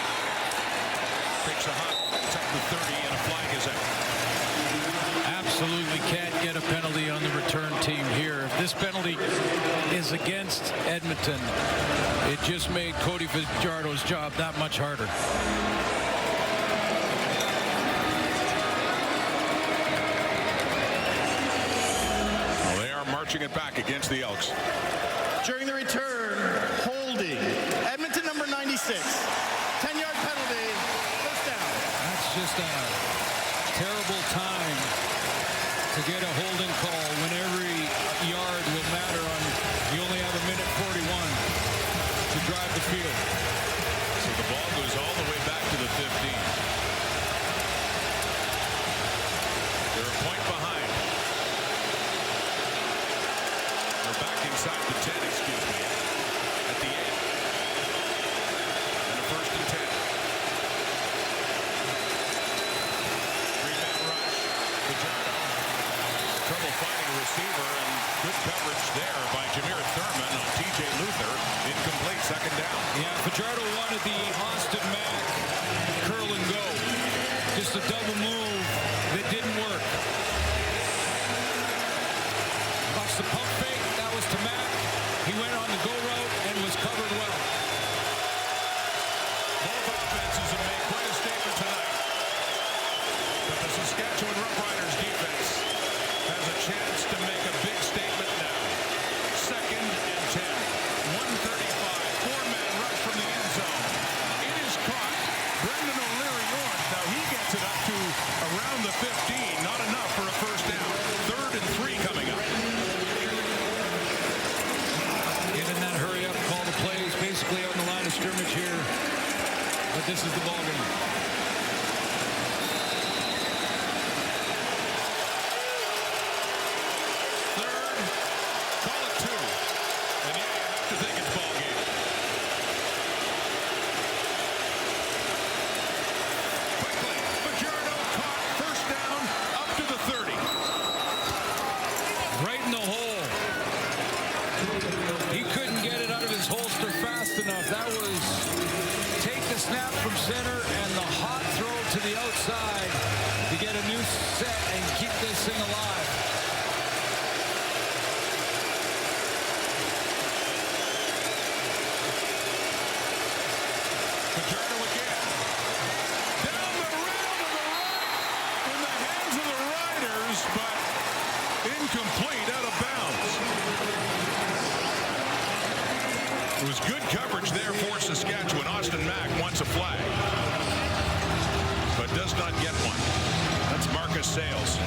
Takes a hop. It's up the 30 and a flag is out. Absolutely can't get a penalty on the return team here. If this penalty is is against Edmonton. It just made Cody Fajardo's job that much harder. Well, they are marching it back against the Elks. During the return, holding. Edmonton number 96. 10-yard penalty. First down. That's just a terrible time to get a holding call when every yard will matter on. You only have a minute 41 to drive the field. So the ball goes all the way back to the 15. They're a point behind. They're back inside the 10, excuse me, at the 8. And a 1st and 10. 3-man rush. Fajardo. Trouble finding a receiver, and good coverage there by Jameer Thurman on TJ Luther. Incomplete, 2nd down. Yeah, Fajardo wanted the Austin Mack curl and go. Just a double move that didn't work. Watch the pump fake. That was to Mack. He went on the go route and was covered well. Both offenses have made quite a statement tonight. But the Saskatchewan Roughriders defense has a chance to make a big statement now. 2nd and 10. 135. 4-man rush from the end zone. It is caught. Brendan O'Leary-Orth. Now he gets it up to around the 15. Not enough for a first down. 3rd and 3 coming up. Get in that hurry up, call the plays, basically on the line of scrimmage here. But this is the ball game. Call it 2. And yeah, you have to think it's ball game. Quickly, Fajardo caught. First down, up to the 30. Right in the hole. He couldn't get it out of his holster fast enough. That was take the snap from center and the hot throw to the outside to get a new set and keep this thing alive. Fajardo again. Down the rail to the right. In the hands of the Riders, but incomplete, out of bounds. It was good coverage there for Saskatchewan. Austin Mack wants a flag, but does not get one. That's Marcus Sales.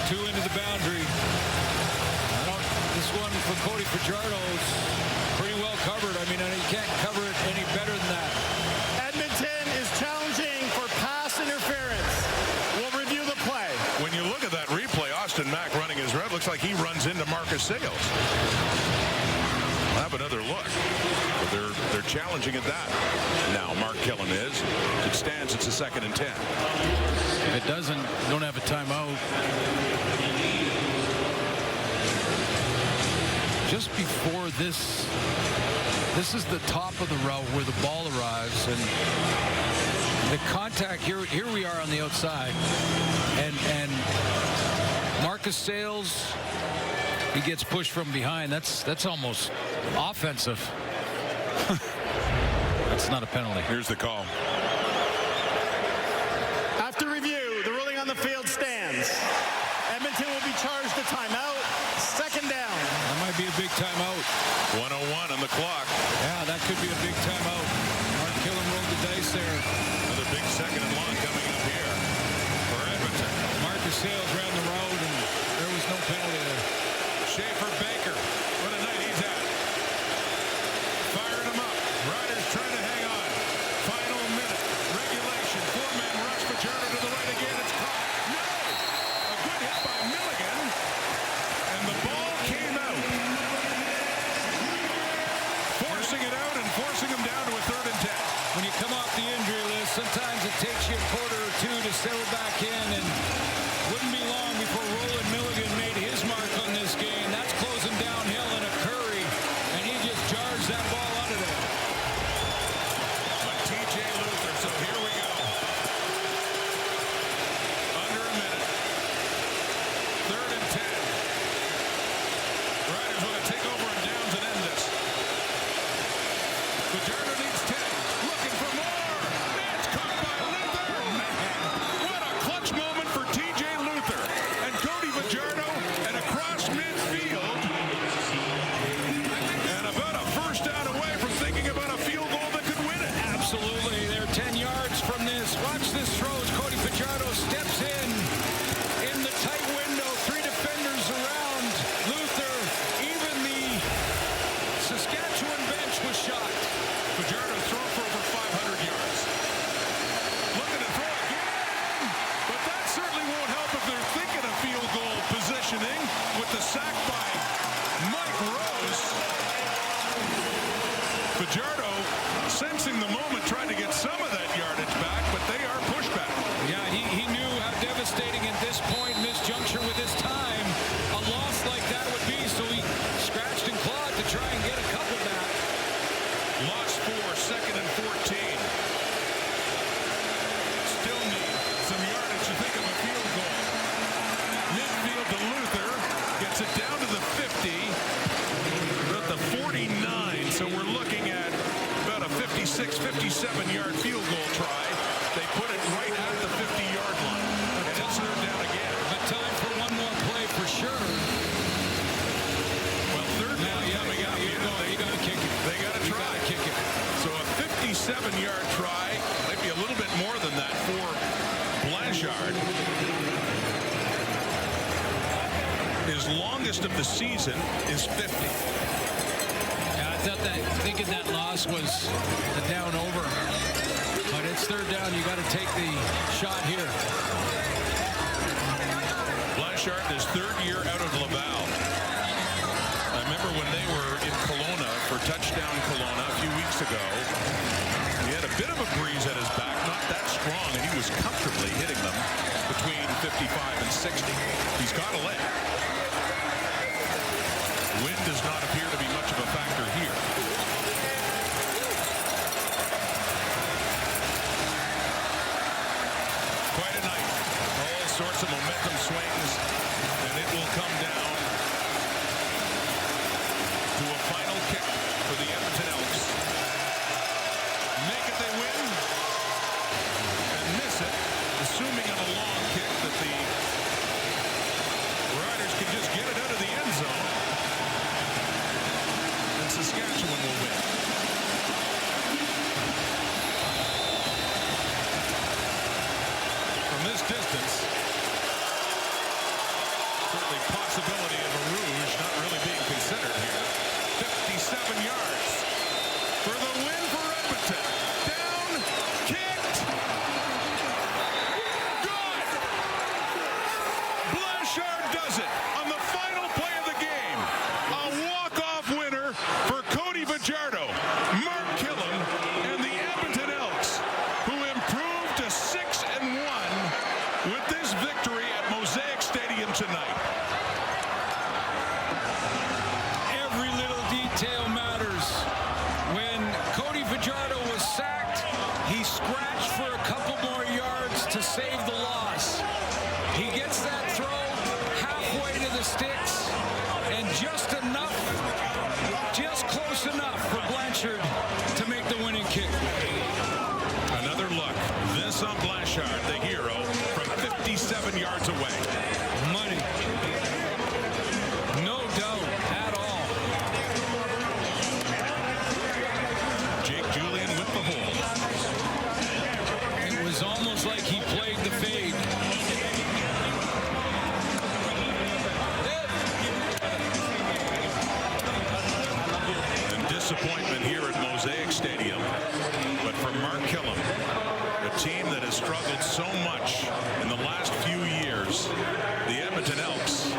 Two into the boundary. This one for Cody Fajardo is pretty well covered. I mean, you can't cover it any better than that. Edmonton is challenging for pass interference. We'll review the play. When you look at that replay, Austin Mack running his route, looks like he runs into Marcus Sales. We'll have another look. But they're challenging at that. Now Mark Killen is. It stands. It's a 2nd and 10. If it doesn't, don't have a timeout. Just before this is the top of the route where the ball arrives, and the contact here we are on the outside, and Marcus Sales, he gets pushed from behind. That's almost offensive. That's not a penalty. Here's the call. After review, the ruling on the field stands. Edmonton will be charged a timeout. 2nd down. That might be a big timeout. 1:01 on the clock. Yeah, that could be a big timeout. Mark Killen rolled the dice there. Another big 2nd and long coming up here for Edmonton. Marcus Sales ran the road, and there was no penalty there. Schaefer Baker. What a night he's had. Firing him up. Riders trying to hang on. Final minute. Regulation. 4-man rush. Fajardo to the right again. It's caught. No! A good hit by Milligan. And the ball came out. Forcing it out and forcing him down to a 3rd and 10. When you come off the injury list, sometimes it takes you a quarter or two to settle back in, and wouldn't be long before Roland Milligan made his mark on this game. That's closing downhill in a Curry, and he just jars that ball out of there. But TJ Luther, so here we go. Under a minute. His longest of the season is 50. Yeah, I thought that, thinking that loss was a down over. But it's third down. You got to take the shot here. Blanchard, his third year out of Laval. I remember when they were in Kelowna for Touchdown Kelowna a few weeks ago. He had a bit of a breeze at his back, not that strong, and he was comfortably hitting them between 55 and 60. He's got a leg. Wind does not appear to be much of a factor here. Quite a night. All sorts of momentum swings, and it will come down to a final kick for the Edmonton Elks. Make it, they win, and miss it, assuming on a long kick that the Riders can just get it out of the end zone, and Saskatchewan will win. From this distance, certainly possibility of a rouge not really being considered here. 57 yards for the win for Edmonton. Down, kicked, good. Blanchard does it on the final play of the game. A walk-off winner for Cody Fajardo, Mark Killam, and the Edmonton Elks, who improved to 6-1 with this victory at Mosaic Stadium tonight. Every little detail matters. When Cody Fajardo was sacked, he scratched for a couple more yards to save the loss. He gets that throw halfway to the sticks, and just enough, just close enough for Blanchard to make the winning kick. Another look. This on Blanchard, the hero, from 57 yards away. Money. No doubt at all. Jake Julian with the hold. It was almost like he played the fade. And disappointment here at Mosaic Stadium. But for Mark Killam, a team that has struggled so much in the last few years, the Edmonton Elks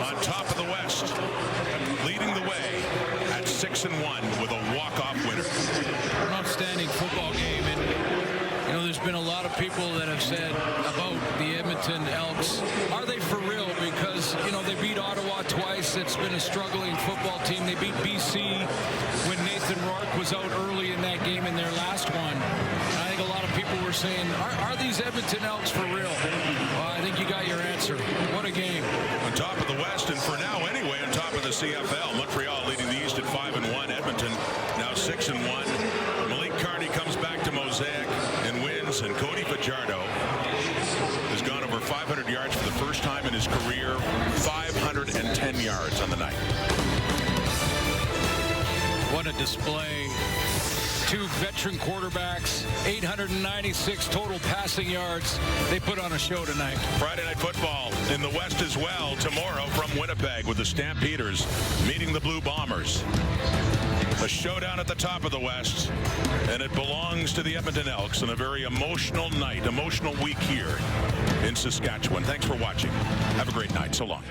on top of the West, leading the way at 6-1 with a walk-off winner. An outstanding football game, and you know there's been a lot of people that have said about the Edmonton Elks, are they for real? Because you know they beat Ottawa twice. It's been a struggling football team. They beat BC when Nathan Rourke was out early in that game in their last one. And I think a lot of people were saying, are these Edmonton Elks for real? Well, I think you got your answer. What a game. On top of the West, and for now anyway, on top of the CFL. Montreal leading the East at 5-1. Edmonton now 6-1. Malik Carney comes back to Mosaic and wins, and Cody Fajardo has gone over 500 yards for the first time in his career. 510 yards on the night. What a display. Two veteran quarterbacks, 896 total passing yards. They put on a show tonight. Friday Night Football in the West as well tomorrow from Winnipeg with the Stampeders meeting the Blue Bombers. A showdown at the top of the West, and it belongs to the Edmonton Elks in a very emotional night, emotional week here in Saskatchewan. Thanks for watching. Have a great night. So long.